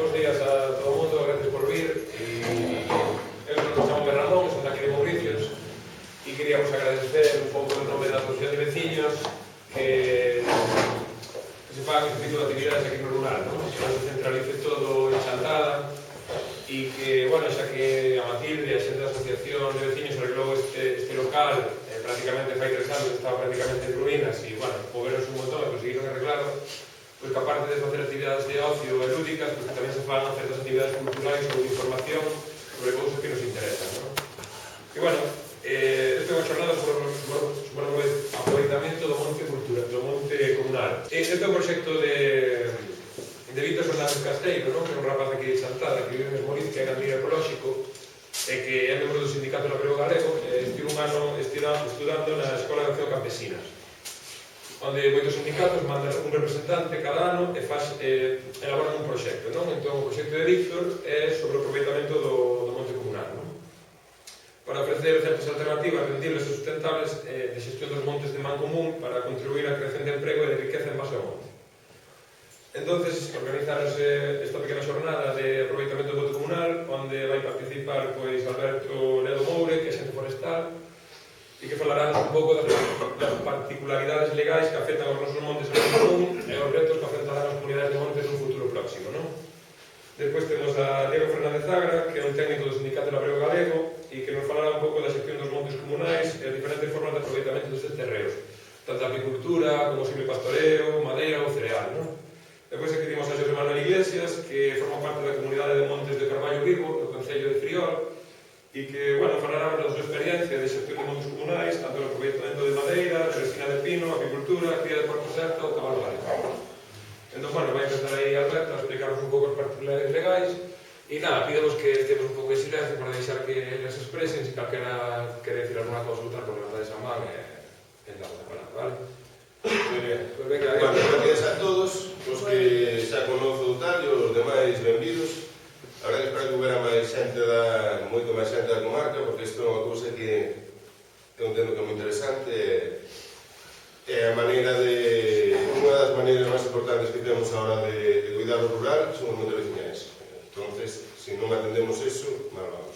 buenos días a todo el mundo, gracias por vir. Eu nos chamo Ramón, son aquí de Mauricios e queríamos agradecer un pouco en nome da Asociación de Veciños que se fagan este tipo de actividades aquí no rural, non? Que se centralice todo en Chantada e que, bueno, xa que a Matilde, a xente da Asociación de Veciños arreglou este local prácticamente fai 3 anos que estaba prácticamente en ruínas e, bueno, moveronse un montón e conseguiron arreglarlo, pois que aparte de facer actividades de ocio e lúdicas, pois que tamén se fan certas actividades culturais ou de información sobre cousas que nos interesan, non? E, bueno, esta é unha xornada sobre o aproveitamento do monte cultural, do monte comunal. Este é o proxecto de Víctor Fernández Casteiro, non? Que é un rapaz aquí de Chantada, que vive en Esmoriz, que é gandeiro ecolóxico, e que é membro do sindicato Labrego Galego, estive un ano estudando na Escola de Acción Campesinas, onde moitos sindicatos mandan un representante cada ano e elaboran un proxecto, non? Entón, o proxecto de Víctor é sobre o aproveitamento do monte comunal, non? Para ofrecer certas alternativas rendibles e sustentables de xestión dos montes de man común para contribuir á creación de emprego e de riqueza en base ao monte. Entonces, organizaronse esta pequena xornada de aproveitamento do monte comunal, onde vai participar pois Alberto Ledo Moure, que é xente forestal, e que falarán un pouco das particularidades legais que afectan aos nosos montes en común e os retos que afectarán as comunidades de montes nun futuro próximo, non? Despois temos a Diego Fernández Agra, que é un técnico do sindicato Labrego Galego e que nos falará un pouco da xestión dos montes comunais e as diferentes formas de aproveitamento destes terreos, tanto a apicultura como o silvopastoreo, madeira ou cereal, non? Depois aquí temos a José Manuel Iglesias, que forma parte da comunidade de Montes de Carballo Vivo, do Concello de Friol, e que, bueno, falará da súa experiencia de xestión de montes comunais, tanto no aproveitamento de madeira, de resina de pino, apicultura, cría de porco certo ou cabalo galego. Entón, bueno, vai empezar aí Alberto a explicarnos un pouco as particularidades legais, e nada, pídemos que estemos un pouco de silencio para deixar que eles se expresen, se calquera quere decir alguna cosa outra, porque levantades a man e damos a palabra, vale? Muy bien. Pues venga, bueno, gracias a todos os que xa conozo tal e os demais benvidos. A verdade que espero que houbera máis xente moito máis xente da comarca, porque isto é unha cousa que eu entendo que é moi interesante, é a maneira unha das maneiras máis importantes que temos a hora de cuidar do rural son os montes veciñais. Entonces, se non atendemos eso, mal vamos.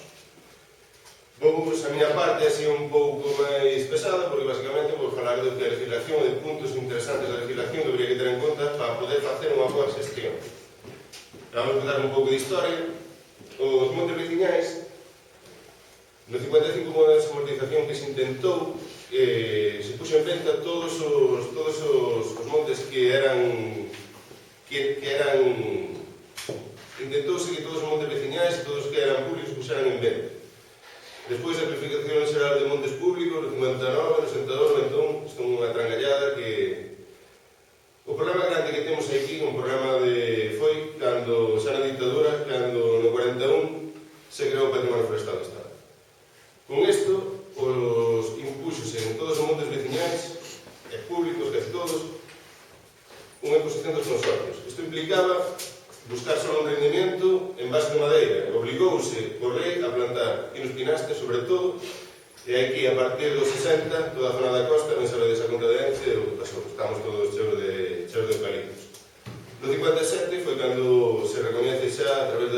Vou, a miña parte, así un pouco máis pesada, porque basicamente vou falar do que a legislación, de puntos interesantes da legislación que debería ter en conta para poder facer unha boa xestión. Vamos a dar un pouco de historia. Os montes veciñais, no 55 modo de amortización que se intentou, se puxo en venta todos os montes que eran intentouse que todos os montes veciñais e todos os que eran públicos se puxeran en venta. Despois a Planificación Xeral de Montes Públicos, no 59, no 62, entón, isto é unha trangallada que... O problema grande que temos aquí, un problema foi cando, xa na dictadura, cando no 41 se creou o Patrimonio Forestal do Estado. Con isto, os impuxos en todos os montes veciñais, e públicos, casi todos, unha imposición dos consorcios. Isto implicaba buscar só un rendimento en base de madeira. Obligouse por lei a plantar pinos pinastes, sobre todo, e aquí, a partir dos 60, toda a zona da costa, non sabe desa contradencia, estamos todos cheos de eucaliptos. No 57 foi cando se recoñece xa, a través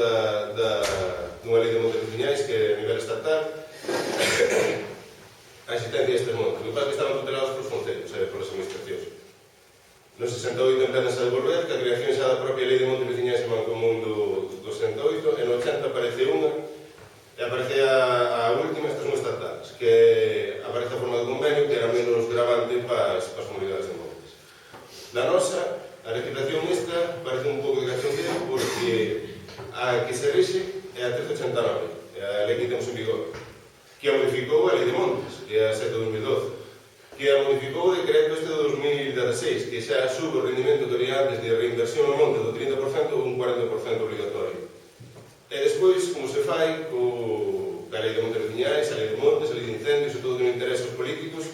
dunha lei de montes veciñais, que é a nivel estatal, a existencia destes montes. O que pasa é que estaban tutelados polos concellos, polas administracións. No 68 empezas a devolver, que a creación xa da propia lei de montes veciñais en Mancomún do 68, e no 80 aparece unha, e aparece a última, estas son estatales, que aparece a forma de convenio que era menos gravante para as comunidades de montes. Na nosa, a legislación esta parece un pouco de cachondeo porque a que se rixe é a 1389, a lei que temos en vigor, que a modificou a lei de montes, que é a 7 de 2012, que a modificou o decreto este de 2016, que xa sube o rendimento que había antes de reinversión no monte do 30% ou un 40% obligatorio. E despois, como se fai ca lei de montes veciñais, a lei de montes, a lei de incendios e todo o que non interesa aos políticos,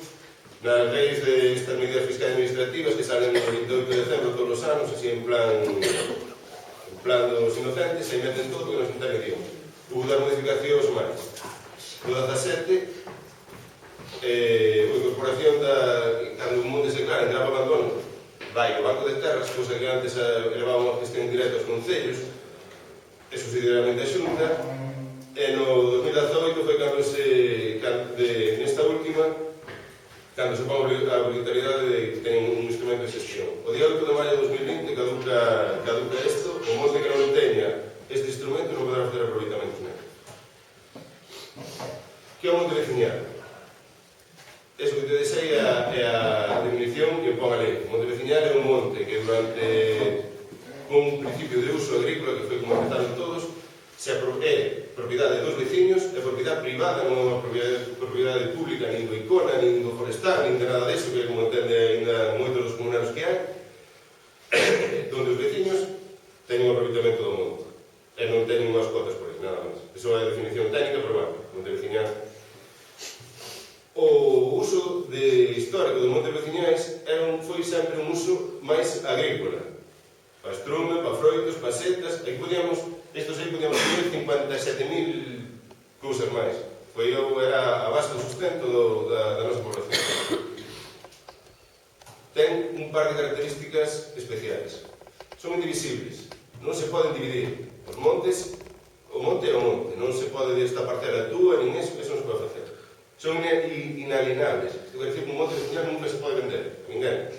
nas leis de estas medidas fiscais administrativas que salen no 28 de dezembro todos os anos, así en plan dos inocentes, e meten todo que nos intermediamos. Hubo das modificacións máis. No 17, a incorporación cando un monte se declara en grave abandono, vai ao Banco de Terras, cousa que antes elevaban a gestión directa aos concellos, subsidiariamente a Xunta, e no 2018 foi nesta última, cando se pon a obrigatoriedade de que teñen un instrumento de xestión. O día 8 de maio de 2020 caduca isto, o monte que non teña este instrumento non poderá facer aproveitamentos netos. Que é o monte veciñal? Eso que te desei é a definición que pon a lei. O monte veciñal é un monte que con un principio de uso agrícola, que foi como empezaron todos, é propiedade dos veciños, é propiedade privada, non é unha propiedade pública, nin do ICONA, nin do forestal, nin de nada deso, que é como entende ainda moitos dos comunarios que hai, donde os veciños teñen o aproveitamento do monte e non teñen unhas cotas por aí, nada máis. Iso é a definición técnica, pero bueno, monte veciñal. O uso histórico dos montes veciñais foi sempre un uso máis agrícola, para estrume, para froitos, para setas, e estos aí podíamos ter 57.000 cousas máis. Era a base do sustento da nosa población. Ten un par de características especiais. Son indivisibles, non se poden dividir. Os montes, o monte é o monte, non se pode esta parcela túa, nin eso non se pode facer. Son inalienables. Isto quer dizer que un monte veciñal nunca se pode vender a ninguén.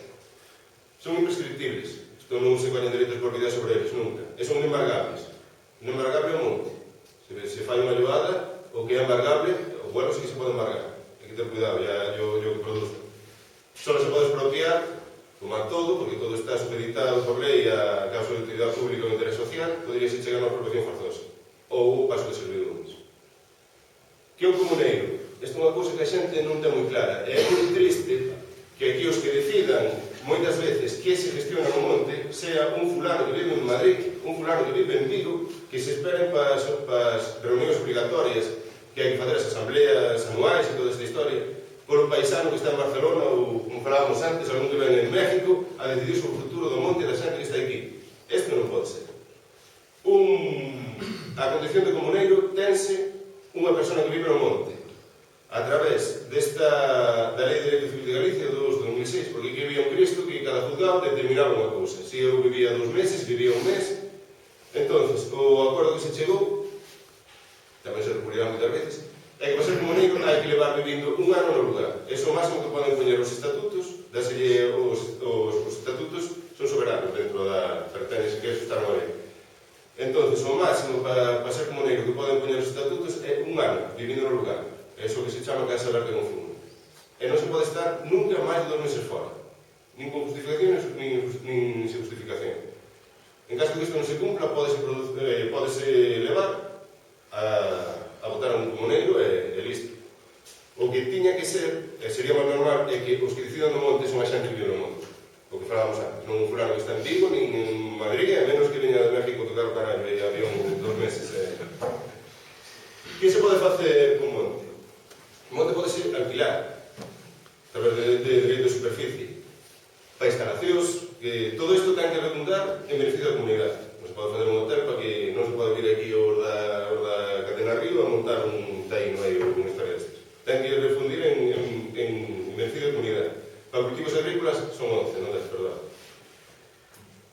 Son imprescriptibles. Isto non se coñen dereitos de propiedade sobre eles, nunca. E son inembargables. Inembargable é o monte. Se fai unha lloada, o que é embargable, o bueno sí que se pode embargar. Hai que ter cuidado, ya o que produce. Só se pode expropiar, tomar todo, porque todo está supeditado por lei a causa de utilidade pública ou interés social, poderíase chegar a unha expropiación forzosa. Ou o paso de servidumes. Que é o comuneiro? Esta é unha cousa que a xente non ten moi clara. É moi triste que aquí os que decidan moitas veces que se gestiona no monte sea un fulano que vive en Madrid, un fulano que vive en Vigo, que se esperen para as reunións obligatorias que hai que facer as asambleas anuais e toda esta historia, por un paisano que está en Barcelona ou, como falábamos antes, algún que ven en México a decidir sobre o futuro do monte da xente que está aquí. Isto non pode ser. A condición de comuneiro tense unha persona que vive no monte, a través da Lei de Dereito Civil de Galicia de 2006, porque aquí había un Cristo que cada juzgado determinaba unha cousa. Se eu vivía 2 meses, vivía un mes. Entonces, o acordo que se chegou, tamén se recurrirá moitas veces, é que para ser comuneiro hai que levar vivindo un ano no lugar. Eso é o máximo que poden poñer os estatutos, os estatutos son soberanos dentro da pertenencia que eso está na lei. Entonces, o máximo para ser comuneiro que poden poñer os estatutos é un ano vivindo no lugar. É iso que se chama casa aberta con fundo. E non se pode estar nunca máis de 2 meses fora. Nin con justificación, nin sin justificación. En caso de que isto non se cumpla, pódese levar a votar a un comuneiro e listo. O que tiña que ser, sería máis normal, é que os que decidan no monte son a xente que vive no monte. O que falábamos antes. Non un fulano que está en Vigo, nin en Madrid, a menos que veña de México a tocar o caralho e avión 2 meses. Que se pode facer con monte? O monte pode ser alquilar, a través de dereito de superficie, para instalacións, que todo isto ten que redundar en beneficio da comunidade. Non se pode fazer un hotel para que non se pode vir aquí os da Catena Río a montar un taíno aí ou unha historia destas. Ten que refundir en beneficio da comunidade. Para cultivos agrícolas son 11, non 10, perdón.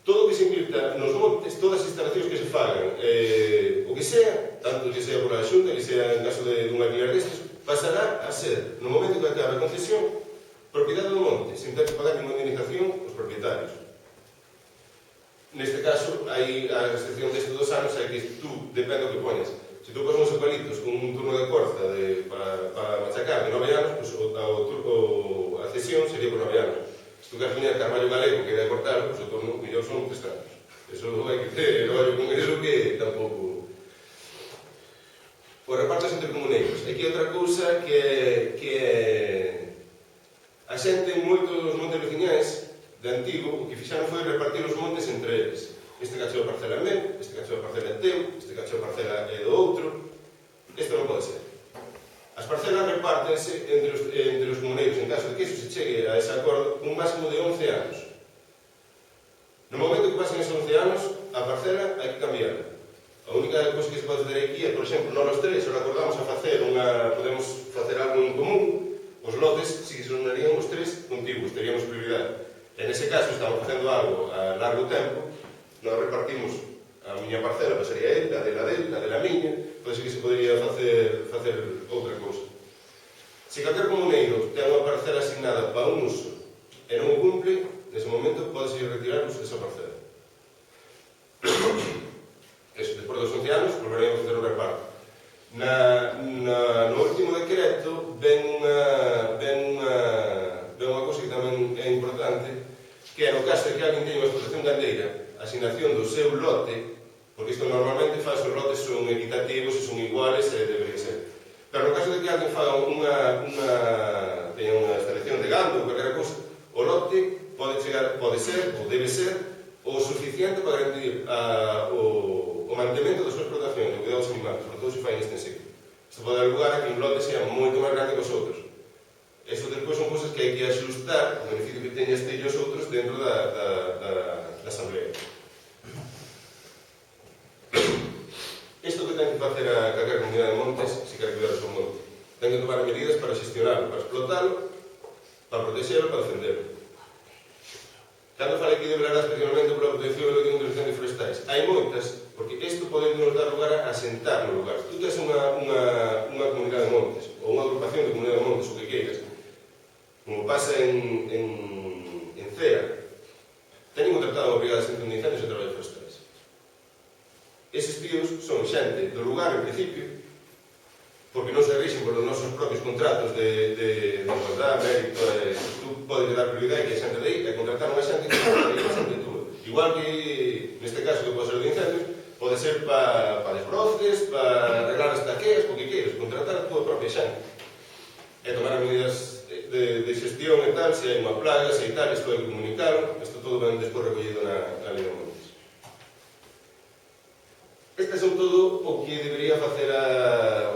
Todo o que se invirta nos montes, todas as instalacións que se fagan, o que sea, tanto que sea por a Xunta, que sea en caso de un alquiler destes, pasará a ser, no momento que acabe a concesión, propiedade do monte, sin ter que pagar ninguna indemnización aos propietarios. Neste caso, hai a excepción destes 2 anos, é que tú, depende do que poñas. Se tú pos uns eucaliptos con un turno de corta para machacar de 9 anos, pues, a cesión sería por 9 anos. Se tú queres poñer carballo galego que de cortar, pues, o turno millón son 3 anos. Eso hai que ter ollo con eso que tampouco... O repartos entre comuneiros. Aquí outra cousa que a xente en moitos montes veciñais de antigo o que fixaron foi repartir os montes entre eles. Este cacho de parcela é meu, este cacho de parcela é teu, este cacho de parcela é do outro. Isto non pode ser. As parcelas repártense entre os comuneiros en caso de que iso se chegue a ese acordo un máximo de 11 anos. No momento que pasen esos 11 anos, a parcela hai que cambiarla. A única cousa que se pode fazer aquí é, por exemplo, nós os tres, ahora acordamos a facer podemos facer algo en común, os lotes, si se sonarían os tres contiguos, teríamos prioridade. En ese caso, estamos facendo algo a largo tempo, nós repartimos a miña parcela, pois sería ele, a dela miña, pois sí que se podría facer outra cousa. Se calquer comuneiro ten unha parcela asignada para un uso e non o cumple, nese momento pode retirar o uso desa parcela. Despois dos 11 anos, volveremos a fazer o reparto. No último decreto ven unha cousa que tamén é importante, que é no caso de que alguén teña unha explotación gandeira, a asignación do seu lote, porque isto normalmente faz os lotes son equitativos e son iguales e debería ser. Pero no caso de que alguén faga teña unha instalación de gando ou calquera cousa, o lote pode ser ou debe ser o suficiente para garantir o mantemento da súa explotación e o cuidado dos animais, sobre todo se fai en extensivo. Isto pode dar lugar a que un lote sea moito máis grande que os outros. Isto despois son cousas que hai que axustar o beneficio que teña este e os outros dentro da asamblea. Isto que ten que facer a calquera comunidade de montes se quer cuidar o seu monte. Ten que tomar medidas para xestionarlo, para explotalo, para protexerlo, para defenderlo. Cando falei que deberá especialmente pola protección e lote dos incendios forestais, hai moitas, porque isto pode nos dar lugar a asentar no lugar. Se tú tens unha comunidade de montes, ou unha agrupación de comunidade de montes, o que queiras, como pasa en CEA, teñen contratado unha brigada de extinción de incendios e traballos forestais. Eses tíos son xente do lugar, en principio, porque non se rixen por os nosos propios contratos de igualdade, mérito, tú podes dar prioridade que a xente de aí, e contratar unha xente que non é xente túa. Igual que, neste caso, que pode ser de incendios, pode ser para desbroces, para arreglar as taqueas, o que queiras, contratar a túa propia xente. E tomar medidas de xestión e tal, se hai unha plaga, se hai tal, isto hai que comunicarlo, isto todo ben despois recollido na Lei de Montes. Estes son todo o que debería facer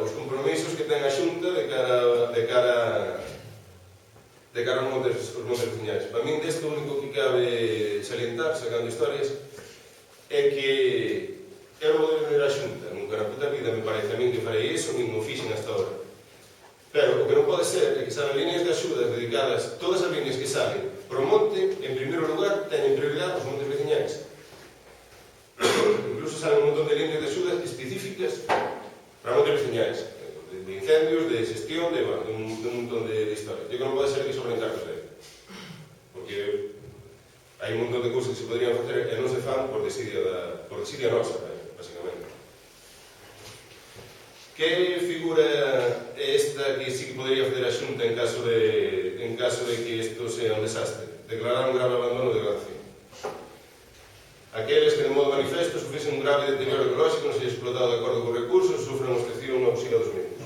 os compromisos que ten a Xunta de cara aos montes veciñais. Para min, deste, o único que cabe salientar, sacando historias, é que eu vou defender a Xunta. Nunca na puta vida me parece a min que farei iso, nin o fixen hasta ahora. Pero o que non pode ser é que salen líneas de axudas dedicadas, todas as líneas que salen pro monte, en primeiro lugar, teñen prioridade os montes veciñais. Incluso salen un montón de líneas de axudas específicas para montes veciñais, de incendios, de xestión, de un montón de historias. Digo que non pode ser que sobren cartos de aí, porque hai un montón de cousas que se podrían facer e non se fan por desidia nosa, basicamente. Que figura é esta que sí que podría facer a Xunta en caso de que isto sea un desastre? Declarar un grave abandono de degradación. Aqueles que de modo manifesto sufrisen un grave deterioro ecolóxico, non se explotado de acordo con recursos, sufren unha extracción abusiva dos mesmos.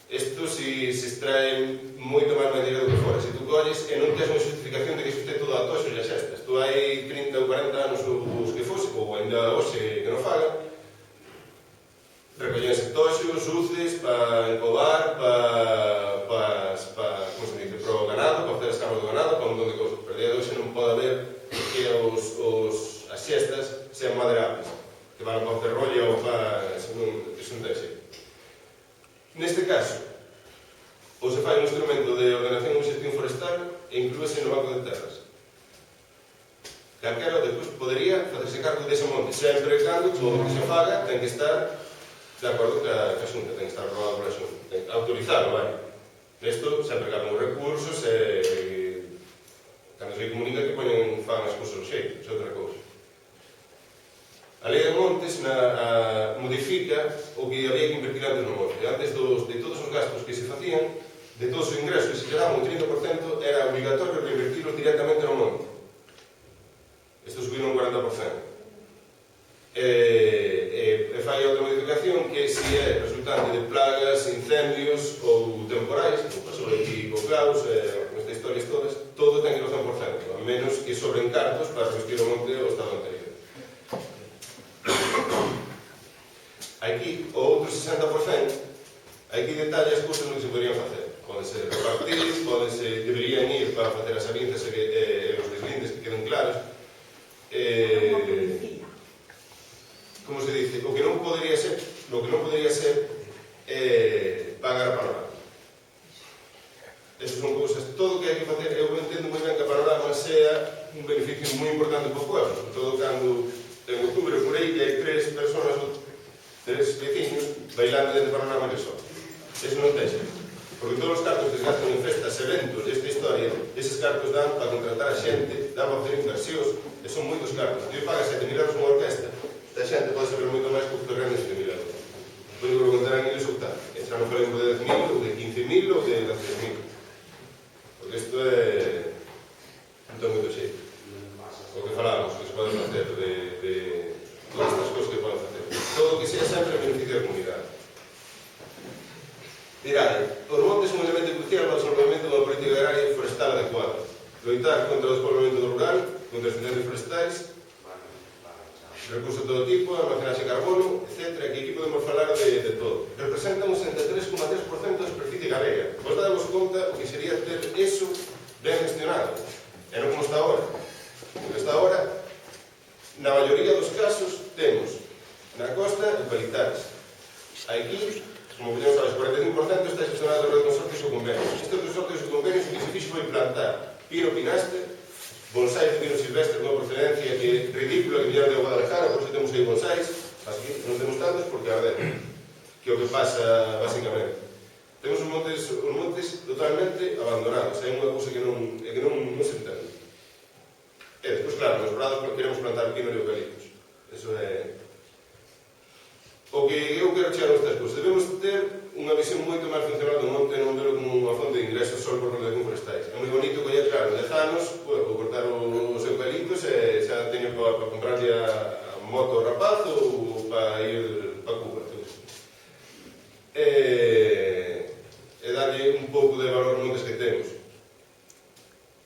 Isto se extrae moito máis maneira do que fora. Se tú colles e non tens unha justificación de que isto todo a toxo e xa xestas. Tú hai 30 ou 40 anos os que fose, ou ainda hoxe que non faga, recollense toxos, suces, para encobar, para como se dice, para o ganado, para facer as camas do ganado, para un montón de cousas. Pero a día de hoxe non pode haber que as xestas sean maderables, que van para facer rolla ou para un texto. Neste caso, ou se fai un instrumento de ordenación ou xestión forestal e inclúese no banco de terras. Calquera despois podería facerse cargo dese monte, sempre e cando todo o que se faga ten que estar de acordo que a Xunta, ten que estar aprobado por a Xunta, ten que autorizarlo, vai. Nesto sempre caben os recursos e cando se comunica que fan as cousas do xeito, é outra cousa. A Lei de Montes modifica o que había que invertir antes no monte. Antes de todos os gastos que se facían, de todos os ingresos que se xeraban, o 30% era obligatorio reinvertirlos directamente no monte. Isto subiu un 40%. E fai outra modificación que se é resultante de plagas, incendios ou temporais, como pasou aquí co Claus, nestas historias todas, todo ten que ir ao 100%, a menos que sobren cartos para revestir o monte ao estado anterior. Aquí, o outro 60%, aquí detalla as cousas que se podrían facer. Poden ser repartir, deberían ir para facer as avinzas e os deslindes que queden claros. Como se dice, o que non podería ser pagar a panorama. Esas son cousas, todo o que hai que facer, eu entendo moi ben que a panorama sea un beneficio moi importante para o pueblo, sobre todo cando en outubro por aí 3 veciños bailando dentro do panorama de sol. Eso non ten xeito. Porque todos os cartos que se gastan en festas, eventos, esta historia, eses cartos dan para contratar a xente, dan para facer inversións, e son moitos cartos. Ti pagas 7.000 euros unha orquesta, esta xente pode saber moito máis que o terreno de 7.000 euros. Pois que lo contarán eles o tal. E xa non falemos de 10.000, ou de 15.000, ou de 13.000. Porque isto é... non ten moito xeito. O que falábamos, que se pode facer de todas estas cousas que poden facer. Todo o que sea sempre en beneficio da comunidade. Dirade, os montes son un elemento crucial para o desenvolvemento dunha política agraria e forestal adecuada. Loitar contra o despoboamento rural, contra os incendios forestais, recursos de todo tipo, almacenaxe de carbono, etc. Que aquí podemos falar de todo. Representan un 63,3% da superficie galega. Vos damos conta o que sería ter eso ben gestionado. E non como está agora. Como está agora, na maioría dos casos, temos na costa eucaliptares. Aquí, como podemos saber, o 45% está gestionado por consorcios ou convenios. Estes consorcios ou convenios o que se fixo foi plantar pino pinaste, bonsais de pino silvestre con procedencia que é ridícula, que viñeron de Guadalajara, por eso temos aí bonsais, así non temos tantos porque a ver, que é o que pasa basicamente. Temos os montes totalmente abandonados, é unha cousa que non se entende. E despois, claro, nos prados queremos plantar pino e eucaliptos. Eso é... O que eu quero chegar a estas cousas, debemos ter unha visión moito máis funcional do monte e non verlo como unha fonte de ingresos só por relación forestais. É moi bonito coller, claro, 10 anos, vou cortar os eucaliptos e xa teño para comprarlle a moto ao rapaz ou para ir para Cuba. E darlle un pouco de valor aos montes que temos.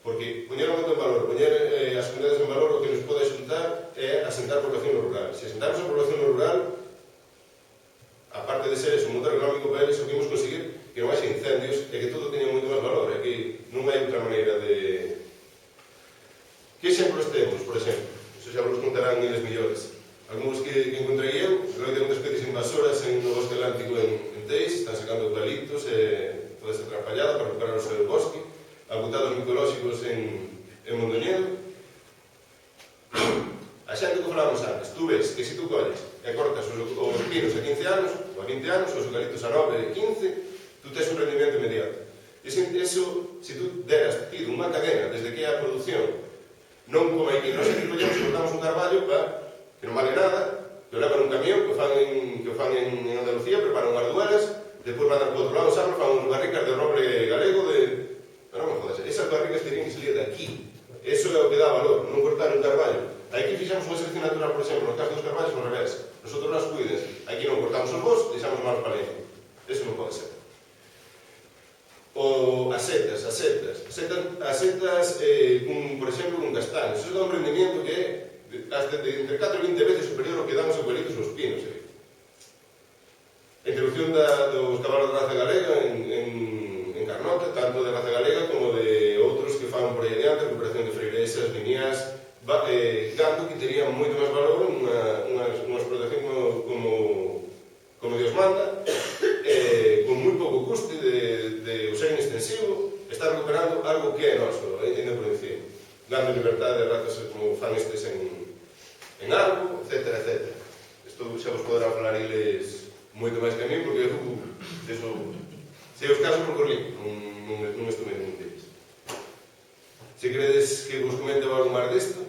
Porque poñer o monte en valor, poñer as comunidades en valor, o que nos pode xuntar é asentar población rural. Se asentamos a población rural, aparte de ser eso, un motor económico para eles, o que imos conseguir que non haxa incendios e que todo teña moito máis valor, e que non hai outra maneira de... Que exemplos temos, por exemplo? Iso xa vos contarán eles millores. Algúns que encontrei eu, loite con especies invasoras en no bosque atlántico en Teis, están sacando eucaliptos e toda esta atrapallada para recuperar o seu bosque, amputados micolóxicos en Mondoñedo. A xente que falábamos antes, tú ves que se tú colles e cortas os pinos a 15 anos, ou a 20 anos, os eucaliptos a 9 e 15, tú tens un rendimento inmediato. Eso, se tú deras tido unha cadena desde que é a produción, non como aquí, nós aquí collemos, cortamos un carballo que non vale nada, que o levan un camión, que o fan en Andalucía, preparan unhas duelas, depois van por outro lado, fan unhas barricas de roble galego de... Pero non me jodas, esas barricas terían que salir de aquí. Eso é o que dá valor, non cortar un carballo. Aquí fixamos unha selección natural, por exemplo, no caso dos carballos, no revés. Nosotros las cuides. Aquí non cortamos os bos, deixamos malos para aí. Eso non pode ser. O as setas, por exemplo, con castaños. Eso dá un rendimiento que é entre 4 e 20 veces superior ao que damos eucaliptos nos pinos. A introducción dos cabalos de raza galega en Carnota, tanto de raza galega como de outros que fan por aí adiante, recuperación de freiresas, lineas, gando que tería moito máis valor unha explotación como Dios manda, con moi pouco custe de o ser inextensivo, está recuperando algo que é noso, ainda producido, dando libertade de ratas como fan estes en Argo, etc. Isto xa vos poderá falar eles moito máis que a mí, porque eso, sei os casos por corlín, non estuve en deles. Se queredes que vos comente algo máis disto,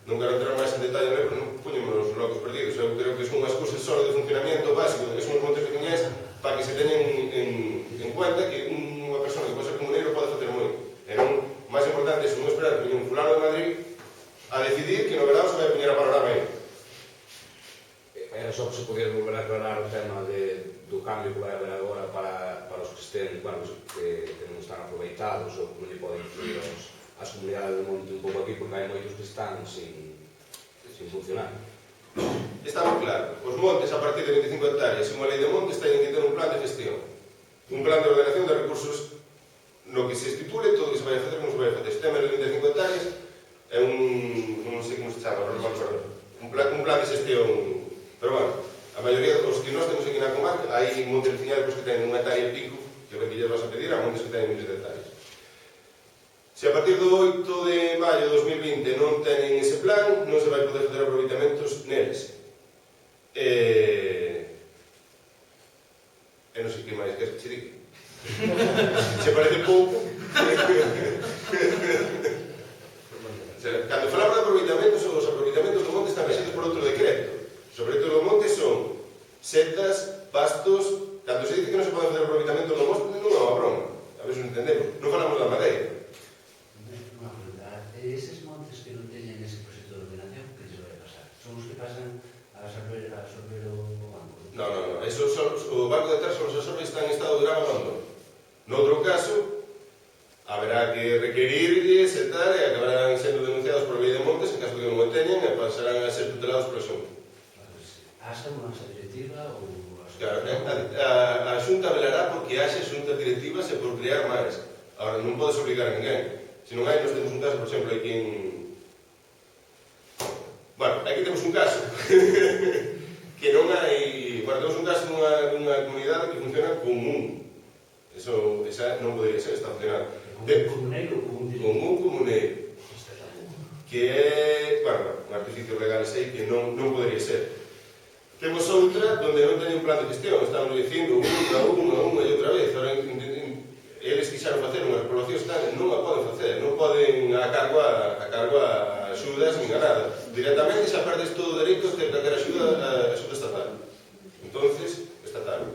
non quero entrar máis en detalle, pero non poñemos os locos perdidos. Eu creo que son unhas cousas só de funcionamento básico, que son os montes pequeñais, para que se teñen en cuenta que unha persona que pode ser comuneiro pode facer moito. E non, máis importante, non esperar que un fulano de Madrid a decidir que no verán se vai poñer a panorama aí. Era só que se podía volver a aclarar o tema do cambio que vai haber agora para os que estén, bueno, que non están aproveitados ou que non lle poden influir as comunidades do monte un pouco aquí, porque hai moitos que están sin funcionar. Está moi claro. Os montes, a partir de 25 hectáreas, e unha lei de montes, teñen que ter un plan de gestión. Un plan de ordenación de recursos no que se estipule todo o que se vai a facer, como se vai a facer. Se ten menos de 25 hectáreas, é non sei como se chama, un plan de gestión. Pero, bueno, a maioría dos que nós temos aquí na comarca, hai montes veciñales que teñen unha hectárea e pico, que é o que lles vas a pedir, a montes que teñen miles de hectáreas. Se a partir do 8 de maio de 2020 non teñen ese plan, non se vai poder fazer aproveitamentos neles. Se parece pouco. Cando falamos de aproveitamentos, os aproveitamentos do monte están regidos por outro decreto. Os aproveitamentos do monte son setas, pastos. Cando se dice que non se pode facer aproveitamentos no monte, non é unha broma. A ver se nos entendemos. Non falamos da madeira. Eses montes que non teñen ese proxecto de ordenación, que lles vai pasar? Son os que pasan a absorber o banco? Non. O banco de terras os absorbe está en estado de grave abandono. Noutro caso, haberá que requerirlles e tal, e acabarán sendo denunciados por lei de montes en caso de que non o teñan e pasarán a ser tutelados por a Xunta. A Xunta directiva ou... Claro, a Xunta velará porque haxe xuntas directivas e por crear máis. Agora, non podes obligar a ninguén. Se non hai, nós temos un caso, por exemplo, aquí en... Bueno, aquí temos un caso que non hai... Bueno, temos un caso dunha comunidade que funciona común. Esa non podría ser, está funcionando. Comuneiro ou común? Común comuneiro. Que é, bueno, un artificio legal sei que non podría ser. Temos outra donde non teñen un plan de gestión, estamos dicindo unha e outra vez. Ahora, eles quixeron facer unha exploración estatal, non a poden facer, non poden a cargo a axudas nin a nada. Directamente xa perdes todo o dereito a ter calquera axuda estatal. Entonces, estatal.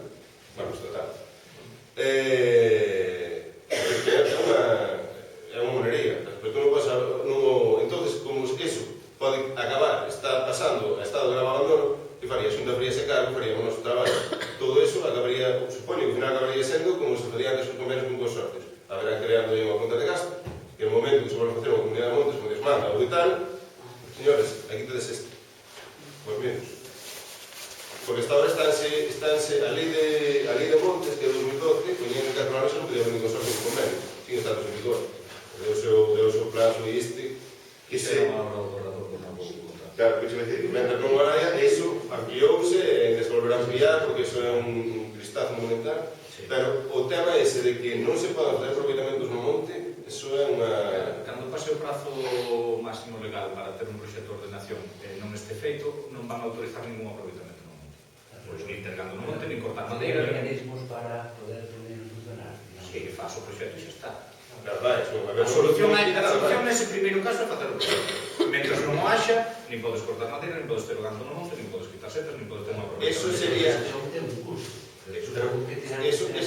É unha monería. Pero tú non podes... Entonces, como eso pode acabar, está pasando a estado de grave abandono, que faría? A Xunta faríase cargo, faríamos o noso traballo. Todo eso acabaría, supoño que ao final acabaría sendo como se facían antes os convenios con consorcios. Haberán creando aí unha conta de gasto, que no momento que se volve a facer unha comunidade de montes, como Dios manda, ou de tal, señores, aquí tedes isto. Pois menos. Porque hasta ahora estánse a lei de montes, que é 2012, poñían en 4 anos e non podía haber un consorcio de convenio. Sin estatus en vigor. Deu o seu plazo e que se... Claro, que se me dice, mentre non haya, eso ampliouse e se volverá a ampliar, porque eso é un cristazo monumental. Pero o tema ese de que non se poden fazer aproveitamentos no monte, eso é unha... Cando pase o prazo máximo legal para ter un proxecto de ordenación e non este feito, non van a autorizar ningún aproveitamento no monte. Pois nin tergando no monte, nin cortar madeira. Hai mecanismos para poder poner funcionar. Que faz o proxecto e xa está. A solución nese primeiro caso é facer o proxecto. Mentre non o haxa, nin podes cortar madeira, nin podes ter o ganto no monte, nin podes quitar setas, nin podes ter unha aproveitación. Eso sería... un curso. Eso é...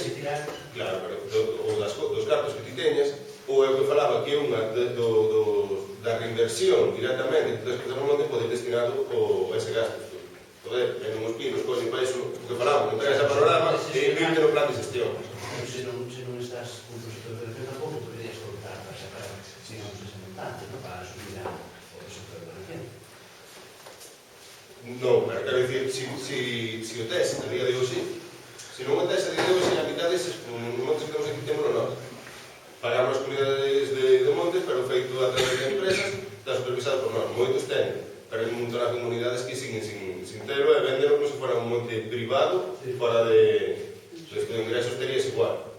Claro, pero dos cartos que ti teñas, ou é o que falaba que unha da reinversión directamente que tens que ter no monte pode destinado a ese gasto. Poder, en uns pinos, coño, para iso, o que falaba, non ten ese panorama e invirte no plan de gestión. Se non estás con proxecto de ordenación tampouco poderías cortar para sacar, digamos, ese montante, para subir o proxecto de ordenación. Non, pero quero dicir, si o tes a día de hoxe, se non o tes a día de hoxe, a mitad deses montes que temos aquí temos no norte. Pagamos as comunidades de montes, pero feito a través de empresas, está supervisado por nós. Moitos ten, pero hai un montón de comunidades que siguen sin terlo e venden como se fora un monte privado, fora de ingresos terías igual.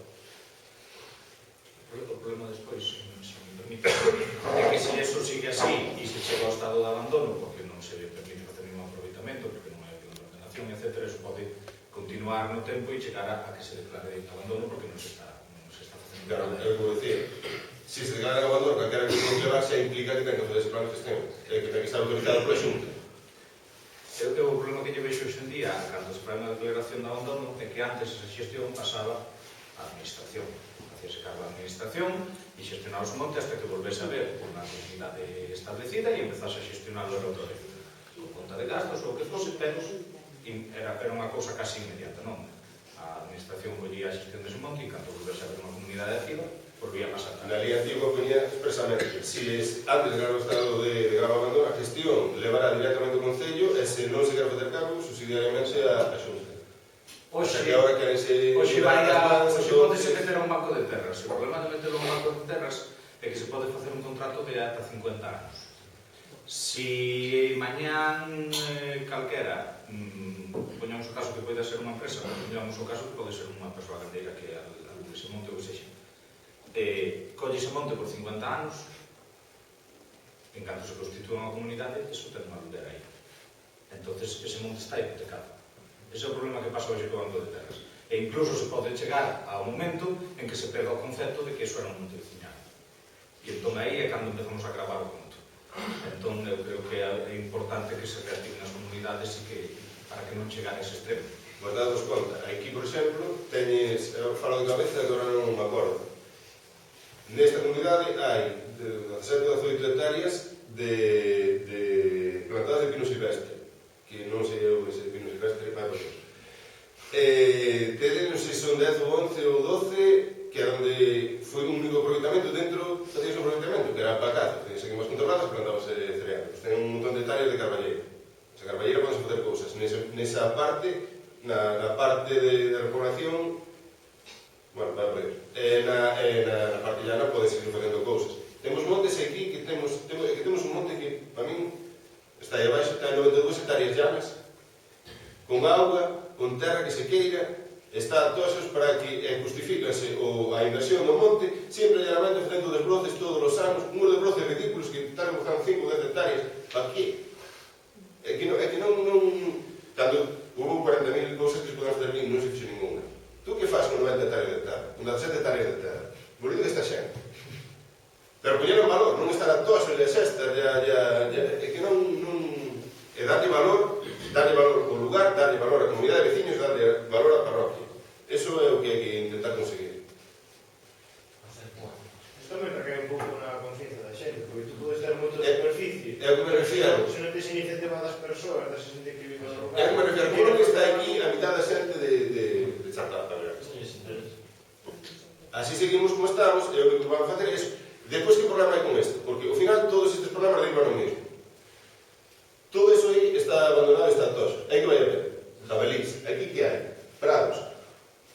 O problema despois, se me permite, é que se eso sigue así e se chega ao estado de abandono porque non se permite facer ningún aproveitamento, porque non hai plan de ordenación, etc., eso pode continuar no tempo e chegar a que se declare abandono porque non se está facendo. Claro, é o que vou dicir. Se se declara abandono, calquera que non levar xa implica que ten que fazer ese plan de gestión, que ten que estar autorizado pola Xunta. O problema que lle vexo hoxe en día, cando se fai unha declaración de abandono, é que antes esa xestión pasaba á administración. Hacíase cargo da administración e gestionaba os montes hasta que volvese a ver unha comunidade establecida e empezase a gestionarlo outra vez. Con conta de gastos ou o que fose, pero era unha cousa casi inmediata, non? A administración collía a xestión dese monte e cando volvese a ver unha comunidade activa, volvía a pasar. Na lei antigua ponía expresamente, se antes de gravar o estado de grave abandono, a gestión levará directamente ao Concello e se non se quer facer cargo, subsidiariamente a Xunta. Oxe, agora querense... Oxe podese meter a un banco de terras. O problema de meter a un banco de terras é que se pode facer un contrato de ata 50 anos. Si mañán calquera, poñamos o caso que pode ser unha empresa, poñamos o caso que pode ser unha persoa gandeira que alumbre ese monte ou que sexa, colle ese monte por 50 anos, en canto se constitúe unha comunidade, eso ten unha aldea aí. Entonces, ese monte está hipotecado. Ese é o problema que pasa hoxe co banco de terras. E incluso se pode chegar ao momento en que se pega o concepto de que iso era un monte veciñal. E entón aí é cando empezamos a gravar o conto. Entón eu creo que é importante que se reactiven as comunidades e que, para que non chegar a ese extremo. Mas dados conta, aquí, por exemplo, teñes, eu falo de cabeza que agora non me acordo. Nesta comunidade hai 17 ou 18 hectáreas de plantadas de pino silvestre, que non sei eu ese pino silvestre, vai por Dios. Tedes, non sei, son 10 ou 11 ou 12, que era onde foi un único aproveitamento, dentro facías un aproveitamento, que era pacazo, que seguimos controladas, plantábase cereales. Ten un montón de hectáreas de carballeira. Esa carballeira podes facer cousas. Nesa parte, na parte de repoblación, bueno, vai por Dios. Na parte llana podes seguir facendo cousas. Temos montes aquí que temos un monte que, para min, está aí abaixo, está en 92 hectáreas llanas, con auga, con terra que se queira, está toxos para que justifícase a inversión do monte, sempre llanamente facendo desbroces todos os anos, unhos desbroces ridículos que están buscando 5 ou 10 hectáreas, para qué? É que non... Cando hubo 40.000 cousas que se poden fazer ali, non se fixe ninguna. Tú que faz con 90 hectáreas de terra? Con 17 hectáreas de terra? Bolido desta xente. Pero poñer en valor, non estar a todas as estas, é que non... É darlle valor ao lugar, darlle valor á comunidade de veciños, darlle valor á parroquia. Eso é o que hai que intentar conseguir. Isto me recae un pouco na conciencia da xente, porque tú podes ter moita superficie. É o que me refiero. Se non tes iniciativa das persoas, das xente que vive no lugar. É o que me refiero. Por que está aquí a mitad da xente de Chartata. Así seguimos como estamos, e o que vamos facer é eso. Despois, que problema hai con isto? Porque, ao final, todos estes problemas derivan no mesmo. Todo eso aí está abandonado e está toxo. Aí que vai haber jabalís. Aquí que hai? Prados.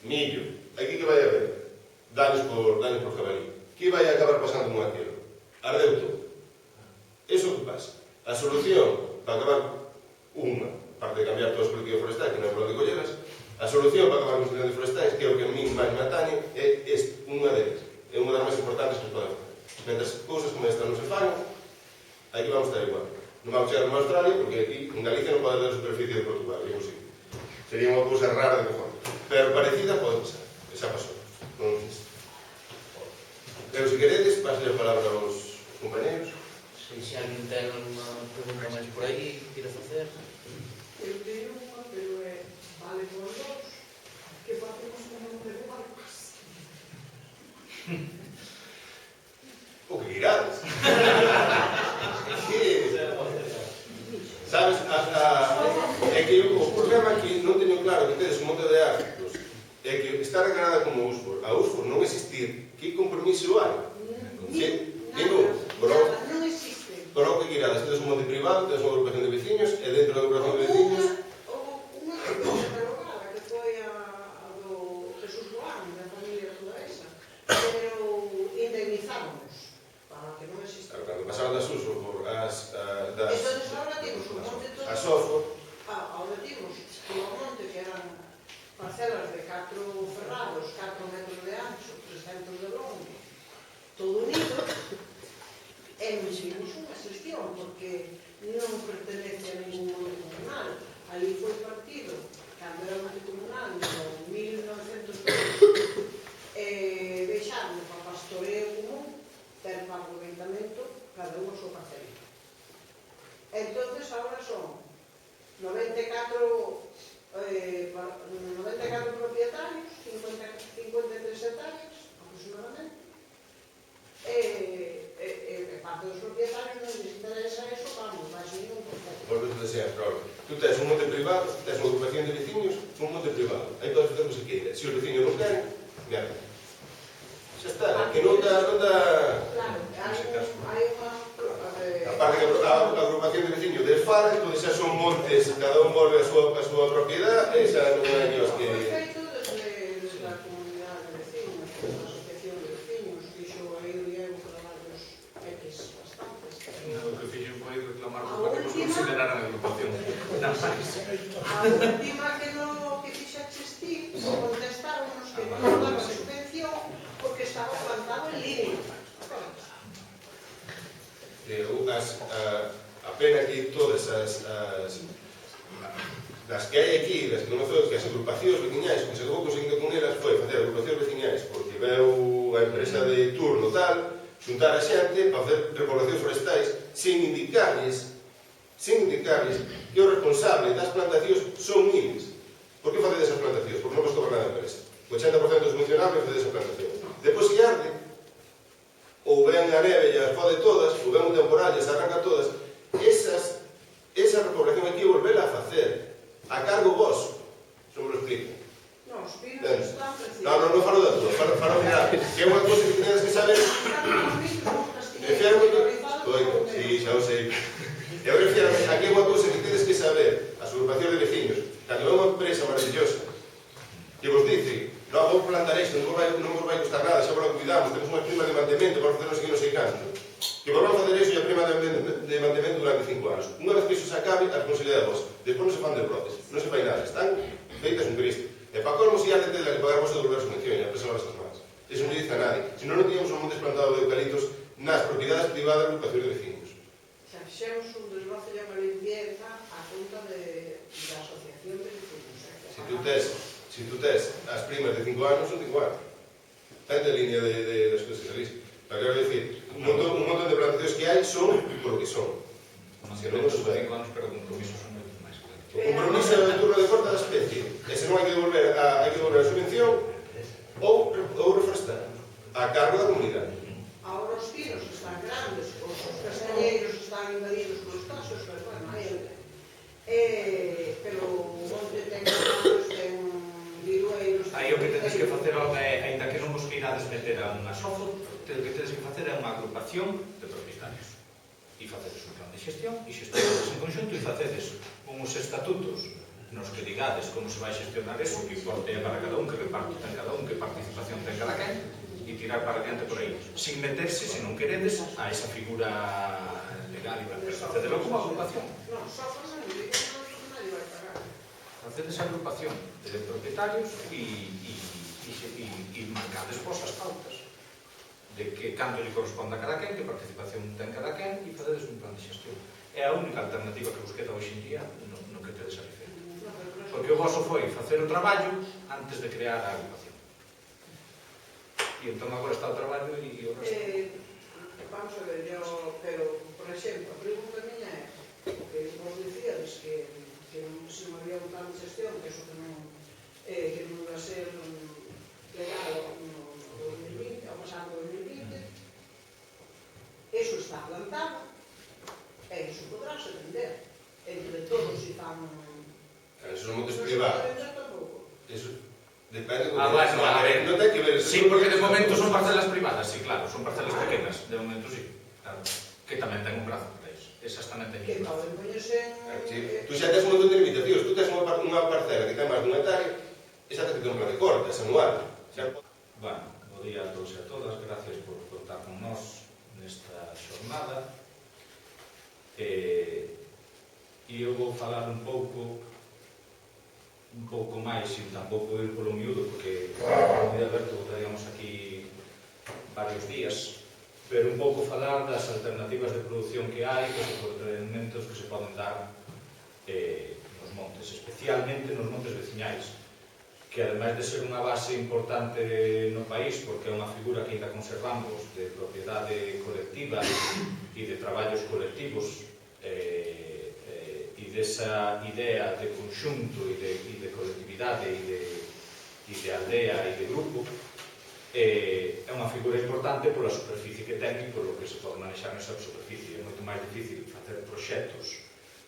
Millo. Aquí que vai haber? Daños por jabalí. Que vai acabar pasando con aquilo? Ardeu todo. Eso que pasa. A solución para acabar unha, parte de cambiar todas as políticas forestais, que non é por onde colleras, a solución para acabar con os incendios forestais, que é o que a mí máis me atañe, é unha deles. É unha das máis importantes que se poden facer. Mentre cousas como esta non se fan, aquí vamos estar igual. Non vamos chegar a Australia, porque aquí en Galicia non pode haber superficie de Portugal, é imposible. Sería unha cousa rara de cojones. Pero parecida pode pasar. E xa pasou. Non existe. Pero se queredes, pasle a palabra aos compañeros. Se alguén ten unha pregunta máis por aí, quira facer. Eu teño unha, pero vale por dos, que facemos un monte de barcos. O que irades. Sabes, é que o problema que non teño claro que tedes un monte de árbitros é que está regalada como USFOR. A USFOR non existir, que compromiso hai? Ningún. Non existe. Por o que irades, tedes un monte privado, tedes unha agrupación de veciños, e dentro da agrupación de veciños... Unha que foi derogada, que foi a do Jesús Boán, da familia toda esa, pero indemnizámonos para que non existe. Cando pasaron das USFOR por as... Entonces ahora temos un monte todo... A SOFOR... Ahora temos un monte que eran parcelas de 4 ferrados, 4 metros de ancho, 300 de longo, todo unido, e non seguimos unha xestión, porque non pertenece a ningún monte comunal. Ali foi partido, cando era monte comunal, no 1902, deixaron para pastoreo común, pero para aproveitamento, cada un a súa parcelita. Entonces, ahora son 94 propietarios, 53 hectáreas, aproximadamente, e parte dos propietarios non les interesa eso, vamos, vais ningún concepto. Volvemos a sempre, ahora. Tú tens un monte privado, tens unha agrupación de veciños, un monte privado. Aí podes facer o que se queira. Se os veciños non queren, merda. Xa está, que non dá... Claro, hai unha... Aparte que a agrupación de veciños desfala, entón xa son montes, cada un volve a súa propiedade, e xa non hai Dios que... O efeito desde a comunidade de vecinos, a asociación de vecinos, fixo aí o Diego traballos X bastantes. O que fixen foi reclamar para que nos consideraran a agrupación. A última que fixaches ti, contestaron que non nos daba subvención porque estaba plantado en línea. A pena que todas as das que hai aquí, das que conozco, que as agrupacións veciñais, o que se acabou conseguindo con elas foi facer agrupacións veciñais, porque veu a empresa de turno tal, xuntar a xente para facer repoblacións forestais sin indicarles que o responsable das plantacións son miles. Por que facedes as plantacións? Porque non vos cobra nada a empresa. O 80% dos funcionarios facedes a plantación. Depois se arde, ou ven a neve e as fode todas, ou ven un temporal e as arranca todas, esa repoblación aquí volvela a facer a cargo vos, se me lo explico. Non, os pinos están recibidos. Non falo da túa, falo final, que é unha cousa que tenes que saber. Sí, xa o sei. Eu refiero a que é unha cousa que tedes que saber, as agrupacións de veciños, cando é unha empresa maravillosa, que vos dice, non, vou plantar isto, non vos vai costar nada, xa vos lo cuidamos, temos unha prima de mantemento, vamos facer non sei canto. Que vos van facer iso e a prima de mantemento durante 5 anos. Unha vez que iso se acabe, a responsabilidade de vos. Despois non se fan desbrotes, non se fai nada, están feitas un Cristo. E para colmo si arte tendrá que pagar vos a devolver a subvención e a presa las mans. Eso non lle dice a nadie. Se non teníamos un monte plantado de eucaliptos nas propiedades privadas de agrupacións de vecinos. Xa fixemos un desbroce e unha limpieza a conta da asociación de vecinos. Si tú tes as primas de 5 anos, son 5 anos. Está en línea das cousas que salís. Pero quero dicir, un montón de plantacións que hai son por lo que son. Se non os 5 anos, pero compromisos son moito máis. O compromiso é o turno de corta da especie. Ese non hai que devolver a subvención ou reforestar a cargo da comunidade. Ahora os pinos están grandes, os castañeiros están invadidos polos casos, pero bueno, pero o monte ten campos, ten virueiros... Aí o que tedes que facer, ainda que non vos queirades meter a unha sozo, o que tedes que facer é unha agrupación de propietarios. E facedes un plan de xestión, e xestionades en conxunto, e facedes uns estatutos nos que digades como se vai xestionar eso, que importe para cada un, que reparto ten cada un, que participación ten cada quen, e tirar para diante por aí, sin meterse, se non queredes, a esa figura legal, pero facedelo como agrupación. Non, só non digo, nadie vai pagar. Facedes a agrupación de propietarios e marcades vos as pautas de que canto lle corresponde a cada quen, que participación ten cada quen, e facedes un plan de xestión. É a única alternativa que vos queda hoxe en día no que tedes a referir. Porque o vosso foi facer o traballo antes de crear a agrupación. E entón agora está o traballo e o resto. Vamos a ver, pero, por exemplo, a pregunta miña é que vos dicíades que se non había un plan de xestión, que eso que non iba a ser legal no 2020, ao pasar do 2020, eso está plantado, e iso podráse vender. Entre todos se fan... Eso son montes privados. Eso depende... Bueno, a ver, non ten que ver... Sí, porque de momento son parcelas privadas, sí, claro, son parcelas pequenas, de momento sí, claro, que tamén ten un brazo para iso, esas tamén ten Que un brazo. poden poñerse... Tú xa tes un montón de limitacións, tú tes unha parcela que ten máis dun hectárea, esa tes que ten un plan de corta, esa anual. Bueno, bo día a todos e a todas, gracias por contar con nós nesta xornada. E eu vou falar un pouco máis, sin tampouco ir polo miúdo, porque como de Alberto traíamos aquí varios días, pero un pouco falar das alternativas de produción que hai, dos procedimentos que se poden dar nos montes, especialmente nos montes veciñais, que ademais de ser unha base importante no país, porque é unha figura que ainda conservamos de propiedade colectiva e de traballos colectivos, e desa idea de conxunto e de colectividade e de aldea e de grupo, é unha figura importante pola superficie que ten e polo que se pode manexar nesa superficie. É moito máis difícil facer proxectos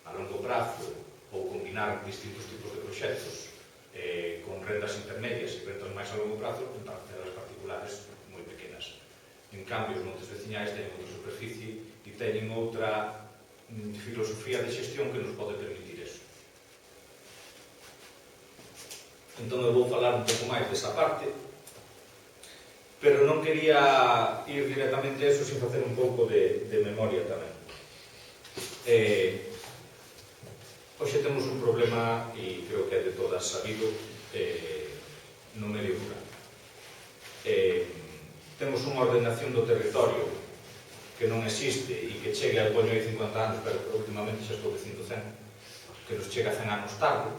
a longo prazo ou combinar distintos tipos de proxectos con rendas intermedias e rendas máis a longo prazo en parcelas particulares moi pequenas. En cambio, os montes veciñais teñen outra superficie e teñen outra filosofía de xestión que nos pode permitir eso. Entón eu vou falar un pouco máis desa parte, pero non quería ir directamente a eso sin facer un pouco de memoria tamén. Hoxe temos un problema, e creo que é de todas sabido, no medio rural. Temos unha ordenación do territorio que non existe e que chegue ao coño de 50 anos, pero últimamente xa estou dicindo 100, que nos chega 100 anos tarde,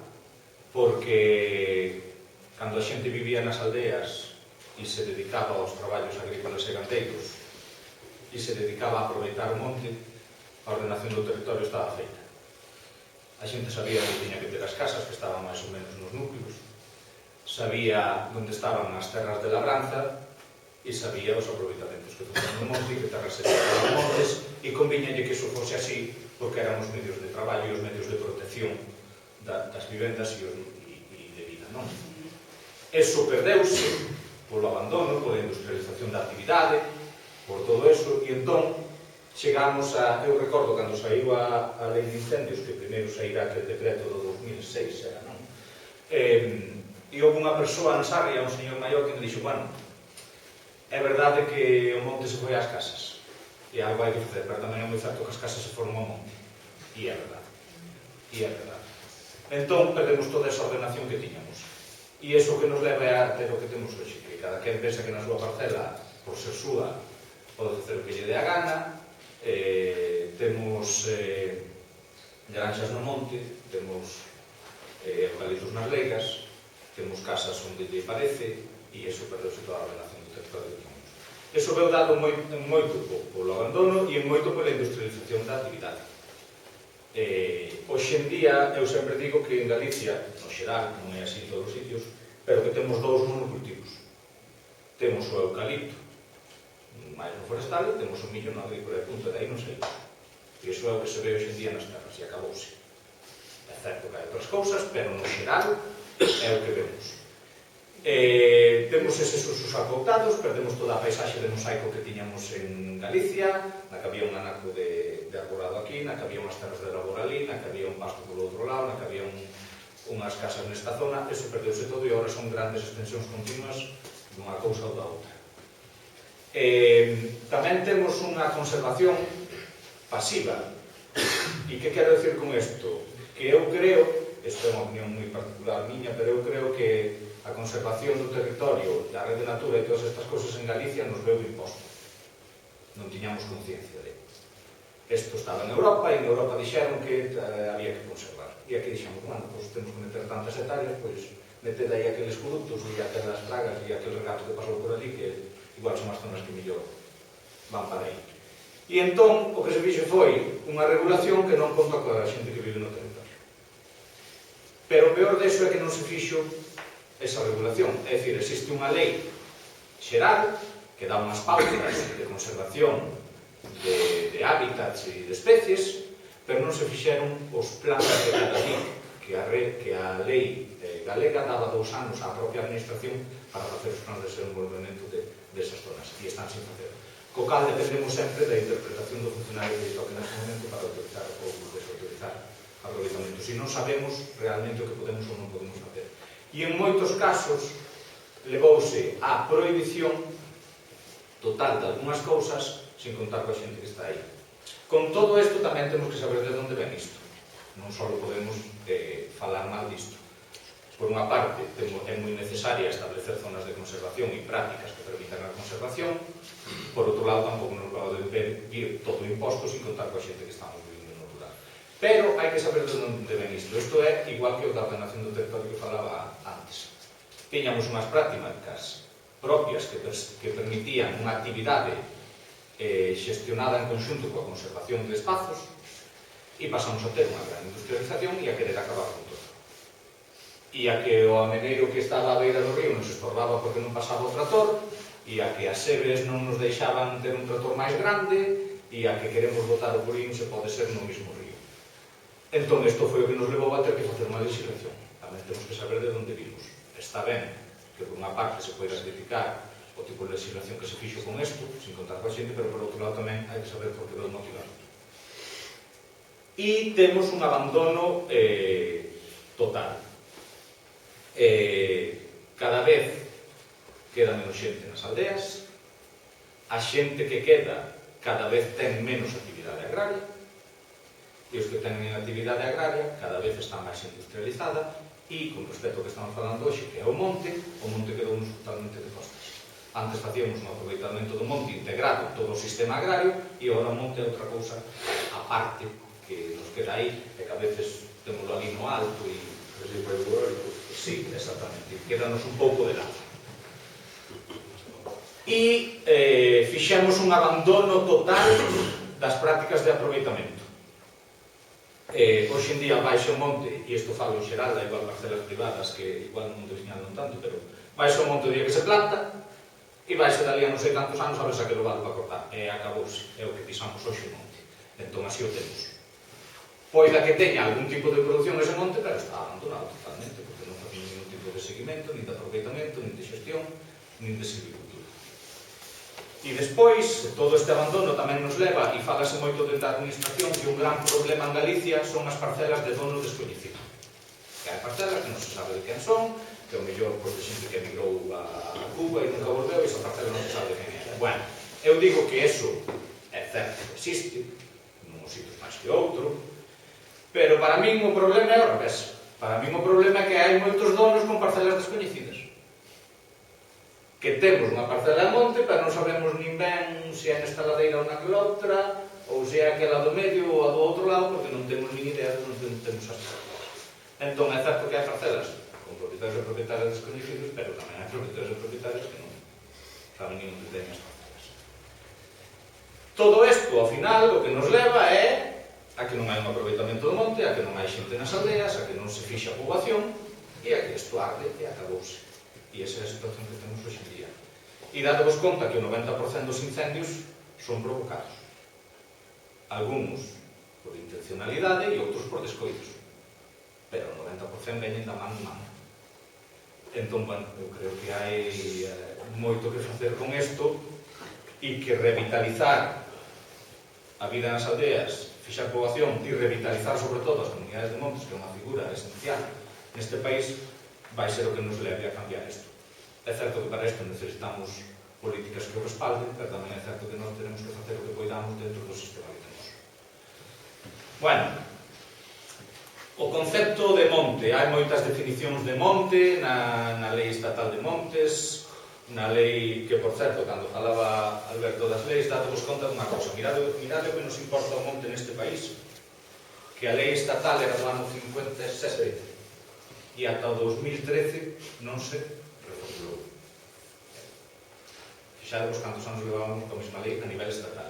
porque cando a xente vivía nas aldeas e se dedicaba aos traballos agrícolas e gandeiros e se dedicaba a aproveitar o monte, a ordenación do territorio estaba feita. A xente sabía onde tiña que ter as casas, que estaban máis ou menos nos núcleos, sabía onde estaban as terras de labranza e sabía os aproveitamentos que tocaban no monte e que terras se tocaban nos montes, e conviñalle que iso fose así porque eran os medios de traballo e os medios de protección das vivendas e de vida, non? Eso perdeuse polo abandono, pola industrialización da actividade, por todo eso, e entón chegamos a... Eu recordo cando saiu a lei de incendios, que primeiro sairá aquel decreto do 2006, era, non? E houve unha persoa en Sarria, un señor maior, que me dixo, bueno, é verdade que o monte se foi ás casas, e algo hai que facer, pero tamén é moi certo que as casas se foron ao monte, e é verdade, e é verdade. Entón, perdemos toda esa ordenación que tiñamos. E iso que nos leva a ter o que temos hoxe, que cada quen pensa que na súa parcela, por ser súa, pode facer o que lle dé a gana, temos granxas no monte, temos eucaliptos nas leigas, temos casas onde lle parece, e iso perdeuse toda a ordenación do territorio que temos. Iso veu dado moito polo abandono e moito pola industrialización da actividade. Hoxe en día, eu sempre digo que en Galicia, no xeral, non é así en todos os sitios, pero que temos dous monocultivos. Temos o eucalipto, máis no forestal, e temos o millo no agrícola de punta, de aí non sei. E iso é o que se ve hoxe en día nas terras, e acabouse. É certo que hai outras cousas, pero no xeral é o que vemos. Temos eses usos acoutados, perdemos toda a paisaxe de mosaico que tiñamos en Galicia, na que había un anaco de arborado aquí, na que había unhas terras de labor ali, na que había un pasto polo outro lado, na que había unhas casas nesta zona. Eso perdeuse todo e agora son grandes extensións continuas dunha cousa ou da outra. Tamén temos unha conservación pasiva. E que quero decir con isto? Que eu creo, isto é unha opinión moi particular miña, pero eu creo que a conservación do territorio, da rede de natura e todas estas cousas en Galicia nos veu imposto. Non tiñamos conciencia de. Isto estaba en Europa e en Europa dixeron que había que conservar. E aquí dixemos, bueno, pois temos que meter tantas hectáreas, pois meted aí aqueles produtos e aquelas pragas e aquel regato que pasou por ali, que igual son as zonas que mellor van para aí. E entón, o que se fixo foi unha regulación que non conta coa xente que vive no territorio. Pero o peor deso é que non se fixo esa regulación. É dicir, existe unha lei xeral que dá unhas pautas de conservación de hábitats e de especies, pero non se fixeron os planes de cada día, que a lei galega daba 2 anos á propia administración para facer os planes de desenvolvemento desas zonas, e están sin facer. Co cal dependemos sempre da interpretación do funcionario que toque neste momento para autorizar ou desautorizar aproveitamentos, e non sabemos realmente o que podemos ou non podemos facer. E en moitos casos levouse a prohibición total de algunhas cousas sin contar coa xente que está aí. Con todo isto tamén temos que saber de onde ven isto. Non só podemos falar mal disto. Por unha parte, é moi necesaria establecer zonas de conservación e prácticas que permitan a conservación. Por outro lado, tampouco nos pode vir todo imposto sin contar coa xente que estamos vivindo no rural. Pero hai que saber de onde ven isto. Isto é igual que o da ordenación do territorio que falaba antes. Tiñamos unhas prácticas propias que permitían unha actividade xestionada en conxunto coa conservación de espazos, e pasamos a ter unha gran industrialización e a querer acabar con todo. E a que o ameneiro que estaba a beira do río nos estorbaba porque non pasaba o trator, e a que as sebes non nos deixaban ter un trator máis grande, e a que queremos botar o purín se pode ser no mismo río. Entón, isto foi o que nos levou a ter que facer unha legislación. Tamén temos que saber de onde vimos. Está ben que por unha parte se poida criticar o tipo de legislación que se fixo con isto, sin contar coa xente, pero por outro lado tamén hai que saber por que veu motivar. E temos un abandono total. Cada vez queda menos xente nas aldeas, a xente que queda cada vez ten menos actividade agraria, e os que tenen actividade agraria cada vez está máis industrializada, e con respecto ao que estamos falando hoxe, que é o monte quedou-nos totalmente de costas. Antes facíamos un aproveitamento do monte integrado todo o sistema agrario, e agora o monte é outra cousa aparte que nos queda aí, e que a veces temos ali alto e... Sí, exactamente, quedanos un pouco de lado. E fixemos un abandono total das prácticas de aproveitamento. Hoxe en día baixe o monte, e isto falo en xeral, da igual parcelas privadas que igual non monte veciñal non tanto, pero baixe o monte o día que se planta e baixe dali a non sei tantos anos a ver se aquilo vale para cortar, e acabouse, é o que pisamos hoxe o monte. Entón así o temos. Poida que teña algún tipo de produción ese monte, pero está abandonado totalmente, porque non facemos ningún tipo de seguimento, nin de aproveitamento, nin de xestión, nin de silvicultura. E despois, todo este abandono tamén nos leva, e falase moito dentro da administración, que un gran problema en Galicia son as parcelas de dono descoñecido. Que hai parcelas que non se sabe de quen son, que o mellor de xente que emigrou a Cuba e nunca volveu, e esa parcela non se sabe de quen é. Bueno, eu digo que eso é certo que existe, nun sitios máis que outro, pero para min o problema é ao revés. Para min o problema é que hai moitos donos con parcelas descoñecidas. Que temos unha parcela de monte, pero non sabemos nin ben se é nesta ladeira ou naquela outra, ou se é aquela do medio ou a do outro lado, porque non temos nin idea de onde temos as parcelas. Entón, é certo que hai parcelas con propietarios e propietarias descoñecidos, pero tamén hai propietarios e propietarias que non saben nin onde teñen as parcelas. Todo isto, ao final, o que nos leva é a que non hai un aproveitamento do monte, a que non hai xente nas aldeas, a que non se fixa a poboación, e a que isto arde e acabouse. E esa é a situación que temos hoxe en día. E dadevos conta que o 90% dos incendios son provocados. Algúns por intencionalidade e outros por descoidos. Pero o 90% veñen da man en man. Entón, bueno, eu creo que hai moito que facer con isto e que revitalizar a vida nas aldeas, fixar poboación e revitalizar sobre todo as comunidades de montes, que é unha figura esencial neste país, vai ser o que nos leve a cambiar isto. É certo que para isto necesitamos políticas que o respalden, pero tamén é certo que nós tenemos que facer o que poidamos dentro do sistema que temos. Bueno, o concepto de monte, hai moitas definicións de monte na lei estatal de montes, na lei que, por certo, cando falaba Alberto das leis, dadevos conta dunha cosa, mirade o que nos importa o monte neste país, que a lei estatal era do ano 57, e ata o 2013 non se reformulou. Fixadevos cantos anos levábamos con a mesma lei a nivel estatal.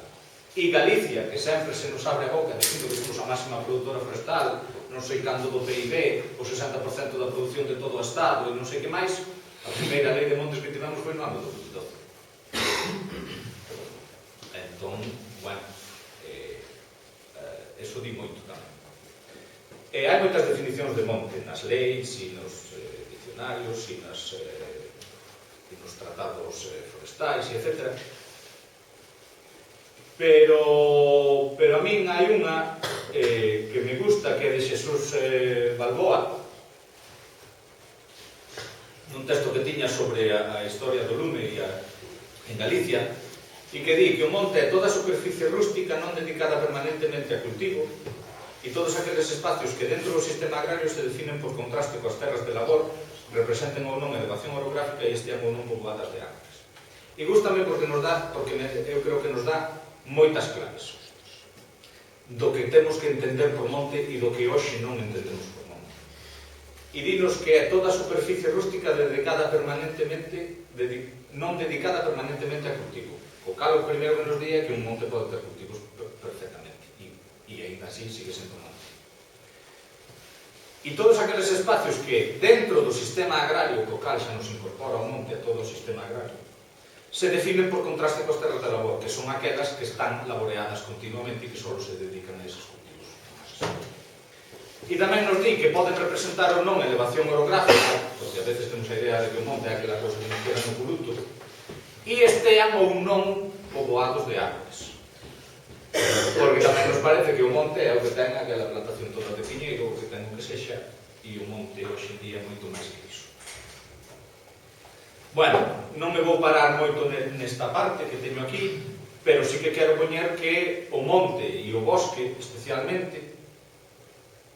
E Galicia, que sempre se nos abre a boca dicindo que somos a máxima produtora forestal, non sei cando do PIB, o 60% da produción de todo o Estado e non sei que máis, a primeira lei de montes que tivemos foi no ano 2012. Entón, bueno, eso di moito tamén. Hai moitas definicións de monte nas leis e nos dicionarios e nos tratados forestais, etc. Pero a min hai unha que me gusta, que é de Xesús Balboa, nun texto que tiña sobre a historia do lume en Galicia, e que di que o monte é toda a superficie rústica non dedicada permanentemente a cultivo, e todos aqueles espacios que dentro do sistema agrario se definen por contraste coas terras de labor, representen ou non elevación orográfica e estean ou non poboadas de árboles. E gústame porque eu creo que nos dá moitas claves do que temos que entender por monte e do que hoxe non entendemos por monte. E dinos que é toda a superficie rústica dedicada permanentemente, non dedicada permanentemente a cultivo. O cal o primeiro que nos di é que un monte pode ter cultivos perfectamente. E ainda así sigue sendo monte. E todos aqueles espacios que dentro do sistema agrario, co cal xa nos incorpora o monte a todo o sistema agrario, se definen por contraste cos terras de labor, que son aquelas que están laboreadas continuamente e que só se dedican a esos cultivos. E tamén nos di que poden representar ou non elevación orográfica, porque a veces temos a idea de que o monte é aquela cosa que nos queda no culuto, e estean ou non poboados de árboles. Porque tamén nos parece que o monte é o que ten aquela plantación toda de piñeiro, o que ten o que sexa, e o monte hoxe en día é moito máis que iso. Bueno, non me vou parar moito nesta parte que teño aquí, pero sí que quero poñer que o monte e o bosque, especialmente,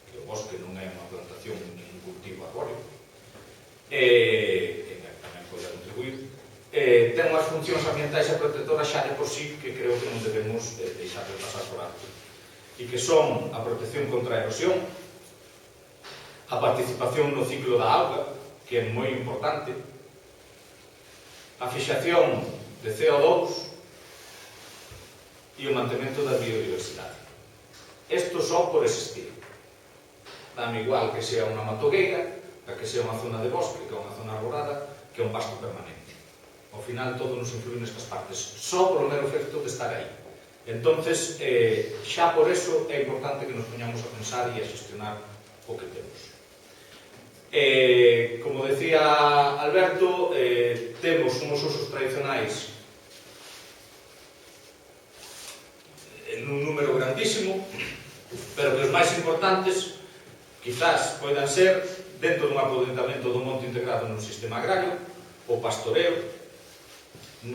que o bosque non é unha plantación nin un cultivo arbóreo, que tamén pode contribuir, ten unhas funcións ambientais e protectoras xa de por sí que creo que non debemos deixar de pasar por alto, e que son a protección contra a erosión, a participación no ciclo da auga, que é moi importante, a fixación de CO2 e o mantemento da biodiversidade. Isto só por existir. Dame igual que sea unha matogueira, que sea unha zona de bosque, que é unha zona arborada, que é un pasto permanente. Ao final, todo nos influi nestas partes, só por o mero efecto de estar aí. Entonces, xa por eso é importante que nos poñamos a pensar e a gestionar o que temos. Como decía Alberto, temos uns usos tradicionais en un número grandísimo, pero que os máis importantes quizás poidan ser dentro dun apodentamento do monte integrado nun sistema agrario, o pastoreo,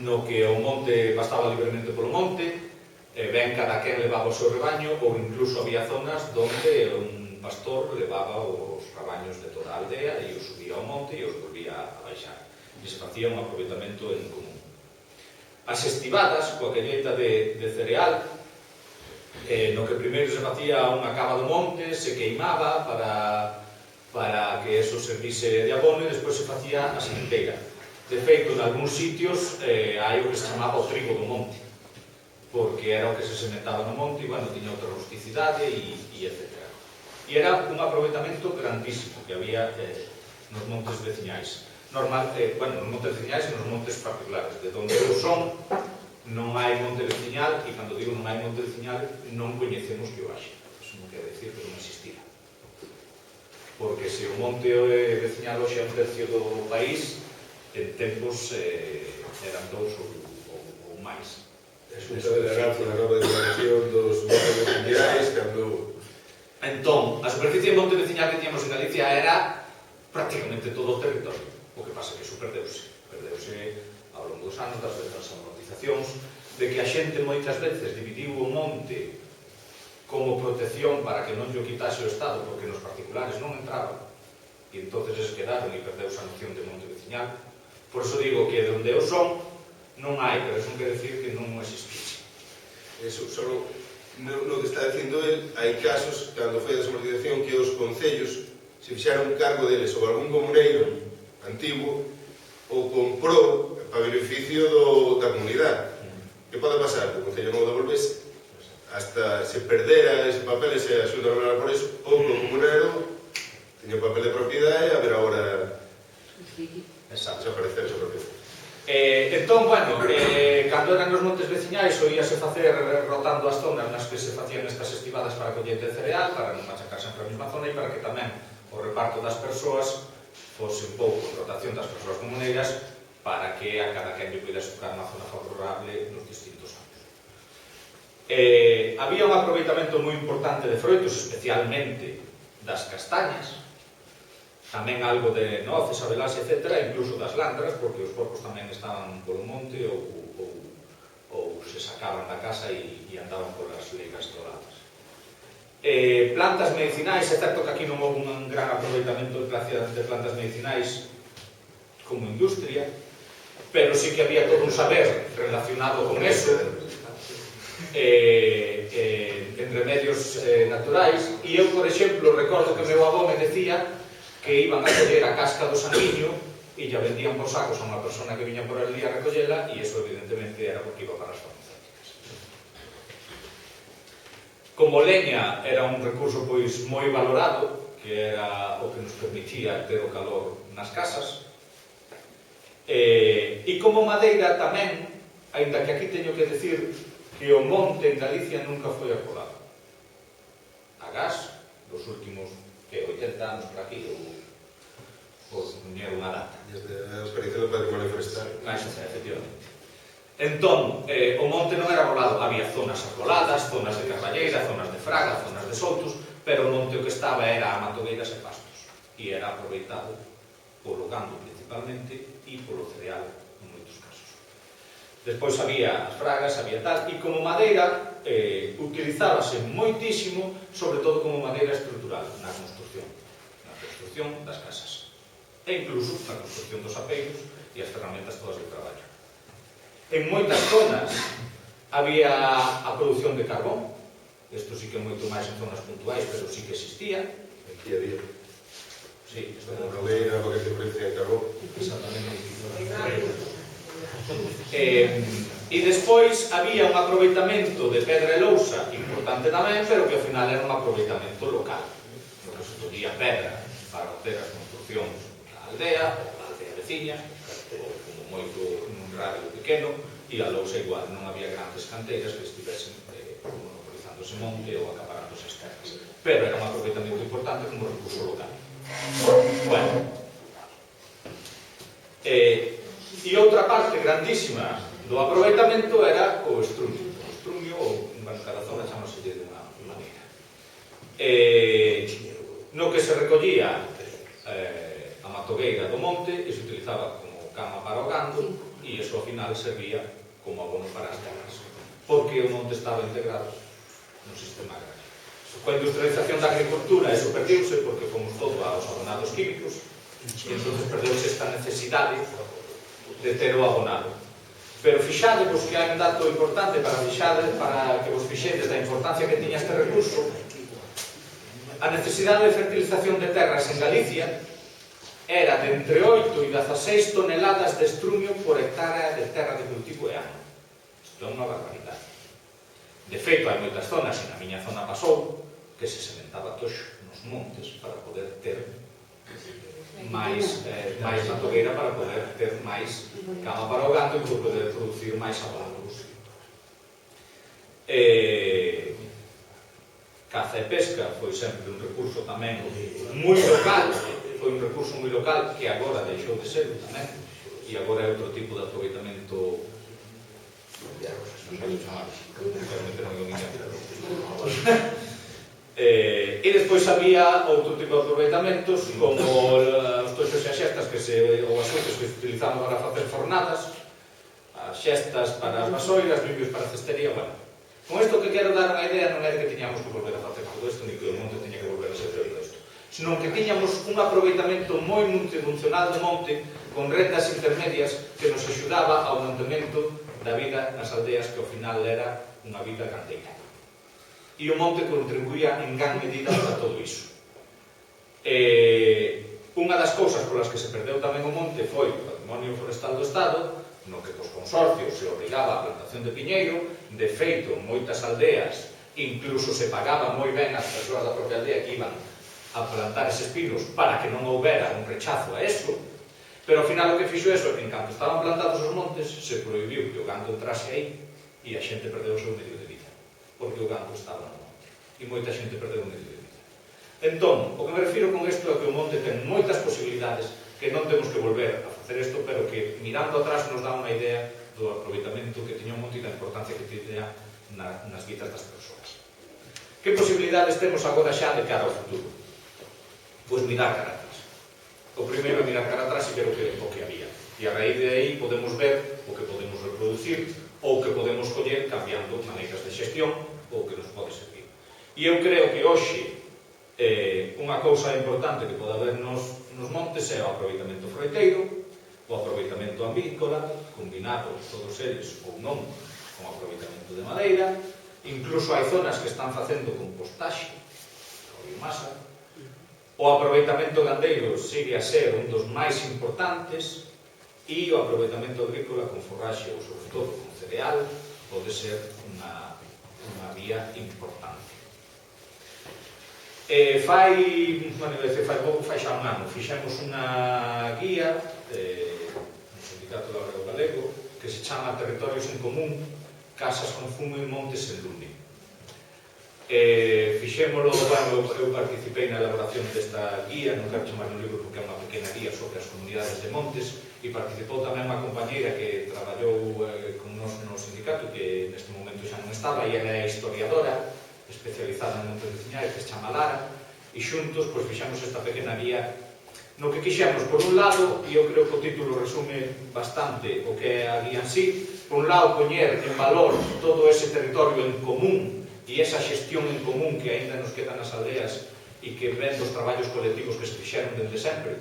no que o monte pastaba libremente polo monte, ben cada quen levaba o seu rebaño, ou incluso había zonas onde un pastor levaba os rabaños de toda a aldea e os subía ao monte e os volvía a baixar. E se facía un aproveitamento en común. As estivadas, coa colleita de cereal, no que primeiro se facía unha cava do monte, se queimaba para que eso servise de abono e despois se facía a sementeira. De feito, en algúns sitios hai o que se chamaba o trigo do monte, porque era o que se sementaba no monte e, bueno, tiña outra rusticidade e etc. E era un aproveitamento grandísimo que había nos montes veciñais. Bueno, nos montes veciñais e nos montes particulares. De onde eu son, non hai monte veciñal, e cando digo non hai monte veciñal, non coñecemos que o haxe. Eso non quer decir que non existira. Porque se o monte veciñal hoxe é un tercio do país, en tempos eran dous ou máis. A Xunta de Arauzo na nova declaración dos montes veciñais, cando... Entón, a superficie de monte veciñal que tíamos en Galicia era prácticamente todo o territorio. O que pasa que iso perdeuse. Perdeuse ao longo dos anos das amortizacións, de que a xente moitas veces dividiu o monte como protección para que non lle quitase o Estado, porque nos particulares non entraban, e entonces es quedaron e perdeuse a noción de monte veciñal. Por iso digo que de onde eu son non hai, pero eso non quer decir que non existixe. Eso, só no que está dicindo el, hai casos, cando foi a desamortización, que os concellos se fixaron cargo deles, ou algún comuneiro antigo, ou comprou para beneficio da comunidade. Que pode pasar? Que o concello non o devolvese, hasta se perdera ese papel, se a Xunta non era por eso, ou que o comunero tiña papel de propiedade, a ver agora desaparecer esa propiedade. Entón, bueno, cando eran nos montes veciñais oíase facer rotando as zonas nas que se facían estas estivadas para colleita de cereal, para non machacar sempre a mesma zona e para que tamén o reparto das persoas fose un pouco en rotación das persoas comuneiras para que a cada quen lle pudese buscar unha zona favorable nos distintos anos. Había un aproveitamento moi importante de froitos, especialmente das castañas, tamén algo de noces, abelas, etc., incluso das landras, porque os porcos tamén estaban polo monte ou se sacaban da casa e andaban polas leiras doradas. Plantas medicinais, é certo que aquí non houve un gran aproveitamento de plantas medicinais como industria, pero sí que había todo un saber relacionado con eso, en remedios naturais, e eu, por exemplo, recordo que meu avó me decía que iban a coller a casca do sanguiño e ya vendían por sacos a unha persona que viña por ali a recollela, e iso evidentemente era porque iba para as farmacéuticas. Como leña era un recurso pois moi valorado, que era o que nos permitía ter o calor nas casas, e como madeira tamén, aínda que aquí teño que decir que o monte en Galicia nunca foi arbolado. A gas, dos últimos 80 anos por aquí, ou non era unha data. Desde a experiencia do patrimonio forestal. Efectivamente. Entón, o monte non era arbolado, había zonas arboladas, zonas de carballeira, zonas de fraga, zonas de soltos, pero o monte o que estaba era a matogueiras e pastos, e era aproveitado polo gando principalmente e polo cereal en moitos casos. Despois había as fragas, había tal, e como madeira utilizábase moitísimo, sobre todo como madeira estrutural na construción das casas, e incluso na construción dos apeiros e as ferramentas todas de traballo. En moitas zonas había a produción de carbón, isto sí que é moito máis en zonas puntuais, pero sí que existía. Aquí había. Sí, isto é Na un Rodeira, porque se produce en carbón. exactamente. Exacto. E despois había un aproveitamento de pedra e lousa importante tamén, pero que ao final era un aproveitamento local, porque se collía pedra para facer as construcións da aldea, ou da aldea veciña, ou como moito nun radio pequeno, e a lousa igual, non había grandes canteiras que estivesen monopolizando ese monte ou acaparando esas terras, pero era un aproveitamento importante como recurso local. Bueno, e outra parte grandísima do aproveitamento era o estrumio. O estrumio, ou en cada zona chamase de unha maneira. No que se recollía a matogueira do monte e se utilizaba como cama para o gando, e iso ao final servía como abono para as terras, porque o monte estaba integrado no sistema agrario. Coa industrialización da agricultura eso perdiuse porque fomos todo aos abonados químicos, e entón perdeuse esta necesidade de ter o abonado. Pero fixadevos que hai un dato importante para que vos fixedes da importancia que tiña este recurso. A necesidade de fertilización de terras en Galicia era de entre 8 e 16 toneladas de estrumio por hectárea de terra de cultivo e ano. Isto é unha barbaridade. De feito, hai moitas zonas, e na miña zona pasou, que se sementaba toxo nos montes para poder ter máis matogueira, para poder ter máis cama para o gando e poder producir máis abono. Caza e pesca foi sempre un recurso tamén moi local, foi un recurso moi local que agora deixou de ser tamén, e agora é outro tipo de aproveitamento, non sei chamar, realmente non é un e despois había outro tipo de aproveitamentos como os toxos e as xestas ou as outras que se utilizaban para facer fornadas, as xestas para as vasoiras, limpios para a cestería. Bueno, con isto que quero dar unha idea non é que tiñamos que volver a facer todo isto, ni que o monte tiña que volver a ser todo isto, senón que tiñamos un aproveitamento moi multifuncional do monte con rendas intermedias que nos axudaba ao mantemento da vida nas aldeas, que ao final era unha vida canteira. E o monte contribuía en gran medida para todo iso. Unha das cousas polas que se perdeu tamén o monte foi o patrimonio forestal do Estado, no que os consorcios se obrigaba a plantación de piñeiro. De feito, moitas aldeas incluso se pagaba moi ben as persoas da propia aldea que iban a plantar eses pinos para que non houbera un rechazo a eso, pero ao final o que fixo eso é que en canto estaban plantados os montes se prohibiu que o gando entrase aí e a xente perdeu o seu medio de vida, porque o gando estaba no monte e moita xente perdeu o medio de vida. Entón, o que me refiro con isto é que o monte ten moitas posibilidades, que non temos que volver a facer isto, pero que mirando atrás nos dá unha idea do aproveitamento que tiña o monte e da importancia que tiña nas vidas das persoas. Que posibilidades temos agora xa de cara ao futuro? Pois mirar cara atrás. O primeiro é mirar cara atrás e ver o que había. E a raíz de aí podemos ver o que podemos reproducir ou o que podemos coller cambiando maneiras de xestión ou o que nos pode servir. E eu creo que hoxe unha cousa importante que pode haber nos montes é o aproveitamento froiteiro, o aproveitamento avícola, combinado todos eles ou non con aproveitamento de madeira. Incluso hai zonas que están facendo compostaxe, ou biomasa. O aproveitamento gandeiro sigue a ser un dos máis importantes, e o aproveitamento agrícola con forraxe ou sobre todo con cereal pode ser unha vía importante. Fai xa un ano fixemos unha guía no Sindicato do Abrego Galego que se chama Territorios en Común, Casas con Fume e Montes en Lume. Fixémolo, eu participei na elaboración desta guía, non quero chamar un libro porque é unha pequena guía sobre as comunidades de montes, e participou tamén unha compañeira que traballou con nos no sindicato, que neste momento xa non estaba, e ela é historiadora especializada en montes veciñais, que se chama Lara, e xuntos pois fixemos esta pequena guía no que quixemos, por un lado, e eu creo que o título resume bastante o que é a guía en sí, por un lado poñer en valor todo ese territorio en común e esa xestión en común que aínda nos quedan nas aldeas e que ven dos traballos colectivos que se fixeron dende sempre.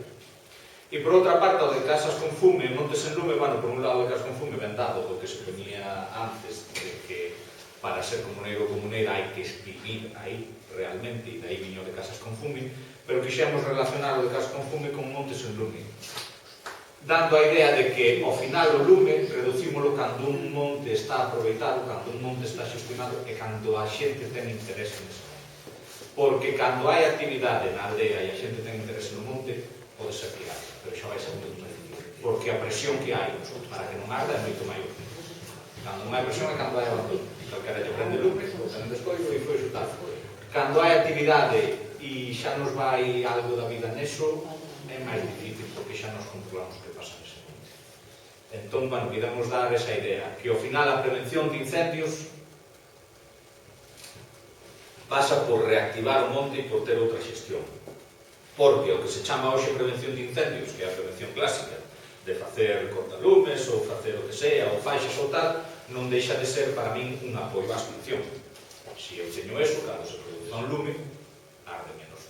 E por outra parte, o de Casas con Fume e Montes en Lume, bueno, por un lado de Casas con Fume ben dado do que se ponía antes, de que para ser comuneiro ou comuneira hai que vivir aí, realmente, e dai viño de casas con fume, pero quixemos relacionar o de casas con fume con montes en lume, dando a idea de que ao final o lume reducímolo cando un monte está aproveitado, cando un monte está xestionado e cando a xente ten interese nese monte. Porque cando hai actividade na aldea e a xente ten interese no monte, pode ser que haga, pero xa vai ser moi difícil, porque a presión que hai para que non arda é moito maior. Cando non hai presión é cando hai abandono. Calquera lle prende lume, ten descoido e foi xutar. Cando hai actividade e xa nos vai algo da vida neso, é máis difícil, porque xa nos controlamos o que pasa nese monte. Entón, bueno, queremos dar esa idea, que ao final a prevención de incendios pasa por reactivar o monte e por ter outra xestión. Porque o que se chama hoxe prevención de incendios, que é a prevención clásica, de facer cortalumes ou facer o que sea, ou faixas ou tal, non deixa de ser para min un apoio á extinción. Se eu teño eso, cando se produza un lume, arde menos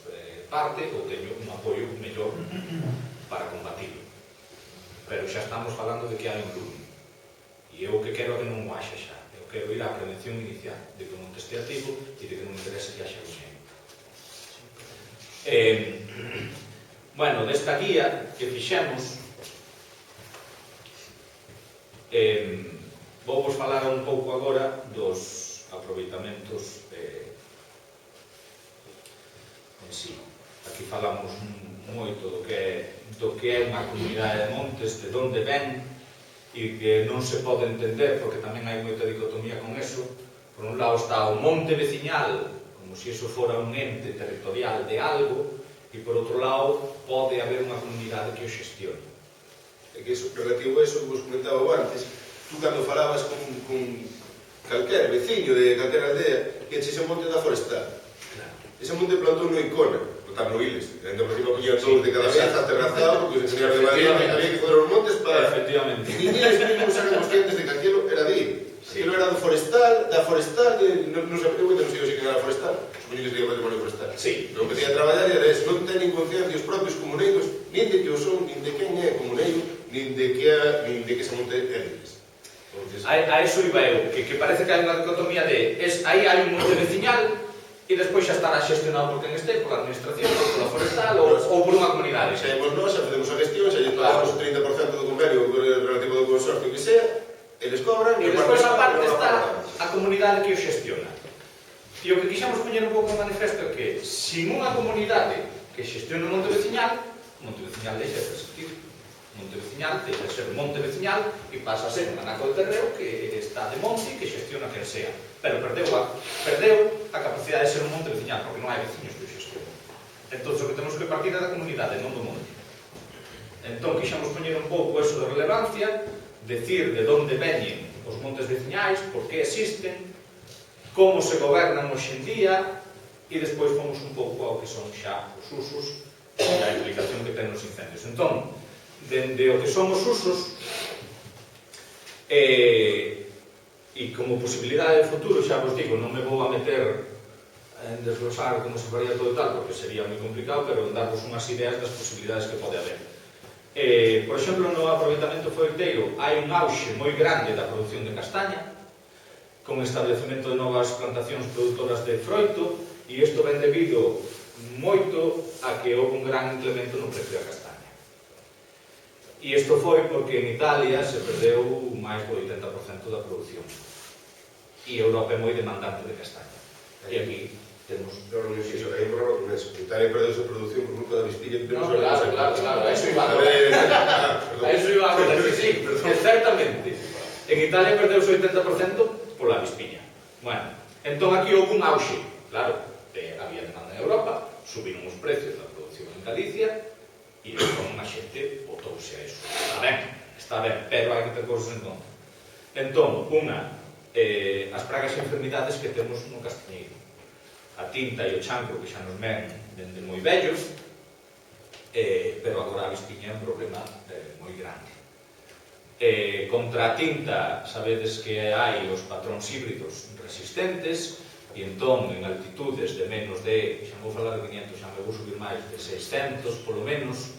parte, ou teño un apoio mellor para combatirlo. Pero xa estamos falando de que hai un lume. E eu o que quero é que non o haxa xa. Eu quero ir á prevención inicial, de que o monte este activo e de que non interese que haxa lume. Bueno, desta guía que fixemos, vou vos falar un pouco agora dos aproveitamentos en sí. Aquí falamos moito do que é unha comunidade de montes, de onde ven, e que non se pode entender, porque tamén hai moita dicotomía con eso. Por un lado está o monte veciñal, como se iso fora un ente territorial de algo, e por outro lado pode haber unha comunidade que o xestione. É que iso, relativo a eso que vos comentaba antes, tú cando falabas con calquer veciño de calquera aldea, que ese monte da forestal. Ese monte plantou no Icona, no Tabloiles, ainda por cima poñían todos de cada vez aterrazado, porque os enseñares de Madrid había que poner os montes para... Efectivamente. Niñas mínimos eran conscientes de que aquilo era de ir. Aquilo era do forestal, da forestal, non sei se que era a forestal, supoño que sería patrimonio forestal. Sí. O que teña a traballar era eso, non teñen conciencia os propios comuneiros, nin de que o son, nin de quen é comuneiro, nin de que ese monte é deles. A eso iba eu, que parece que hai unha dicotomía de aí hai un monte veciñal e despois xa estará xestionado por quen este, por a administración, por a forestal ou por unha comunidade. Xa imos nós, xa facemos a gestión, xa lle pagamos o 30% do convenio relativo do consorcio que sea, eles cobran... E despois a parte está a comunidade que o xestiona. E o que quixemos poñer un pouco en manifesto é que sin unha comunidade que xestione o monte veciñal deixa de existir. O monte veciñal deixa de ser monte veciñal e pasa a ser un anaco de terreo que está de monte e que xestiona quen sea. Pero perdeu a capacidade de ser un monte veciñal, porque non hai veciños que o xestionen. Entón, o que temos que partir é da comunidade, non do monte. Entón, quixemos poñer un pouco eso de relevancia, decir de onde veñen os montes veciñais, por que existen, como se gobernan hoxe en día, e despois fomos un pouco ao que son xa os usos e a implicación que ten nos incendios. Entón, dende o que son os usos e como posibilidade de futuro, xa vos digo, non me vou a meter en desglosar como se faría todo e tal, porque sería moi complicado, pero en darvos unhas ideas das posibilidades que pode haber. Por exemplo, no aproveitamento froiteiro hai un auxe moi grande da produción de castaña, con establecemento de novas plantacións produtoras de froito, e isto ven debido moito a que houve un gran incremento no precio da castaña. E isto foi porque en Italia se perdeu máis do 80% da produción. E Europa é moi demandante de castaña. E aquí temos... Non, iso, hai un problema con eso. Italia perdeu a súa produción por culpa da vispilla. No, claro, a eso iba a decir, sí, certamente. En Italia perdeu o 80% pola vispiña. Bueno, entón aquí houve un auxe, claro, había demanda en Europa, subiron os precios da produción en Galicia e entón a xente botouse a iso. Está ben, pero hai que ter cousas en conta. Entón, as pragas e enfermidades que temos no castañeiro. A tinta e o chancro que xa nos ven dende moi vellos, pero agora a vispiña é un problema moi grande. Contra a tinta, sabedes que hai os patróns híbridos resistentes, e entón, en altitudes de menos de, xa vou falar de 500, xa me vou subir máis, de 600, polo menos,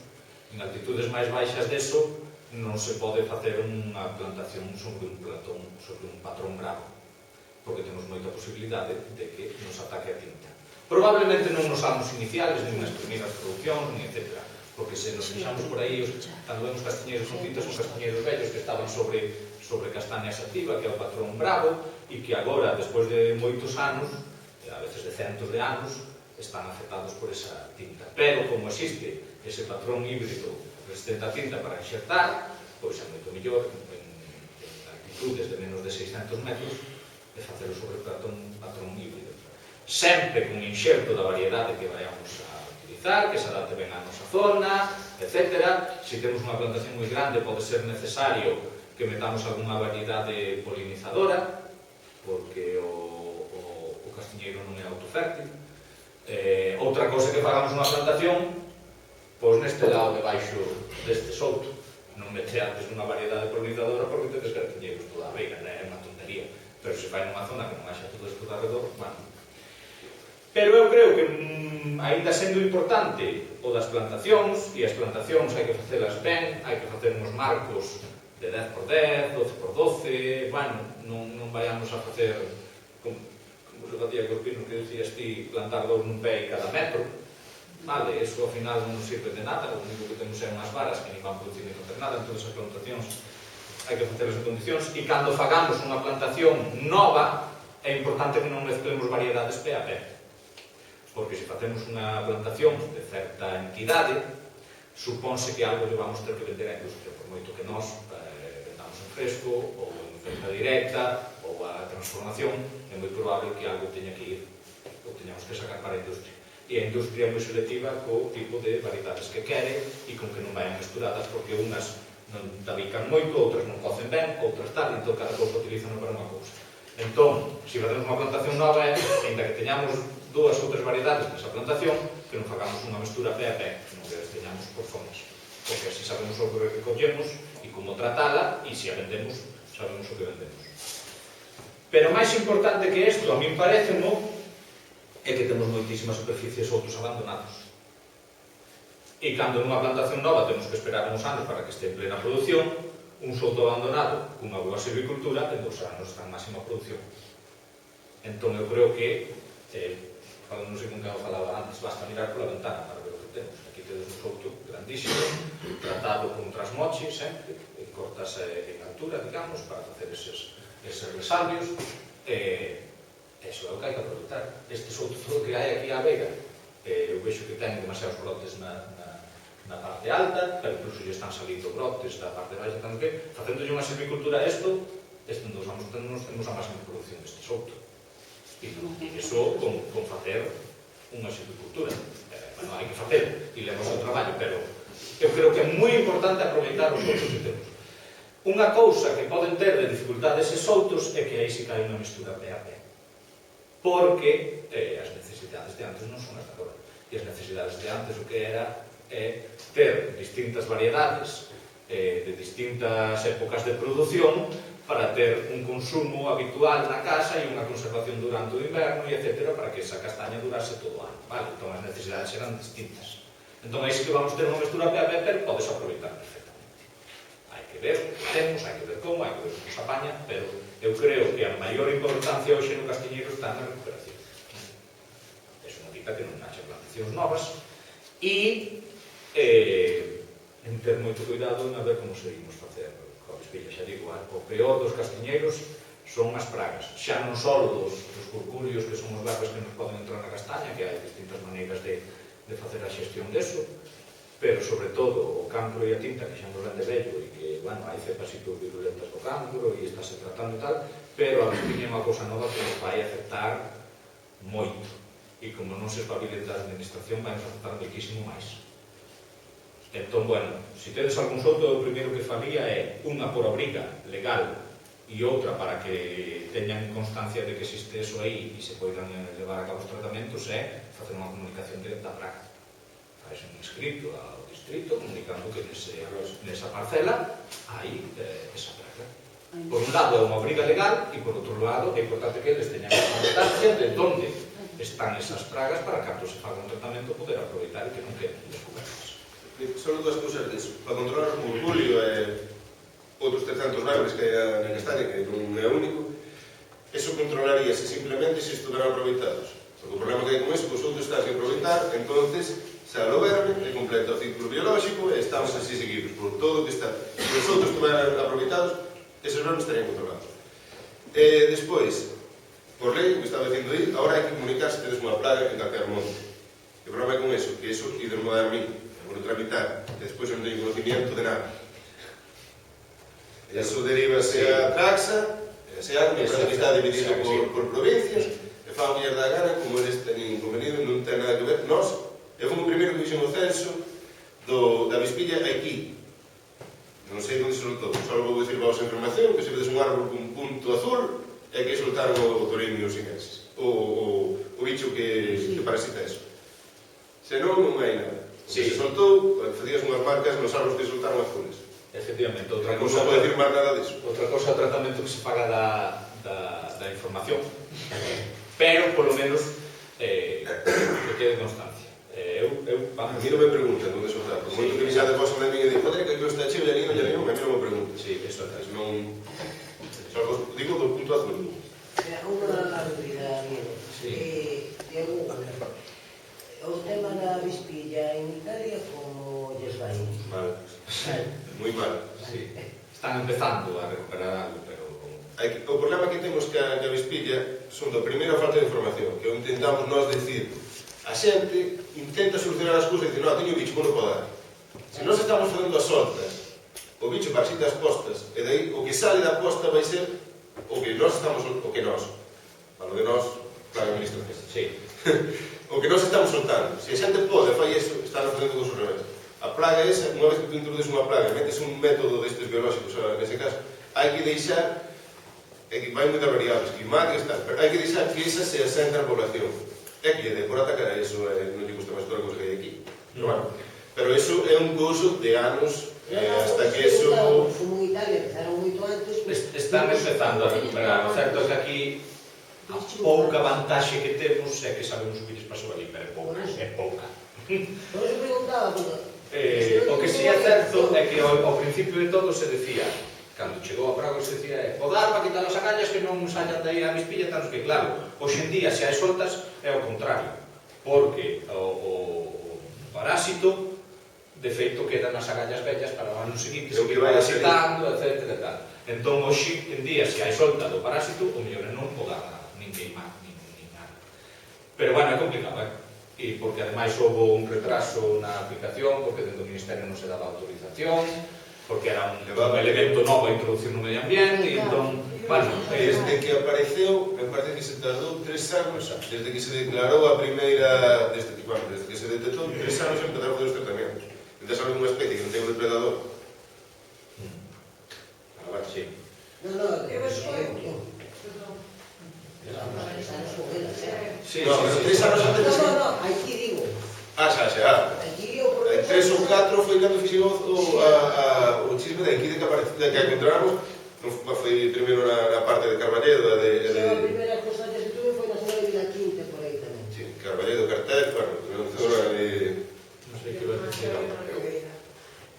en altitudes máis baixas deso, non se pode facer unha plantación sobre un patrón bravo, porque temos moita posibilidade de que nos ataque a tinta. Probablemente non nos anos iniciales, nin nas primeiras producións, nin etc. Porque se nos fixamos por aí, cando vemos castiñeiros con tintas, son castiñeiros vellos que estaban sobre castaña sativa, que é o patrón bravo, e que agora, despois de moitos anos, a veces de centos de anos, están afectados por esa tinta. Pero, como existe ese patrón híbrido resistente a tinta para enxertar, pois é moito mellor en altitudes de menos de 600 metros de facelo sobre o patrón híbrido. Sempre con enxerto da variedade que vayamos a utilizar, que se adapte ben á nosa zona, etc. Se temos unha plantación moi grande, pode ser necesario que metamos algunha variedade polinizadora, porque o castiñeiro non é autofértil. Outra cousa que fagamos unha plantación, pois neste lado de baixo deste souto, non mete antes unha variedade polinizadora porque tedes castiñeiros toda a veiga, é unha tontería. Pero se fai nunha zona que non haxa todo isto de alrededor, bueno. Pero eu creo que, aínda sendo importante o das plantacións, e as plantacións hai que facelas ben, hai que facer uns marcos de 10 por 10, 12 por 12, bueno, non vayamos a facer, como se facía cos pinos que decías ti, plantar dous nun pé cada metro, vale, eso ao final non nos sirve de nada, o único que temos é unhas varas que non van producir ni facer nada, entón as plantacións hai que facerlas en condicións, e cando fagamos unha plantación nova, é importante que non mezclemos variedades pé a pé, porque se facemos unha plantación de certa entidade, supónse que algo lle vamos ter que vender á industria, por moito que nós vendamos en fresco, ou en venta directa, ou a transformación, é moi probable que algo teña que ir, ou teñamos que sacar para a industria. E a industria é moi selectiva co tipo de variedades que quere e con que non vayan mesturadas, porque unhas non tabican moito, outras non cocen ben, outras tal, entón cada cousa utilizan para unha cousa. Entón, se facemos unha plantación nova, ainda que teñamos dúas ou tres variedades nesa plantación, que non fagamos unha mestura pé a pé, non que as teñamos por zonas, porque así sabemos o que recollemos e como tratala, e se a vendemos, sabemos o que vendemos. Pero máis importante que isto, a min parece, é que temos moitísimas superficies outros abandonados. E cando nunha plantación nova temos que esperar uns anos para que este en plena produción, un souto abandonado cunha boa silvicultura en 2 anos está en máxima produción. Entón eu creo que, non sei con que eu falaba antes, basta mirar pola ventana para ver o que temos. Aquí tedes un souto grandísimo, tratado con trasmoche sempre, cortas en altura, digamos, para facer eses resalvios. Eso é o que hai que aproveitar. Este souto todo que hai aquí á veiga, eu vexo que ten demasiados brotes na parte alta, pero incluso lle están salindo brotes da parte baixa, tanto que, facéndolle unha silvicultura a isto, en 2 anos temos a máxima produción deste souto. E iso con facer unha silvicultura. Bueno, hai que facer, e lemos o traballo, pero eu creo que é moi importante aproveitar os soutos que temos. Unha cousa que poden ter de dificultade eses soutos é que aí se cae unha mistura pé a pé. Porque as necesidades de antes non son as de agora. E as necesidades de antes o que era é ter distintas variedades de distintas épocas de produción para ter un consumo habitual na casa e unha conservación durante o inverno e etc. para que esa castaña durase todo o ano. Vale? Entón as necesidades eran distintas. Entón aí sí que vamos ter unha mestura pé a pé, pero podes aproveitar perfectamente. Hai que ver o que temos, hai que ver como, hai que ver como se apaña, pero eu creo que a maior importancia hoxe no castiñeiro está na recuperación. Eso non dica que non haxa plantacións novas e en ter moito cuidado en a ver como seguimos facer coas pillas. Xa digo, o peor dos castiñeiros son as pragas, xa non só dos curcurios, que son os larvas que nos poden entrar na castaña, que hai distintas maneiras de facer a xestión deso, pero sobre todo o cancro e a tinta, que xa nos vende vello e que, bueno, hai cepas virulentas do cancro e estáse tratando e tal, pero a vespiña é unha cousa nova que nos vai afectar moito, e como non se espabilen da administración vai nos afectar moitísimo máis. Entón, bueno, se tedes algún souto, o primeiro que faría é unha por obriga legal e outra para que teñan constancia de que existe eso aí e se poidan levar a cabo os tratamentos, é facer unha comunicación directa á praga. Faz un escrito ao distrito comunicando que nesa parcela hai esa praga. Por un lado é unha obriga legal e por outro lado é importante que eles teñan constancia de onde están esas pragas para cando se faga un tratamento poder aproveitar e que non queden descobertas. Só dúas cousas disso. Para controlar o mercurio e outros 300 verbes que hai na castaña, que non é único, eso controlaríase simplemente se estuveran aproveitados. Porque o problema que hai con eso, que os outros están sin aproveitar, entonces sale o verme, e completa o ciclo biolóxico, e estamos así seguidos por todo o que está. Se os outros estiveran aproveitados, esos vermes estarían controlados. Despois, por lei, o que estaba dicindo aí, agora hai que comunicar se tedes unha plaga en calquer monte. E o problema é con eso, que eso ídero a mí, por tramitar, e despois eu non teño conocimiento de nada. Eso derívase a taxa, se algo que está dividido por provincias, e fa a muller da gana, como eles teñen inconvenido, non ten nada que ver. Eu fui o primeiro que fixen o censo da Vispilla aquí. Non sei onde se soltou, só vou dicir para a vosa información, que se vedes un árbol con punto azul, é que soltaron o torinho os ingleses, o bicho que parasita eso. Senón non hai nada. Se soltou, facías unhas marcas nos árboles que soltaron azules. Efectivamente, outra Non se cousa, pode dicir máis nada disso. outra cousa é o tratamento que se paga da información, pero polo menos que quede constancia. A mí non me preguntan onde soltar, por moito que vixades vos a mí e digo, padre, que aquí está cheo, e ali non, a mí non me preguntan. Sí, eso é. Non... Só vos digo do punto azul. Unha dúbida, amigo. Diego, o tema da Vispilla en Italia, como lles vai? Mal. Moi mal. Sí. Están empezando a recuperar algo, pero... O problema que temos que a Vispilla son da primeira falta de información, que intentamos nós decir. A xente intenta solucionar as cousas e dice, non, teño bicho, non o dar. Se nós estamos facendo as soltas, o bicho parasita as postas, e daí o que sale da posta vai ser o que nós estamos, falo de nós, claro, administración. Sí. O que nós estamos soltando. Se a xente pode, fai iso, están facendo dos revés. A plaga esa, unha vez que tu introduces unha plaga, metes un método destes biolóxicos, nese caso, hai que deixar, vai moitas variables, climáticas, tal, pero hai que deixar que esa se asenta a población. É que lle dé por atacar a iso, non lle gusta máis toda a cousa que hai aquí. Pero bueno, pero iso é un couso de anos, hasta que iso... Como en Italia, empezaron moito antes... Están empezando a recuperar. O certo é que aquí a pouca vantaxe que temos é que sabemos o que lles pasou ali, pero é pouca, é pouca. Por eso preguntaba, O que sí é certo é que ao principio de todo se decía, cando chegou a praga se decía, podar para quitar as agallas que non saian daí a Vispilla, tanto que claro, hoxe en día se hai soltas é o contrario, porque o parásito de feito quedan nas agallas vellas para o ano seguinte seguir parasitando, etc. Entón hoxe en día se hai solta do parásito, o mellor é non podar nada, nin queimar, nin nada. Pero bueno, é complicado, e porque ademais houve un retraso na aplicación, porque dentro do Ministerio non se daba autorización, porque era un elemento novo a introducir no medio ambiente, e entón, bueno... Desde que apareceu, me parece que se tardou 3 anos, desde que se declarou a primeira, desde que se detectou, 3 anos en empezar a fazer os tratamentos. Entón, sabe unha especie que non ten un depredador. Agora, sí. No, Eu escoito. Sí, no, pero 3 anos antes... No, aquí digo. Xa. Aquí o problema... 3 ou 4 foi cando fixemos o chisme de aquí de que encontramos, foi primeiro na parte de Carballedo, A primeira cosa que se tuve foi na zona de Vila Quinta, por aí tamén. Sí, Carballedo, Cartel, bueno, na zona de... Non sei que vai decir agora.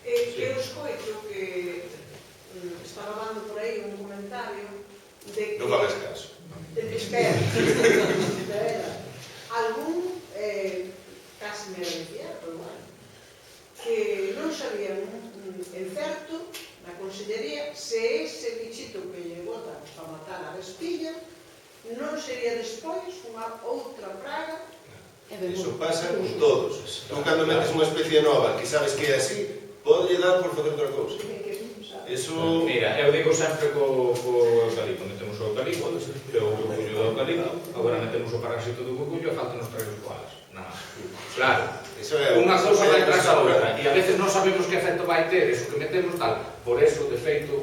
Eu escoito que estaba dando por aí un comentario de que... Non fagas caso. Espera. Algún, casi me decía, pero bueno, que non sabían en certo na Consellería se ese bichito que lle botan para matar a Vispilla non sería despois unha outra praga. Eso pasa con todos. Tú cando metes unha especie nova que sabes que é así, pode dar por fazer outra cousa. Eso... Mira, eu digo sempre co eucalipto, metemos o eucalipto, que é o cucullo do eucalipto, agora metemos o parásito do cucullo e faltan os tres koalas, nada máis. Claro, unha cousa vai tras a outra, e a veces non sabemos que efecto vai ter eso que metemos tal, por eso, de feito,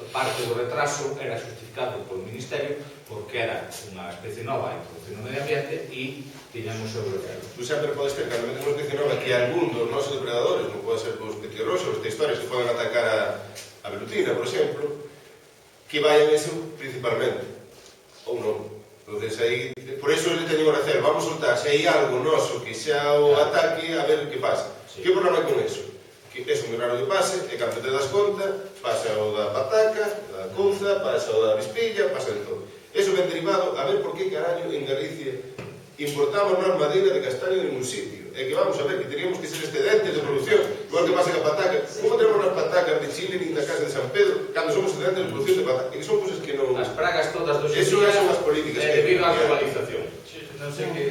parte do retraso era justificado polo Ministerio, porque era unha especie nova a introducir no medio ambiente e tiñamos o europeo. Tú sempre podes ter, cando metemos unha especie nova, que algún dos nosos depredadores, non pode ser os petirroxos, estas historias que poden atacar a velutina, por exemplo, que vayan eso principalmente, ou non. Entonces, aí, por eso ele teño que hacer, vamos soltar, se hai algo noso que xa o ataque, a ver o que pasa. Que problema hai con eso? Que é moi raro que pase, e cando te das conta, pasa o da pataca, da couza, pasa o da Vispilla, pasa de todo. Eso ven derivado, a ver por que carallo en Galicia importamos nós madeira de castaño de ningún sitio. É que vamos a ver, que teríamos que ser excedentes de producción, igual que pasa que a pataca. Como tenemos as patacas de Chile nin da casa de San Pedro, cando somos excedentes de producción de pataca? E que son cosas que non... As pragas todas dos Eso son as políticas que... debido á globalización. Non sei que...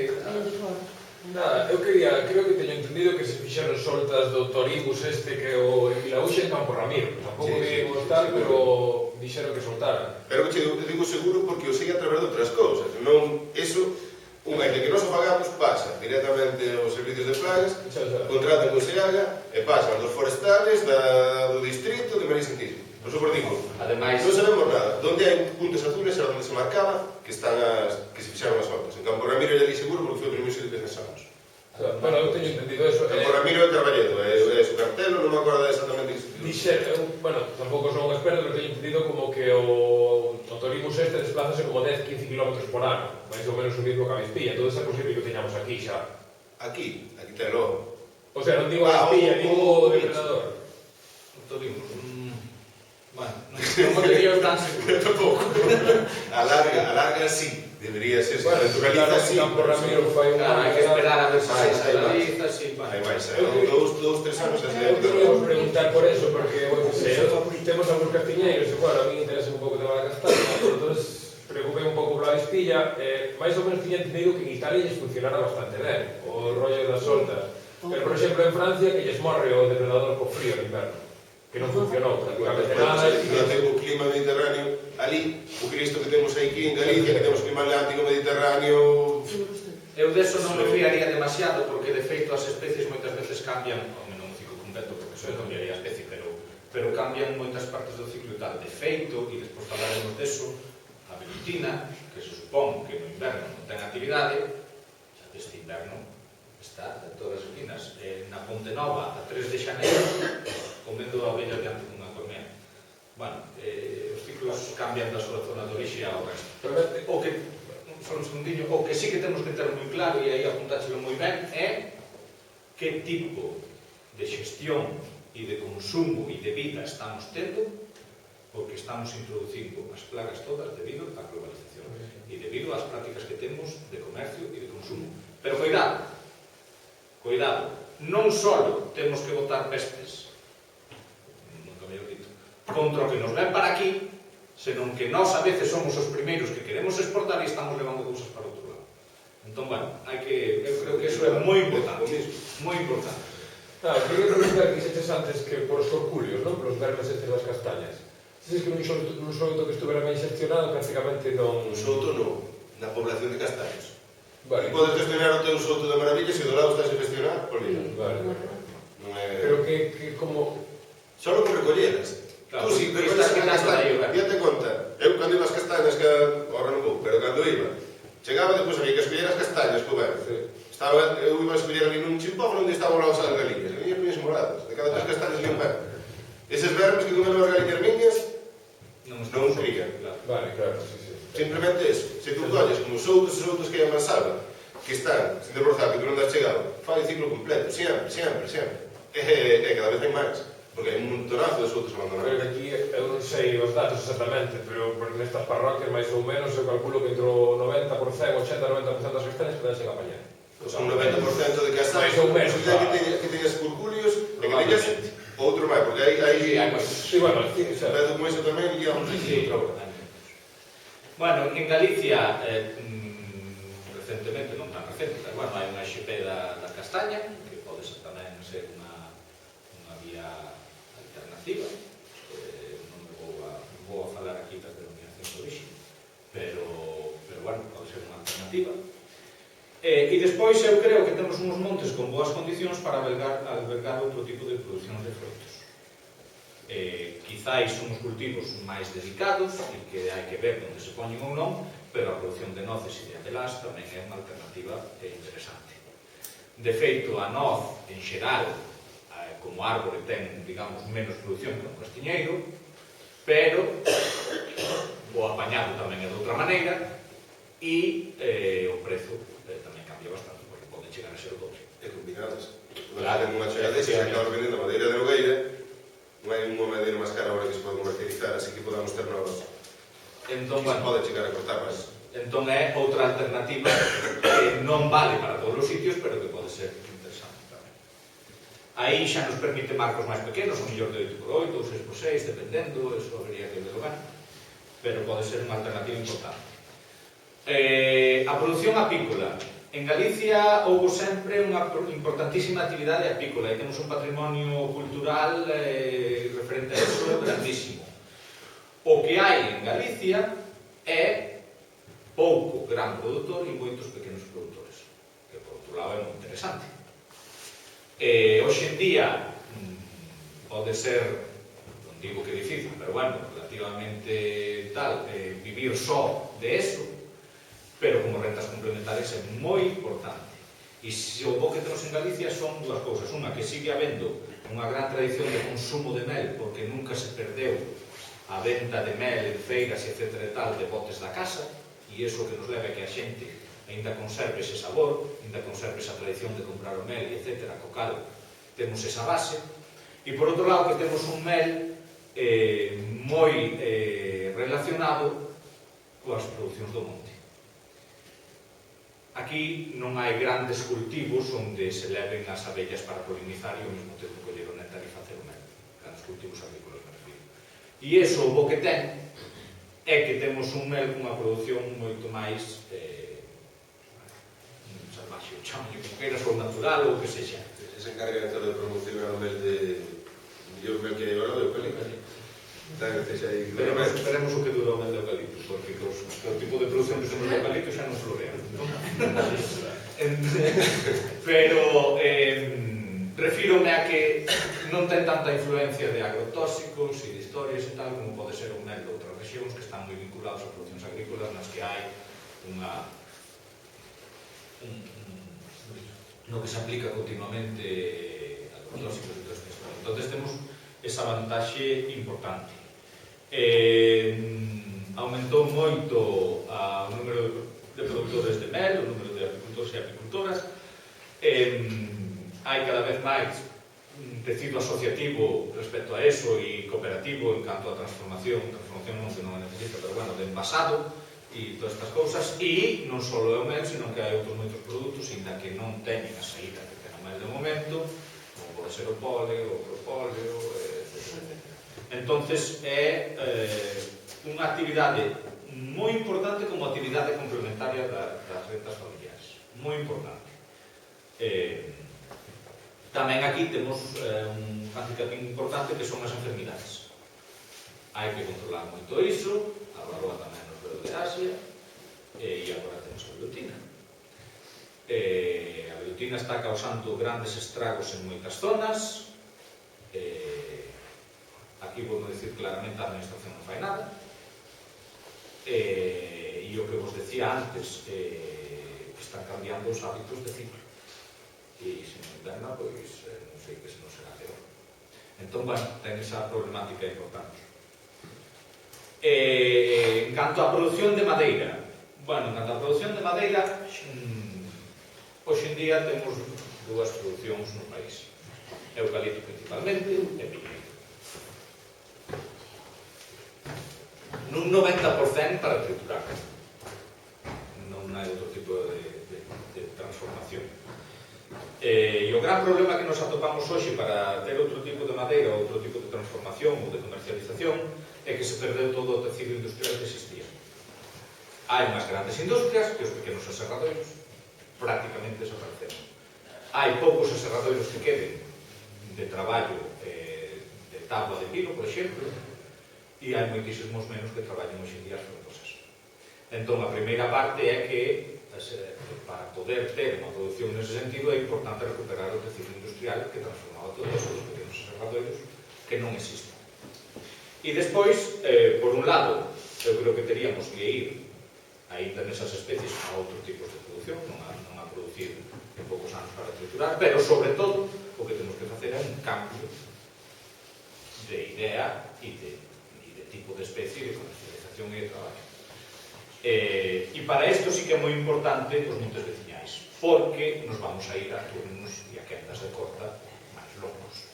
Nada, eu creo que teño entendido que se fixeron soltas do Toribus que o en Vilauxe en Campo Ramiro. Tampouco vimos tal, pero dixeron que soltaran. Pero que te digo seguro porque o sei a través de outras cousas. Non, eso, unha que nos o pagamos, pasa directamente aos servicios de plagas, contratan con Seaga e pasan dos forestales do distrito de María Santísimo. Por eso por digo, ademais, non sabemos nada. Donde hai puntos azules era onde se marcaba que están que se fixaron as soltas. En Campo Ramiro é ali seguro porque foi o primeiro sitio que cesamos. Bueno, eu teño entendido eso. Campo Ramiro é Carballedo, é su cartelo, non me acordo exactamente que bueno, tampouco son un experto, pero teño entendido como que o Toribus desplázase como 10-15 km por ano, máis ou menos o mismo que a Vispilla. Entón é posible que o teñamos aquí xa. Aquí ten logo. O sea, non digo a Vispilla, digo o depredador. Toribus. Bueno, non podería tan seguro. Tampouco. A larga sí. Debería ser, bueno, naturaliza así. Campo Ramiro fai hai que esperar a ver se se naturaliza, sí, hai máis, 2-3 anos así. Eu queríamos preguntar por eso, porque, bueno, temos algúns castiñeiros, e, bueno, a mí me interesa un pouco o tema da castaña, entón, preocupei un pouco pola Vispilla, máis ou menos tiña entendido que en Italia lles funcionara bastante ben, o rollo das soltas, pero, por exemplo, en Francia, que lles morre o depredador co frío no inverno, que non funcionou prácticamente nada. O clima mediterráneo, ali, o Cristo que temos aquí en Galicia, que temos clima atlántico mediterráneo... Eu deso non me fiaría demasiado, porque de feito as especies moitas veces cambian, non o ciclo completo, porque só cambiaría a especie, pero cambian moitas partes do ciclo e tal. De feito, e despois falaremos deso, a velutina, que se supón que no inverno non ten actividade, xa deste inverno está en todas as esquinas. Na Ponte Nova, a 3 de xaneiro, comendo a abella diante dunha colmena. Bueno, os ciclos cambian da súa zona de orixe ao resto. O que, só un segundinho, o que sí que temos que ter moi claro, e aí apuntáchelo moi ben, é que tipo de xestión e de consumo e de vida estamos tendo, porque estamos introducindo as plagas todas debido á globalización e debido ás prácticas que temos de comercio e de consumo. Pero cuidado, non só temos que botar pestes, nunca me dito, contra o que nos ven para aquí, senón que nós a veces somos os primeiros que queremos exportar e estamos levando cousas para outro lado. Entón, bueno, eu creo que eso é moi importante, moi importante. Quería preguntar que dixetes antes que por os corculios, non? Por os vermes estes das castañas. Dices que nun souto que estuvera ben xestionado, prácticamente non... Un souto non, na población de castaños. Vale. Podes gestionar o teu souto de maravillas e do lado estás a gestionar, olvida. Vale. Non é... Pero que como... Solo por recolleras. Claro, Tú si estás quitando da ayuda. Date conta, eu cando iba as castañas, que ahora non vou, pero cando iba, chegaba depois había que escoller as castañas co verde. Eu iba a escoller ali nun chimpófono onde estaban as galiñas. As galiñas miñas moradas, de cada 3 castañas limpan. Eses vermes que comen as galiñas miñas non crían. Vale, claro, sí. Simplemente eso. Se tú colles como soutos que hai máis salva, que están sin desbrozar, que tú non das chegado, fai o ciclo completo, sempre. E cada vez hai máis. Porque hai un montonazo de soutos abandonados. Pero aquí, eu non sei os datos exactamente, pero nestas parroquias, máis ou menos, eu calculo que entre o 90%, 80-90% das castañas que deixen apañar. Un 90% de castañas, que teñas curculios, e que teñas outro máis, porque hai... Sí, bueno, pero como iso tamén, digamos, aquí outra hora. Bueno, en Galicia, recentemente, non tan recente, pero bueno, hai unha XP da castaña, que pode ser tamén ser unha vía alternativa. Non me vou a falar aquí das denominacións de orixe, pero bueno, pode ser unha alternativa. E despois eu creo que temos uns montes con boas condicións para albergar outro tipo de produción de froitos. Quizáis son os cultivos máis dedicados e que hai que ver onde se poñen ou non, pero a produción de noces e de atelás tamén é unha alternativa interesante. De feito, a noz, en xeral, como árbore ten, digamos, menos produción que un castiñeiro, pero o apañado tamén é de outra maneira e o prezo tamén cambia bastante, porque pode chegar a ser o doble. E combinadas. Claro, unha chega desa, se acaba vendendo madeira de nogueira, non hai unha madeira máis cara agora que se pode comercializar, así que podamos ter novas. Entón, bueno, pode chegar a cortar máis. Entón é outra alternativa que non vale para todos os sitios, pero que pode ser interesante tamén. Aí xa nos permite marcos máis pequenos, o mellor de 8x8 ou 6x6, dependendo, eso habería que verlo ben, pero pode ser unha alternativa importante. A produción apícola. En Galicia houve sempre unha importantísima actividade apícola e temos un patrimonio cultural referente a eso grandísimo. O que hai en Galicia é pouco gran produtor e moitos pequenos produtores, que por outro lado é moi interesante. Hoxe en día pode ser, non digo que difícil, pero bueno, relativamente tal, vivir só de eso, pero como rentas complementarias é moi importante. E se o bo que temos en Galicia son dúas cousas. Unha, que sigue habendo unha gran tradición de consumo de mel, porque nunca se perdeu a venta de mel en feiras, etc. e tal, de botes da casa, e iso que nos leva a que a xente ainda conserve ese sabor, ainda conserve esa tradición de comprar o mel, etc. Co cal temos esa base. E por outro lado, que temos un mel moi relacionado coas producións do monte. Aquí non hai grandes cultivos onde se leven as abellas para polinizar e ao mesmo tempo coller o néctar e facer o mel. Grandes cultivos agrícolas, me refiro. E iso, o bo que ten, é que temos un mel cunha produción moito máis salvaxe, o chamo, como queiras, ou natural, ou que sexa. Se encarga de promocionar o mel de mellor mel que hai agora de eucalipto. Esperemos o que dura o mel de eucalipto, porque o tipo de produción que temos de eucalipto xa non florean. Pero refírome a que non ten tanta influencia de agrotóxicos e de historias e tal como pode ser o mel de outras rexións que están moi vinculados a producións agrícolas nas que hai unha no que se aplica continuamente agrotóxicos e todo isto. Entón temos esa vantaxe importante. Aumentou moito o número de produtores de mel, o número de apicultores e apicultoras. Hai cada vez máis tecido asociativo respecto a eso e cooperativo en canto a transformación non que non a necesita, pero bueno, de envasado e todas estas cousas. E non só é o mel, sino que hai outros moitos produtos ainda que non teñen a saída que ten o mel de momento, como pode ser o póleo, o propóleo, etc. Entonces é unha actividade moi importante como actividade complementaria das rentas familiares, moi importante. Tamén aquí temos un handicap importante que son as enfermidades. Hai que controlar moito iso, a varroa tamén nos veo de Asia, e agora temos a velutina. A velutina está causando grandes estragos en moitas zonas. Aquí vou dicir claramente a administración non fai nada. E o que vos decía antes, que están cambiando os hábitos de ciclo. E se non inverna, pois non sei que se non será peor. Entón, bueno, ten esa problemática importante. En canto a produción de madeira, hoxe en día temos dúas producións no país. Eucalipto principalmente e piñeiro. Nun 90% para triturar. Non hai outro tipo de transformación. E o gran problema que nos atopamos hoxe para ter outro tipo de madeira ou outro tipo de transformación ou de comercialización é que se perdeu todo o tecido industrial que existía. Hai unhas grandes industrias que os pequenos aserradoiros prácticamente desapareceron. Hai poucos aserradoiros que queden de traballo de tabla de pino, por exemplo, e hai moitísimos menos que traballan hoxe en día as frontosas. Entón, a primeira parte é que para poder ter unha produción nese sentido é importante recuperar o tecido industrial que transformaba todos os pequenos aserradoiros que non existen. E despois, por un lado, eu creo que teríamos que ir ainda nesas especies a outros tipos de producción, non a producir en poucos anos para triturar, pero sobre todo o que temos que facer é un cambio de idea e de tipo de especie de comercialización e de traballo. E para isto sí que é moi importante os montes veciñais, porque nos vamos a ir a turnos e a quendas de corta máis longos.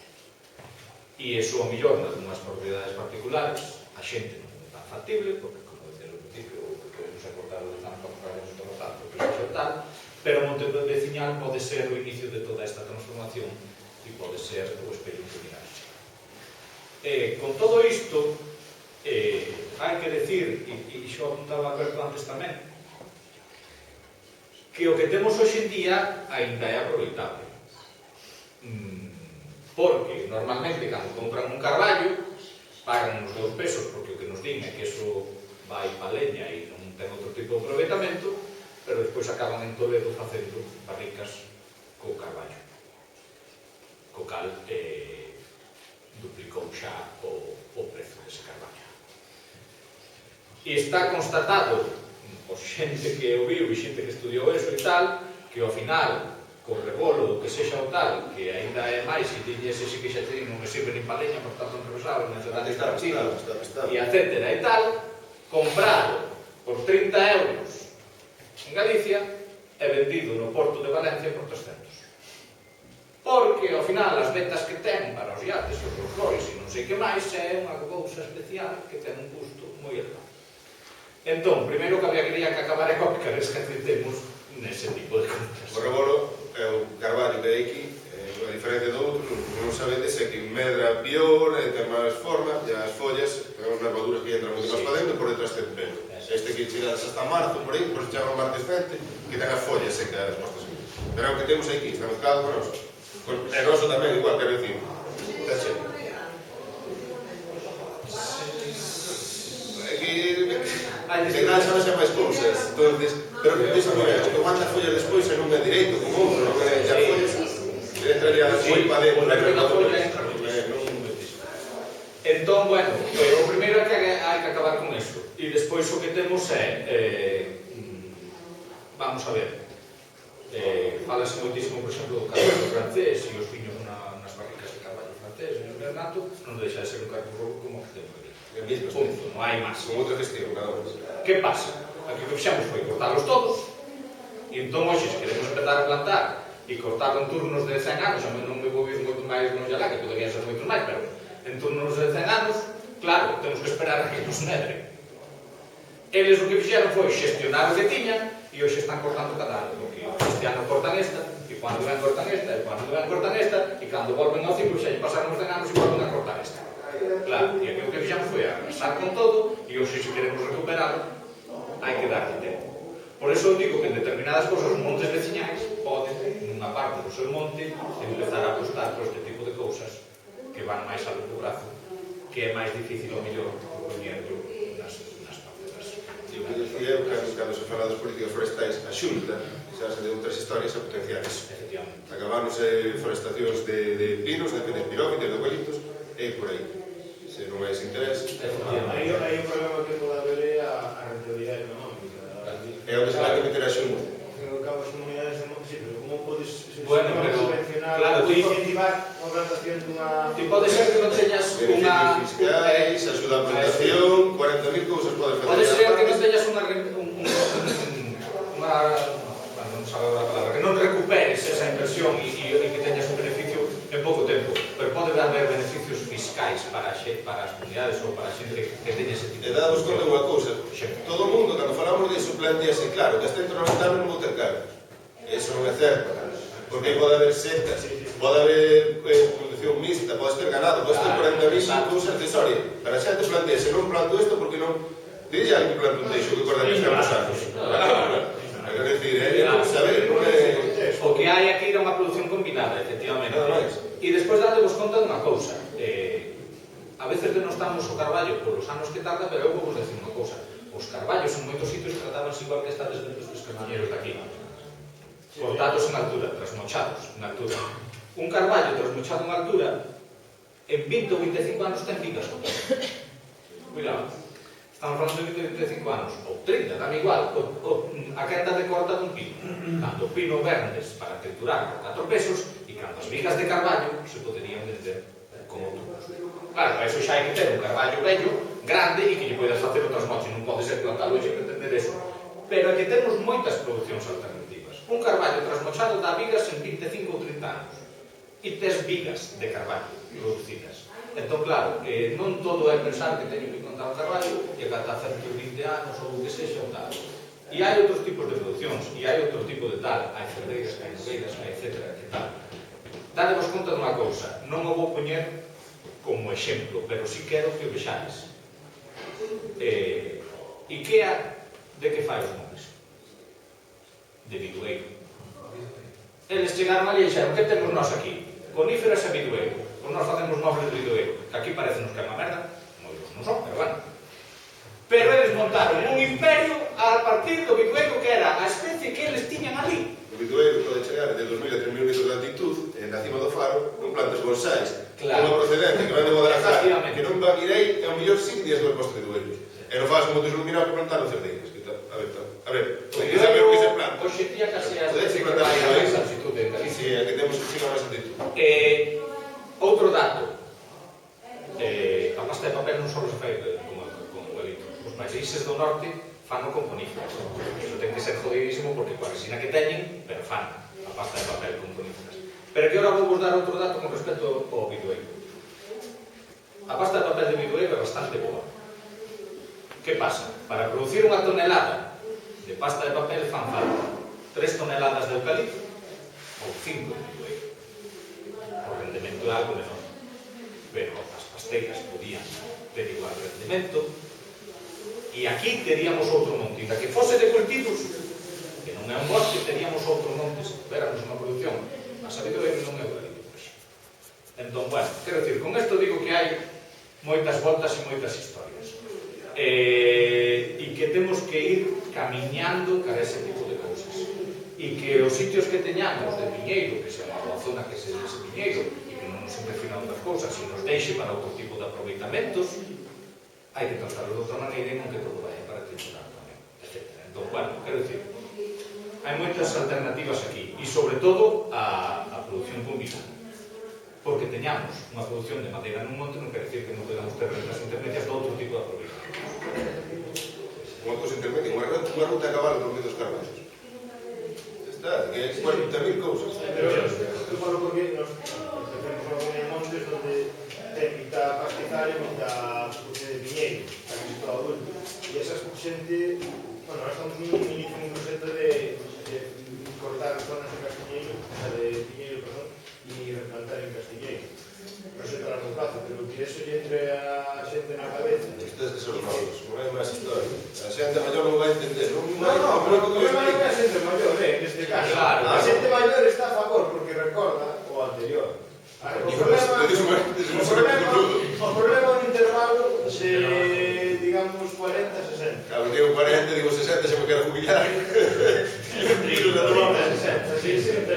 E iso, ao millor, nas unhas propiedades particulares, a xente non é tan factible, porque, como decía no principio, o que queremos é cortar o tan carballos por tanto, que sexa tal, pero o monte veciñal pode ser o inicio de toda esta transformación e pode ser o espello que miramos. Con todo isto, hai que decir, e xo apuntaba Alberto antes tamén, que o que temos hoxe en día ainda é aproveitable. Porque, normalmente, cando compran un carballo, pagan uns 2 pesos, porque o que nos din é que eso vai pa leña e non ten outro tipo de aproveitamento, pero despois acaban en Toledo facendo barricas co carballo. Co cal duplicou xa o prezo dese carballo. E está constatado, por xente que o viu e xente que estudiou eso e tal, que ao final, con rebolo, o que sexa o tal, que ainda é máis, e tiñe ese sí que xa te non me sirve nin pa leña, por tanto non rosado, non se dá nin partido, e etcétera e tal, comprado por 30 euros en Galicia e vendido no Porto de Valencia por 300. Porque, ao final, as ventas que ten para os iates, os Rolls Royce e non sei que máis, é unha cousa especial que ten un custo moi elevado. Entón, primeiro que habría que acabar é coa picaresca que temos nese tipo de compras. O rebolo é o carballo que hai aquí, a diferencia do outro, non sabedes, é que medra pior, ten máis forma, e as follas, é unha nervadura que entra moito máis para dentro, por detrás ten pelo. Este que chegadas hasta marzo, por aí, por se chama martes 20, que ten as follas secas postas aquí. Pero é o que temos aquí, está mezclado con noso. E noso tamén, igual, quero dicir. Está cheio. É que enganchan xa máis cousas, entonces, pero deixa moi ben, o que aguanta follas despois é non é direito, como outro, non é xa follas, entraría moi para dentro, non é para dentro. Entón, bueno, o primeiro é que hai que acabar con iso. E despois o que temos é, vamos a ver, falase moitísimo, por exemplo, do carballo francés e os viños nas barricas de carballo francés e no Bernato, non deixa de ser un carballo como que temos aquí. Punto, non hai máis. Con outra gestión, nada máis. Que pasa? Aquí o que fixamos foi cortarlos todos, e entón hoxe, se queremos empezar a plantar e cortar en turnos de 100 anos, a mí non me vou vir moito máis non xa lá, que poderían ser moitos máis, pero en turnos de 100 anos, claro, temos que esperar a que nos medren. Eles o que fixeron foi xestionar o que tiñan e hoxe están cortando cada ano, porque este ano cortan esta, e cando ven cortan esta, e cando ven cortan esta, e cando volven ao ciclo xa lle pasaron os 100 anos e volven a cortar esta. Claro, e aquí o que fixamos foi arrasar con todo e hoxe se queremos recuperarlo hai que darle tempo. Por eso digo que en determinadas cousas os montes veciñais poden, nunha parte do seu monte, empezar a apostar por este tipo de cousas que van máis a longo prazo, que é máis difícil ou mellor poñerlo nas parcelas. Eu dicía, cando se fala das políticas forestais, a Xunta, xa se de outras historias a potenciar iso. Efectivamente. Acabamos forestacións de pinos, de pirófitas, de eucaliptos, e por aí. Se non hai ese interés... Aí o problema que pode haber é a rentabilidade económica. É onde se vai que meter a Xunta. Ao cabo as comunidades de monte, sí, pero como podes subvencionar ou incentivar a plantación dunha... E pode ser que non teñas unha... Beneficios fiscais, axuda a plantación, 40.000 cousas podes facer. Pode ser que non teñas unha... non sabe a palabra, que non recuperes esa inversión e que teñas un beneficio en pouco tempo, pero pode haber beneficios fiscais para as comunidades ou para a xente que teña ese tipo. E damos conta unha cousa, todo o mundo, cando falamos disso, plantease, claro, que hasta dentro de 90 anos non vou ter carne. Eso non é certo, porque pode haber secas, pode haber produción mixta, podes ter ganado, podes ter 40.000 cousas accesorias. Para a xente plantease, non planto isto porque non... Dixe alguén que planto un teixo que corda que estamos anos. É dicir, é saber, non é... O que hai aquí é unha produción combinada, efectivamente. E despois dádevos conta dunha cousa. A veces denostamos o carballo polos anos que tarda, pero eu vou vos decir unha cousa. Os carballos en moitos sitios tratabanse igual que estades dentro dos cañoneros daqui. Cortados en altura, trasmochados en altura. Un carballo trasmochado en altura, en 20 ou 25 anos ten vigas. Cuidado. Estamos falando de 25 anos, ou 30, dame igual, a quenda de corta dun pino. Cando o pino verdes para triturar por 4 pesos, e cando as vigas de carballo se poderían vender como turnos. Claro, para iso xa hai que ter un carballo bello, grande, e que lle poidas facer outras moches, non pode ser plantalo e xe pretender eso. Pero é que temos moitas producións alternativas. Un carballo trasmochado dá vigas en 25 ou 30 anos. E tes vigas de carballo producidas. Entón, claro, non todo é pensar que teño que contar un carballo e que ata 120 anos ou o que sexa un tal. E hai outros tipos de producións, e hai outro tipo de tal, hai cerdeiras, hai nogueiras, hai etcétera, que tal. Dadevos conta dunha cousa, non o vou poñer como exemplo, pero si quero que o vexades. IKEA, de que fai os móveis? De bidueiro. Eles chegaron ali e dixeron, que temos nós aquí? Coníferas e bidueiro. Pois nós facemos móveis de bidueiro, que aquí parece-nos que é unha merda, moitos non son, pero bueno. Pero eles montaron un imperio a partir do bidueiro que era a especie que eles tiñan ali. O bidueiro pode chegar de 2.000 a 3.000 metros de altitud, na cima do faro, con plantas bonsais, Claro. unha procedente que vai de Guadalajara, Efectivamente. que non van irei, é o mellor 5 días do posto de bidueiro. E non faz moitos iluminados por plantar os cerdeiros. A ver, O podes saber o que se bidueiro, planta. hoxe en día casi as Podes veces que plantar vai a bidueiro. máis altitude en Galicia. Sí, é que temos que ficar máis altitud. Outro dato, a pasta de papel non só se fai como o elito. Os países do norte fan o con coníferas. Iso ten que ser jodidísimo porque coa resina que teñen, pero fan a pasta de papel con coníferas. Pero que ahora vou vos dar outro dato con respecto ao bidueiro. A pasta de papel de bidueiro é bastante boa. Que pasa? Para producir unha tonelada de pasta de papel fan falta 3 toneladas de eucalipto ou 5 de bidueiro. O rendemento é algo menor, pero as pasteiras podían ter igual rendemento e aquí teríamos outro monte, inda que fose de cultivos, que non é un bosque, teríamos outros montes, veramos unha producción, a sabido é que non é eucalipto, por exemplo. Entón, bueno, quero dicir, con isto digo que hai moitas voltas e moitas historias e que temos que ir camiñando cara a ese tipo de cousas e que os sitios que teñamos de viñeiro, que sea unha boa zona que se ese viñeiro e que non nos impresiona outras cousas e nos deixe para outro tipo de aproveitamentos, hai que tratarlo de outra maneira e non que todo vaya para tributar tamén, etc. Entón, bueno, quero dicir, hai moitas alternativas aquí e sobre todo a producción combinada, porque teñamos unha producción de madeira nun monte non quer decir que non podamos ter rentas intermedias de outro tipo de aproveitamentos. Unha cousa intermedia, unha ruta a cabalo por medio dos carballos. Está, que hai 40.000 cousas. Pero eu falo porque nos temos algún montes onde ten mitad pastizal e mitad produción de piñeiro, aquí está o adulto. E esas xente, bueno, ahora estamos un proxecto de cortar zonas de castiñeiro, de piñeiro, perdón, e replantar en castiñeiro. Proxecto a largo plazo, pero que eso lle entre a xente na cabeza. Estes que son novos, non hai máis historia. A xente maior non vai entender. No, pero o problema non é a xente maior, neste caso. Claro, A xente maior está a favor porque recorda o anterior. O problema é un intervalo de, digamos, 40-60. Claro, digo 40, digo 60, xa me quero jubilar.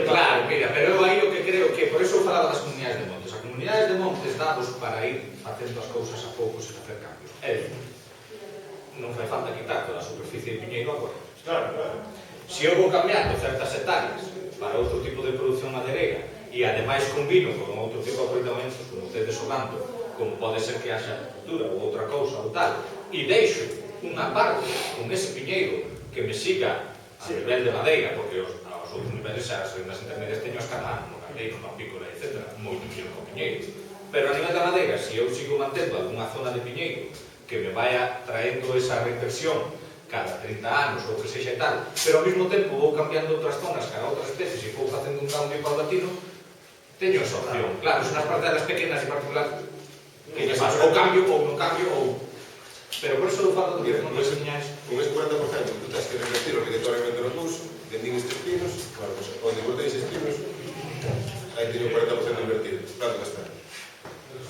Claro, mira, pero eu aí o que creo que, por eso eu falaba das comunidades de montes. As comunidades de montes dados para ir facendo as cousas a poucos e facer cambios. É dicir, non fai falta quitar toda a superficie de piñeiro agora. Claro, claro. Se eu vou cambiando certas hectáreas para outro tipo de produción madeireira e ademais combino con outro tipo de aproveitamentos, como ustedes solando, como pode ser que haxa cultura ou outra cousa ou tal, e deixo unha parte con ese piñeiro que me siga a nivel de madeira, porque aos outros niveles as rendas intermedias teño as carnanas, no caldeiro, no apícola, etc. Moito mellor co piñeiro. Pero a nivel da madeira, se eu sigo mantendo algunha zona de piñeiro que me vaya traendo esa reversión cada 30 anos ou que sexa tal, pero ao mesmo tempo vou cambiando outras zonas cara a outras especies e vou facendo un cambio paulatino, teño esa opción. Claro, son as parcelas pequenas e particulares que lle paso, ou cambio ou non cambio, ou... Pero por eso eu falo que non as señais. Con ese 40% que tú tens que revertir obligatoriamente no curso, vendín estes pinos, claro, pues, onde botéis estes pinos, aí teño 40% invertido. Claro que está.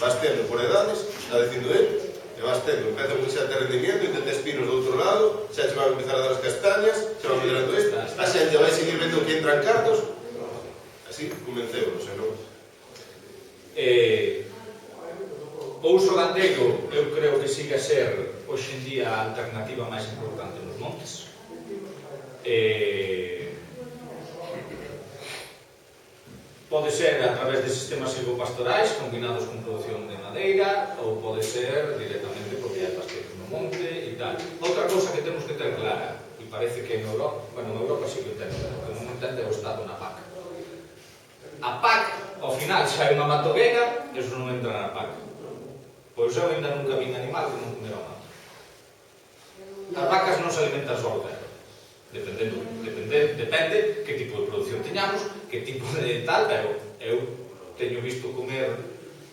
Vas tendo por edades, está dicindo ele, e vas tendo, empeza a ter rendimiento, e tetes pinos do outro lado, xa se van a empezar a dar as castañas, xa van melhorando isto, a xente vai seguir vendo que entran cartos, así comencemos, non? O uso gandeiro, eu creo que sigue a ser hoxe en día a alternativa máis importante nos montes. Pode ser a través de sistemas silvopastorais combinados con produción de madeira ou pode ser directamente porque hai pasteiros no monte e tal. Outra cousa que temos que ter clara, e parece que en Europa, bueno, en Europa sí que entende, o que non entende é o Estado na PAC. A PAC, ao final, se hai unha matogueira, eso non entra na PAC. Pois eu ainda nunca vi un animal que non comera o mato. As vacas non se alimentan só o terra. Depende que tipo de produción teñamos, que tipo de tal, pero eu teño visto comer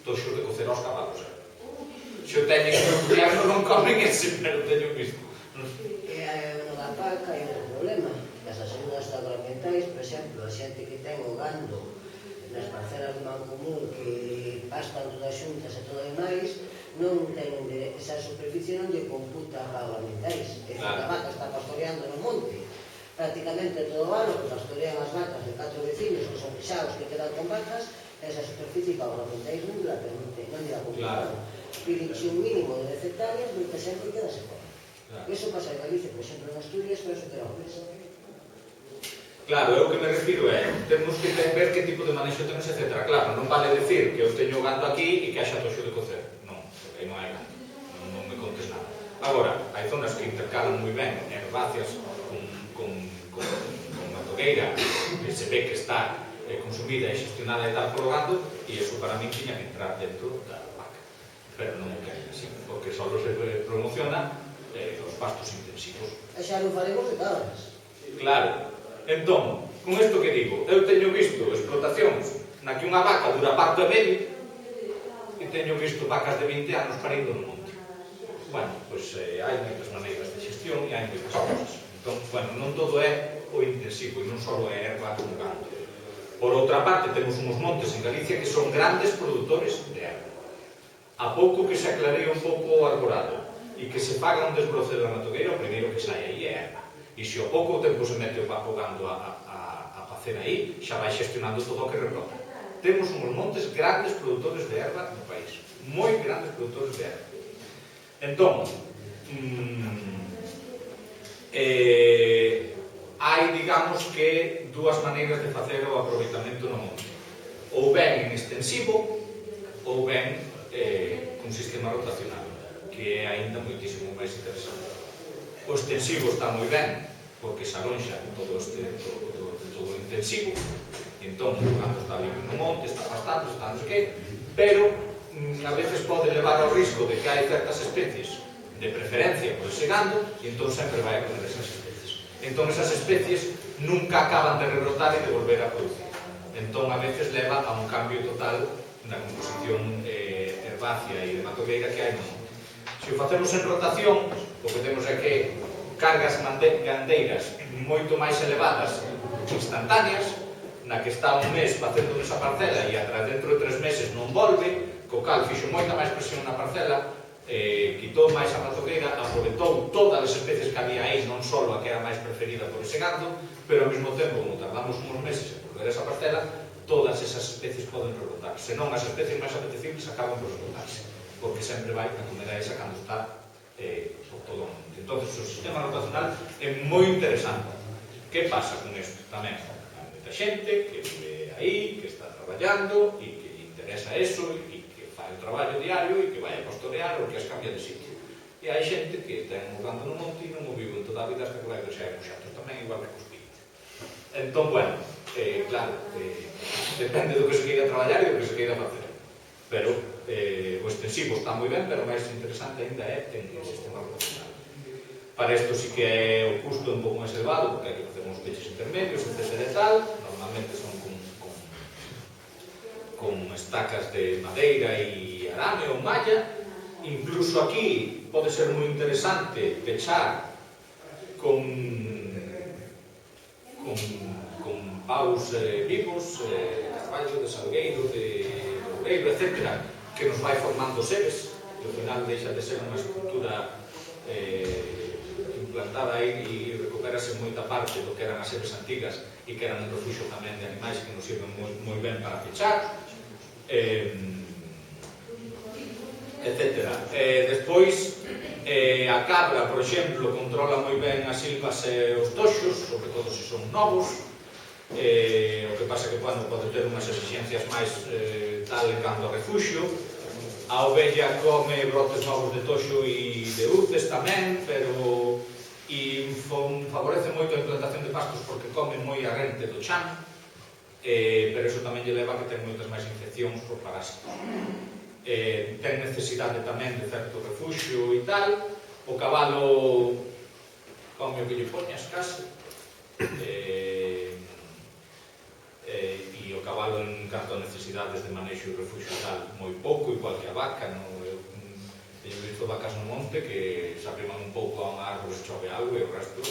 toxos de cocer aos cabalos. Se o teñen que comer, non comen ese, pero teño visto. E no da paca hai outro problema, que as axudas agroambientais, por exemplo, a xente que ten o gando nas parcelas de mancomún que pastan todas xuntas e todo demais, non ten esa superficie non lle computa agroambientais. É dicir, a vaca está pastoreando no monte prácticamente todo o ano, que pastorean as vacas de 4 vecinos que son pixados que quedan con vacas, esa superficie que agroambientais non la permite, non lle la computa. Pirinche un mínimo de 10 hectáreas, moita xente quedase fora. Eso pasa en Galicia, por exemplo, en Asturias, pero eso queda un mes. Claro, eu que me refiro é, temos que ver que tipo de manexo temos, etc. Claro, non vale decir que eu teño gando aquí e que haxa toxo de cocer. Non, porque aí non hai gando. Non me contes nada. Agora, hai zonas que intercalan moi ben herbáceas con matogueira, que se ve que está consumida e xestionada e tal polo gando, e iso para min tiña que entrar dentro da vaca. Pero non o queren así, porque só se promociona os pastos intensivos. E xa non faremos de cabras. Claro. Entón, con isto que digo, eu teño visto explotacións na que unha vaca dura parto e medio e teño visto vacas de 20 anos parindo no monte. Bueno, pois hai moitas maneiras de xestión e hai moitas cousas. Entón, bueno, non todo é o intensivo e non só é erva como gando. Por outra parte, temos uns montes en Galicia que son grandes produtores de erva. A pouco que se aclaree un pouco o arborado e que se faga un desbroce da matogueira, o primeiro que sai aí é erva. E se ao pouco tempo se mete o papo gando a facer aí, xa vai xestionando todo o que rebrota. Temos uns montes grandes produtores de erva no país. Moi grandes produtores de erva. Entón, hai, digamos que, dúas maneiras de facer o aproveitamento no monte. Ou ben en extensivo, ou ben cun sistema rotacional, que é aínda moitísimo máis interesante. O extensivo está moi ben, porque se alonxa todo o intensivo, entón, cando está libre no monte, está pastando, está non sei que, pero a veces pode levar ao risco de que hai certas especies de preferencia por ese gando, e entón sempre vai a comer esas especies. Entón, esas especies nunca acaban de rebrotar e de volver a producir. Entón, a veces leva a un cambio total na composición herbácea e de matogueira que hai no monte. Se o facemos en rotación, o que temos é que cargas gandeiras moito máis elevadas, instantáneas, na que está un mes facendo esa parcela e atrás dentro de 3 meses non volve, co cal fixo moita máis presión na parcela, quitou máis a matogueira, aproveitou todas as especies que había aí, non só a que era máis preferida por ese gando, pero ao mesmo tempo, como tardamos uns meses en volver esa parcela, todas esas especies poden rebrotar. Senón, as especies máis apetecibles acaban por rebrotarse, porque sempre vai a comer a esa cando está por todo o mundo. Entón, o sistema rotacional é moi interesante. Que pasa con isto? Tamén, hai moita xente que vive aí, que está traballando e que lle interesa eso e que fai o traballo diario e que vai a pastorear ou que as cambia de sitio. E hai xente que ten un gando no monte e non o vive en toda a vida hasta que vai deixar os xatos tamén, igual que cos piños. Entón, bueno, claro, depende do que se queira traballar e do que se queira facer. Pero o extensivo está moi ben, pero máis interesante ainda é o sistema rotacional. Para isto sí que é o custo un pouco máis elevado, porque hai que facer uns peches intermedios, etc. e tal. Normalmente son con estacas de madeira e arame ou malla. Incluso aquí pode ser moi interesante pechar con paus vivos, carballo, de salgueiro, de loureiro, etc., que nos vai formando seres, e ao final deixa de ser unha estructura implantada aí e recuperase moita parte do que eran as seres antigas e que eran un refuxo tamén de animais que nos sirven moi ben para pechar, etc. Despois, a cabra, por exemplo, controla moi ben as silvas e os toxos, sobre todo se son novos. O que pasa que, bueno, pode ter unhas exixencias máis tal en canto a refuxio. A ovella come brotes novos de toxo e de urces tamén, pero favorece moito a implantación de pastos porque come moi a rente do chan, pero iso tamén lle leva a que ten moitas máis infeccións por parásitos. Ten necesidade tamén de certo refuxio e tal. O cabalo come o que lle poñas case, E o cabalo en canto a necesidades de manexo e refugio tal moi pouco, igual que a vaca. Eu teño visto vacas no monte que se arriman un pouco a unha árbore e chove algo e o resto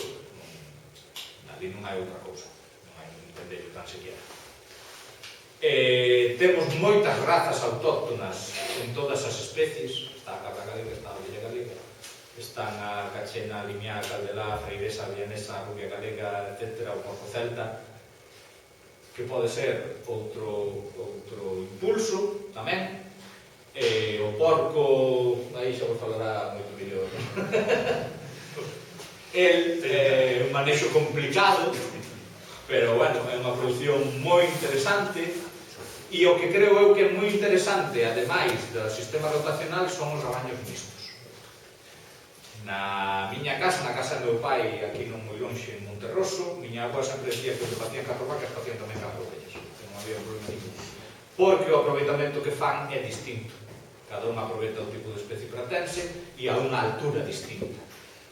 ali non hai outra cousa, non hai un tendello tan sequera. Temos moitas razas autóctonas en todas as especies. Está a cabra galega, está a ovella galega, están a cachena, a limiá, a caldelá, a freiresa, a vienesa, a rubia galega, etc., o porco celta, que pode ser outro impulso tamén. O porco, aí xa vos falará moito mellor. Un manexo complicado, pero, bueno, é unha produción moi interesante. E o que creo eu que é moi interesante, ademais do sistema rotacional, son os rabaños mixtos. Na miña casa, na casa do meu pai, aquí non moi lonxe, en Monterroso, miña avó sempre decía que se facían 4 vacas, facían tamén 4 ovellas. Non había problema ningún. Porque o aproveitamento que fan é distinto. Cada un aproveita o tipo de especie pratense e a unha altura distinta.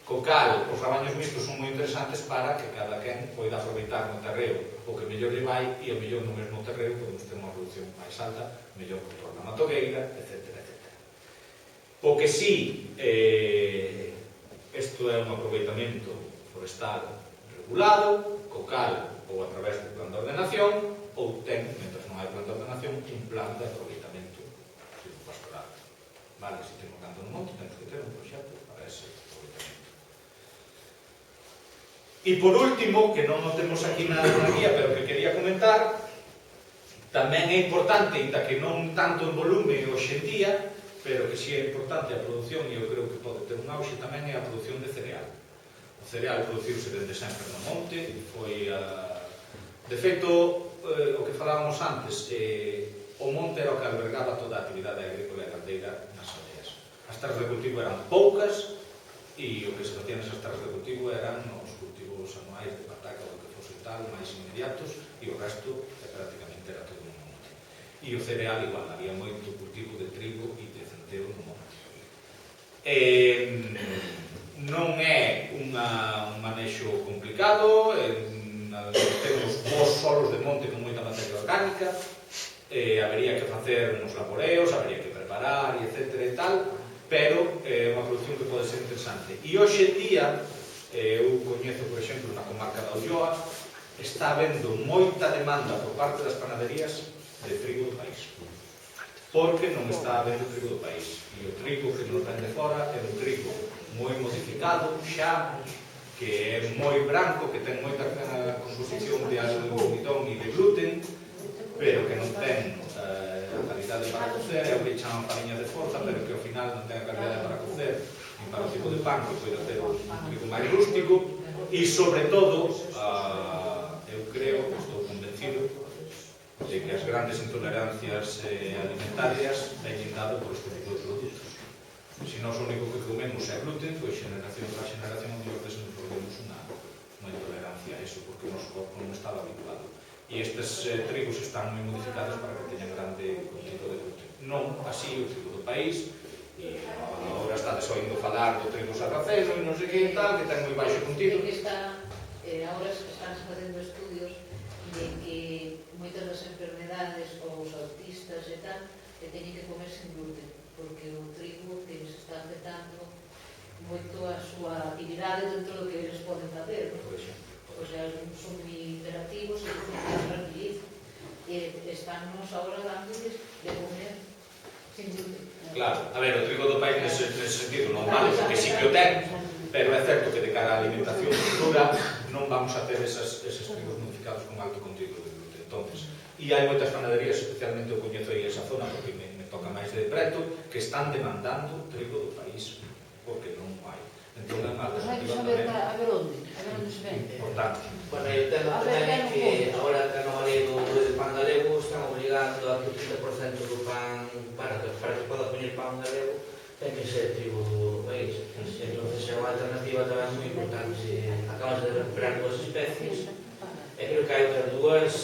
Co cal, os rabaños mixtos son moi interesantes para que cada quen poida aproveitar no terreo o que mellor lle vai e o mellor no mesmo terreo podemos ter unha produción máis alta, mellor control da matogueira, etc. O que sí, isto é un aproveitamento forestal regulado, co cal ou a través do plan de ordenación, ou ten, mentre non hai plan de ordenación, un plan de aproveitamento pastoral. Vale, se temos canto no monte, temos que ter un proxecto para ese aproveitamento. E por último, que non o temos aquí na guía, pero que quería comentar, tamén é importante, ainda que non tanto en volume hoxe en día, pero que si é importante a produción, e eu creo que pode ter un auxe tamén, é a produción de cereal. O cereal produciuse desde sempre no monte, foi a... De feito, o que falábamos antes, o monte era o que albergaba toda a actividade agrícola e gandeira nas aldeas. As terras de cultivo eran poucas, e o que se facía nesas terras de cultivo eran os cultivos anuais de pataca ou que fose tal, máis inmediatos, e o resto prácticamente era todo no monte. E o cereal igual, había moito cultivo de trigo e de centeo no monte. Non é un manexo complicado, temos bons solos de monte con moita materia orgánica, habería que facer uns laboreos, habería que preparar, etc. e tal, pero é unha produción que pode ser interesante. E hoxe en día, eu coñezo, por exemplo, na comarca da Ulloa, está habendo moita demanda por parte das panaderías de trigo do país, porque non está habendo trigo do país. E o trigo que nos vende fora é un trigo moi modificado xa, que é moi branco, que ten moita composición de almidón e de gluten, pero que non ten a calidade para cocer, é o que chaman fariña de forza, pero que ao final non ten a calidade para cocer, nin para o tipo de pan que poida ter un trigo máis rústico, e sobre todo, eu creo, estou convencido, de que as grandes intolerancias alimentarias veñen dado por este tipo de produtos. Se nós o único que comemos é gluten, pois xeneración tras xeneración mellor desenvolvemos unha intolerancia a eso, porque o noso corpo non estaba habituado. E estes trigos están moi modificados para que teñan grande contido de gluten. Non así o trigo do país, e agora estades oindo falar do trigo sarraceno e non sei que tal, que ten moi baixo contido. Agora están facendo estudios de que moitas das enfermedades ou os autistas e tal que teñen que comer sin gluten, porque o trigo que les está afectando moito a súa actividade dentro do que eles poden facer, non? O sea, son moi interactivos e tranquilizan. E estánnos agora dándoles de comer sin gluten. Claro, a ver, o trigo do país nese sentido non vale, porque sí que o ten, pero é certo que de cara á alimentación futura non vamos a ter eses trigos modificados con alto contido de gluten. Entonces, e hai moitas panaderías, especialmente eu coñezo aí esa zona, porque me toca máis de preto, que están demandando trigo do país, porque non hai. Entón, é unha alternativa tamén a ver onde se vende. importante. Bueno, eu tengo tamén que agora que a nova lei do pan galego están obligando a que o 30% do pan para que poda poñer pan galego ten que ser trigo do país. Entón, é unha alternativa tamén moi importante. Acabas de recuperar dúas especies e creo que hai outras dúas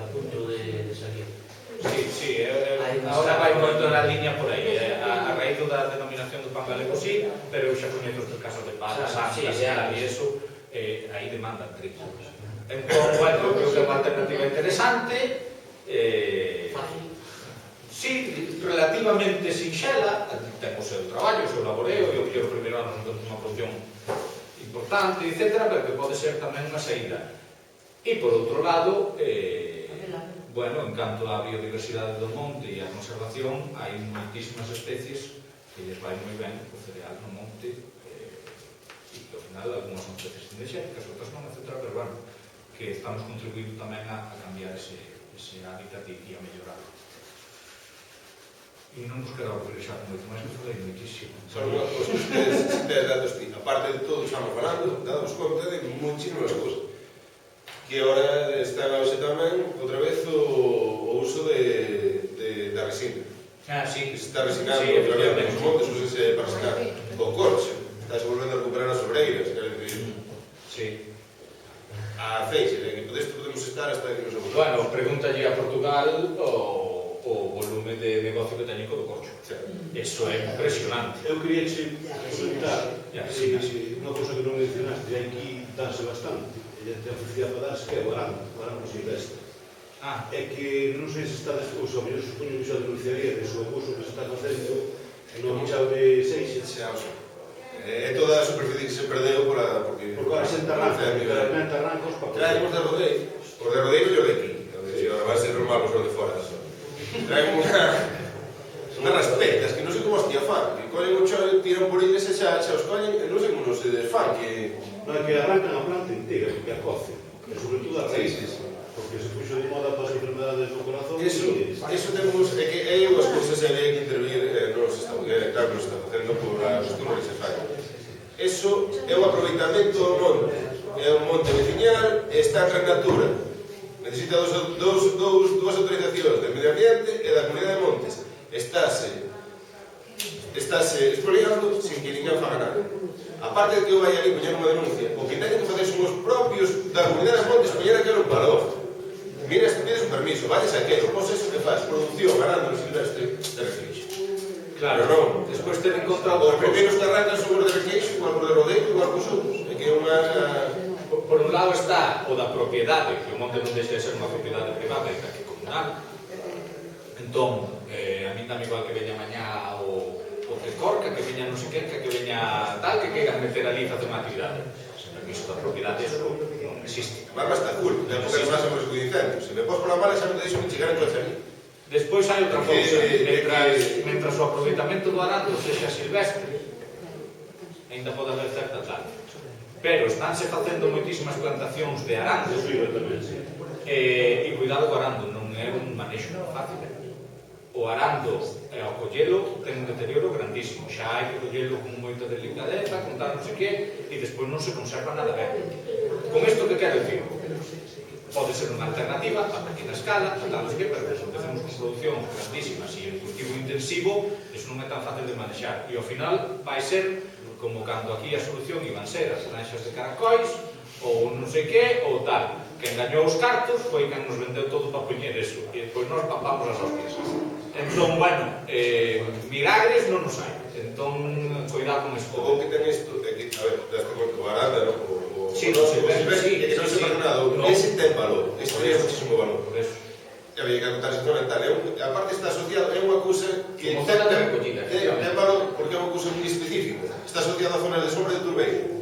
a punto de salir. Sí, ahora vai moito na liña por aí. A raíz da denominación do pan galego sí, pero eu xa coñezo os casos de patas, antas, e eso, aí demandan trigo. Entón, bueno, eu creo que é unha alternativa interesante, sí, relativamente sinxela, ten o seu traballo, o seu laboreo, e o que o primeiro ano non temos unha produción importante, etc., pero que pode ser tamén unha saída. E, por outro lado, bueno, en canto á biodiversidade do monte e á conservación, hai moitísimas especies que lles vai moi ben o cereal no monte, e que ao final algunhas son especies cinegéticas, outras non, etc., pero bueno, que estamos contribuindo tamén a cambiar ese hábitat e a mellorar. E non nos queda reflexar moito máis, que falei moitísimo. Son unha cosa que ustedes datos, aparte de todo, estamos falando, dados conta de muchísimas cosas. Que ahora está en auxe tamén, outra vez, o uso da resina. Sí. Que se está resinando outra vez nos montes, usase para resinar o corcho. Está se volvendo a recuperar as sobreiras, quero dicir. Sí. A feixe, que podemos estar hasta que nos aburramos. Bueno, pregúntalle a Portugal o volume de negocio que teñen co do corcho. Eso é impresionante. Eu queria che comentar unha cosa que non mencionaste, e aquí danse bastante. Ella ten oficina para darse, que é o aramo silvestre. É que non sei se está despois, ao mellor supoño que xa denunciaríades o abuso que se está facendo no Michao de Seixas. É toda a superficie que se perdeu porque ahora se enterranca arrancos para... Traemos de rodeiro, os de rodeiro e os de aquí. Agora vai ser normal os de fora. Traemos unhas raspectas que non sei como hostia fan, que collen o chollo, tiran por eles e xa os collen, e non sei como non se desfan, que... Non é que arrancan a planta inteira, porque a cocen, e sobre todo a raíz, porque se puxo de moda para as enfermedades do corazón. Eso temos, é que hai unhas cousas que hai que intervir, non se está, claro que non se está facendo por a costumbre que se fai. Eso é o aproveitamento do monte, é un monte veciñal, está en natura, necesita dúas autorizacións del medio ambiente e da comunidade de montes. Estáse expoliando sin que ninguén faga nada. Aparte de que eu vai ali poñer unha denuncia, o que teñen que facer son os propios da comunidade de montes poñer aquelo en valor. Mira, se pides un permiso, vales aquelo, pos eso que faz, producción, ganando no silvestre de requeixo. Claro, non. Despois ten en conta os pequenos que arrancan son os de requeixo, igual por de rodeiro, igual por outros. É que é unha... Por un lado está o da propiedade, que o monte non deixa de ser unha propiedade privada e que comunal. Entón, a mí dame igual que veña mañá o Recorca, que veña non sei quen, que veña tal, que queiran meter ali e facer unha actividade. Sen permiso da propiedade, eso non existe. Barba está cool, é porque non máximo os judiciantes. Se me pos por la mala, xa non te deixo que chegar en coche a mí. Despois hai outra cousa, mentras o aproveitamento do arado sexa silvestre, ainda pode haber certa tal. Pero estánse facendo moitísimas plantacións de arando, e cuidado co arando, non é un manexo fácil. O arando e o collelo ten un deterioro grandísimo, xa hai que collelo con moita delicadeza, con tal non sei que, e despois non se conserva nada ben. Con isto que quero dicir? Pode ser unha alternativa a pequena escala, a tal non sei que, pero se empecemos con produccións grandísimas e en cultivo intensivo, eso non é tan fácil de manexar. E ao final vai ser como cando aquí a solución iban ser as granxas de caracóis, ou non sei que, ou tal. Quen gañou os cartos foi quen nos vendeu todo para poñer eso, e depois nos papamos as hostias. Entón, bueno, milagres non nos hai. Entón, cuidado con isto. O que ten isto, é que, a ver, daste moito barata, o silvestre, é que non se faz nada, ese ten valor, isto ten muchísimo valor. Por eso. E había que contar ese fundamental, aparte está asociado, é unha cousa que ten valor porque é unha cousa moi específica. Está asociado a zonas de sombra de turbeiro.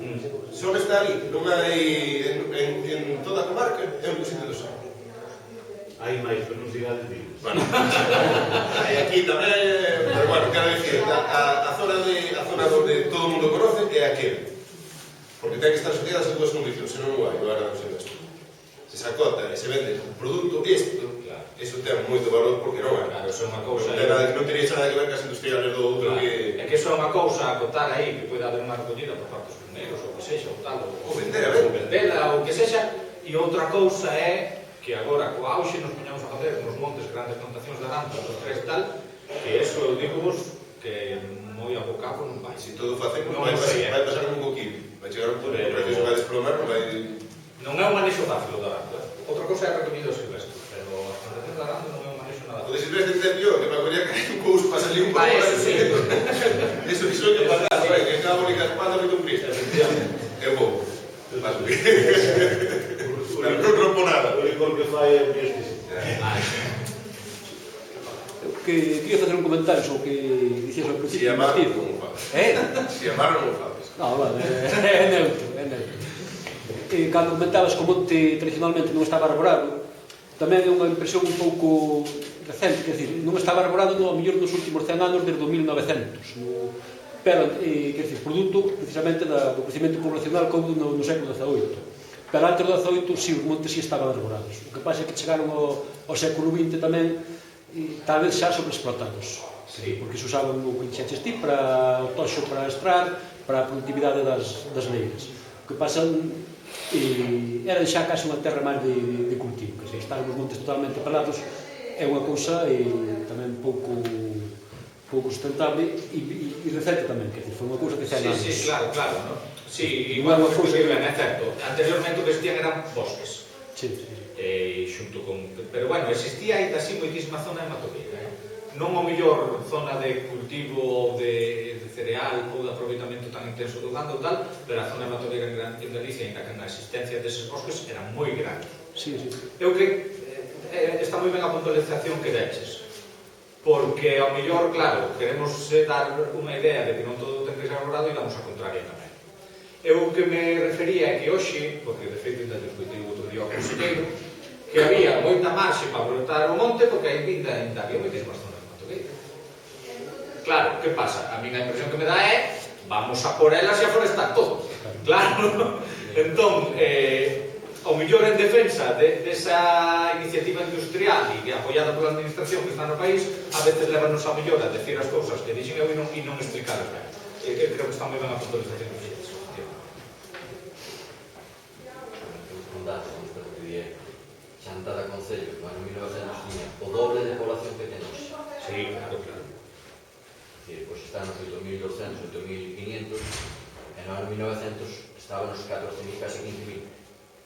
Só está ali, non hai en toda a comarca, é un sitio do sol. Hai máis, pero non digades vivos. Bueno, hai aquí tamén, pero bueno, quero dicir, a zona onde todo o mundo conoce é aquel. Porque ten que estar asociadas as dúas condicións, senón non hai, non hai nada silvestre. Se se acota e se vende un produto isto, eso ten moito valor porque non hai. Claro, eso é unha cousa... Non teria nada que ver cas industriales do outro que... É que eso é unha cousa a acotar aí, que pode haber unha recollida por parte dos primeiros, ou que sexa, ou tal, ou vendela, ou que sexa, e outra cousa é que agora, coa auxe, nos poñamos a facer nos montes grandes plantacións de aranto, dos tres tal, que eso, eu digo-vos, que moi a bocado non vai. Se todo facemos, vai pasar como un coquillo. Vai chegar un punto, pero se vai desplomar, non vai... Non é un manexo fácil o de aranto. Outra cousa é recollido silvestre, pero as plantacións de aranto non é un manexo nada fácil. O de silvestre ten peor, que me acuerdo que hai un couso para salir un pouco. Eso que soy que pasar, que cada única espada me cumpliste. É bo. Pero non rompo nada. O licor que fai é moi exquisito. Quería facer un comentario sobre o que dicías ao Si principio. amar non o faces. Si amar non o faces. Non, vale, é neutro, é neutro. Cando comentabas que o monte tradicionalmente non estaba arborado, tamén é unha impresión un pouco recente, quer dizer, non estaba arborado ao mellor nos últimos 100 anos desde o 1900, pero, quer dizer, produto precisamente do crecemento poblacional que houve no século XVIII. Pero antes do XVIII, si, os montes si estaban arborados. O que pasa é que chegaron ao século XX tamén, tal vez xa sobreexplotados, porque se usaban o que dixeches ti para o toxo para estrar, para a productividade das leiras. O que pasa era xa case unha terra máis de cultivo, que se estar os montes totalmente pelados é unha cousa tamén pouco sustentable e recente tamén, que foi unha cousa que xa Sí, claro, ¿no? Sí, igual que ben, é certo. Anteriormente o que existían eran bosques. Sí. Xunto con... Pero bueno, existía aí así moitísima zona de matogueira, non o mellor zona de cultivo de cereal ou de aproveitamento tan intenso do gando tal, pero a zona de matogueira en Galicia, ainda que na existencia deses bosques, era moi grande. Sí. Eu que está moi ben a puntualización que deches, porque ao mellor, claro, queremos dar unha idea de que non todo ten que ser arborado e damos a contraria tamén. Eu que me refería é que hoxe, porque de feito ainda discutí outro día ao conselleiro, que había moita marxe para brotar o monte porque ainda había moitísimas zonas de matogueira. Claro, que pasa? A minha impresión que me dá é vamos a por elas e a forestar todo. Claro. Entón, ao mellor en defensa desa iniciativa industrial e apoiada pola administración que está no país, a veces levanos ao mellor a decir as cousas que dixen eu e non explicalas ben. Eu creo que está moi ben a puntualización que fixetes. Chantada Concello, no ano 1900 tiña o doble de población que ten hoxe. Sí, claro. Pois está nos 8.200, 8.500, e no ano 1900 estaba nos 14.000, casi 15.000,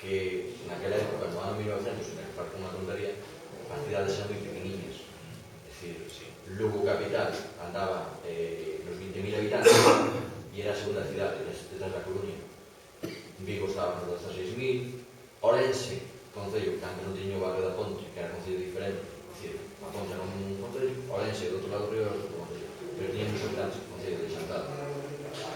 que naquela época, no ano 1900, me parece unha tontería, as cidades eran moi pequeniñas. É dicir, Lugo capital andaba nos 20.000 habitantes e era a segunda cidade detrás da Coruña. Vigo estaba nos 16.000, Orense, concello que antes non tiña o barrio da Ponte, que era un concello diferente, dicir, a Ponte era un concello, Orense do outro lado do río era outro concello, pero tiñan os habitantes do concello de Chantada.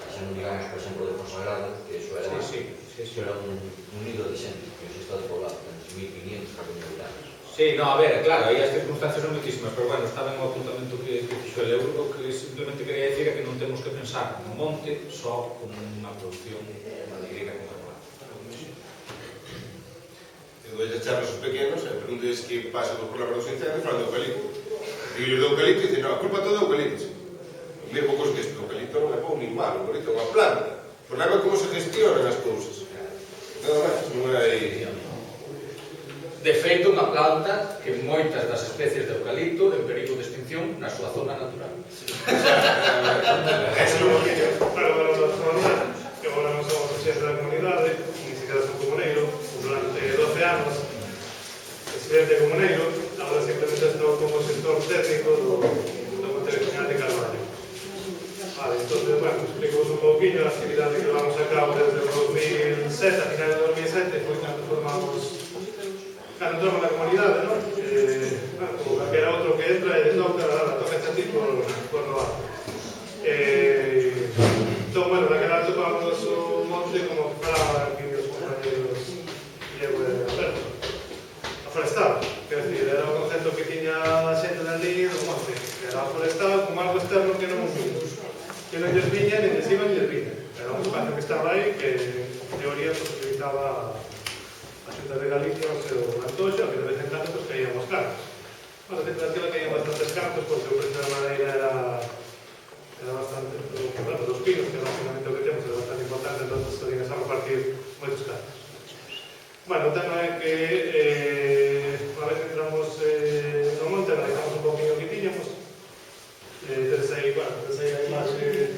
Xa non digamos, por exemplo, de Fonsagrada, que eso era, era un nido de xente, que hoxe está despoblado, entre 1.500 a 1.000 habitantes. Sí, no, a ver, claro, aí as circunstancias son moitísimas, pero bueno, está ben o apuntamento que fixo el euro, o que simplemente quería decir é que non temos que pensar no monte só como unha producción madeireira como agora. Dois charros pequenos, e preguntes que pasa do problema dos incendios falando do eucalipto. Digo do eucalipto e dicen, non, a culpa toda é o eucalipto. Mira poucos que o eucalipto non é bom nin malo, o eucalipto é unha planta. O problema é como se gestionan as cousas. Nada máis, non hai... De feito, unha planta que moitas das especies de eucalipto en perigo de extinción na súa zona natural. Para os comunidades, que agora non somos presidente da comunidade, ni siquiera son comuneiro, durante 12 anos, presidente comuneiro, agora simplemente estou como sector técnico do Monte Regional de Carballo. Vale, entonces, bueno, explicamos un pouquinho a actividade que levamos a cabo desde o 2007, a final de 2007, foi cando formamos cando entramos na comunidade, non? Bueno, como calquera outro que entra e toca este tipo por robar. Entón, bueno, daquela topamos o monte como que falaban aquí os compañeros Diego e Alberto. Aforestado, quer decir, era o concepto que tiña a xente de ali do monte, que era aforestado como algo externo que non lles viña, nin lles iba, nin lles viña. Era un espacio que estaba aí que, en teoría, utilizaba a Xunta de Galicia o seu antoxo, que de vez en cando pues, caían os cartos. Bueno, de que caían bastantes cartos porque o precio da madeira era bastante, bueno, dos pinos, que básicamente o que temos é bastante importante, entón se viñas a repartir moitos cartos. Bueno, o tema é que unha vez que entramos no monte, analizamos un poquinho o que tiñamos, desde aí a imaxe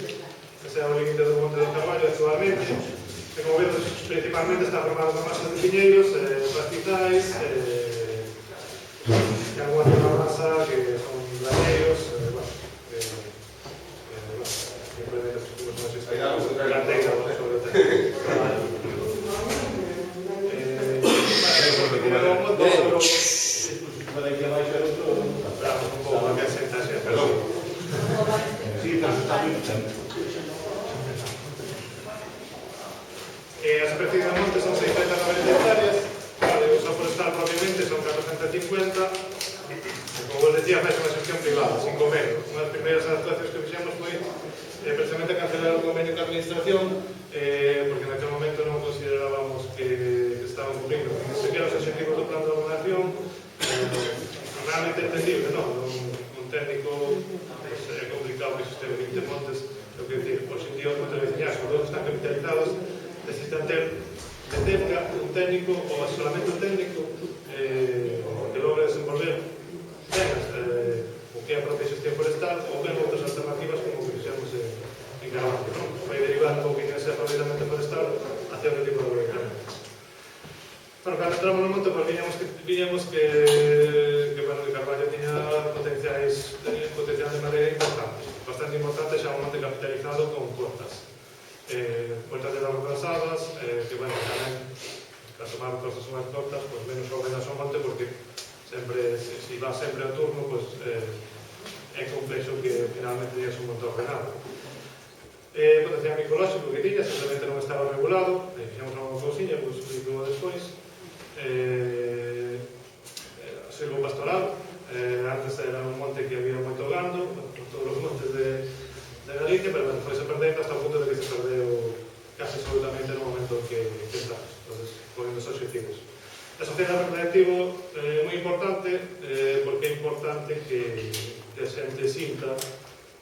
que sea o límite do Monte do Carballo actualmente, que como vemos principalmente está formado por masas de piñeiros, pastizais, e alguna zona masa que son lareiros, simplemente pues, no sé si hay algo de la sobre el tema. A superficie do monte son 690 hectáreas, o uso forestal propiamente son 450, como vos decía, faz unha xestión privada, sin convenio. Unha das primeiras actuacións que fixemos foi precisamente cancelar o convenio ca administración, porque naquele momento non considerábamos que estaban cubrindo ni sequera os objetivos do plan de ordenación, realmente entendible, non? Un técnico é complicado que existe 20 montes, o que decir, hoxe en día os montes veciñais, os todos están capitalizados, necesitan ter de cerca un técnico ou asesoramento técnico que logre desenvolver ben o que é a propia xestión forestal ou ben outras alternativas como que fixemos en Caravaggio, non? Vai derivar un pouco ese aproveitamento forestal hacia outro tipo de aproveitamento. Bueno, cando entramos no monte, pues, víamos que Carballo tiña potencial de madeira importantes, bastante importante, xa un monte capitalizado con cotas. Puertas de las atrasadas, que, bueno, tamén, para tomar cosas máis cortas, pues, menos ordenas ao monte, porque sempre, si vas sempre ao turno, pues, é complexo que finalmente tenías un monte ordenado. Potencial micolóxico que tiña, simplemente non estaba regulado, fixemos unha cousiña, pues, explico despois. Silvopastoral, antes era un monte que había moito gando, por todos os montes de Galicia, pero bueno, foi se perdendo hasta o punto de que se perdeu casi absolutamente no momento que estamos, entonces, poniendo os objetivos. A sociedade recreativo é moi importante, porque é importante que a xente sinta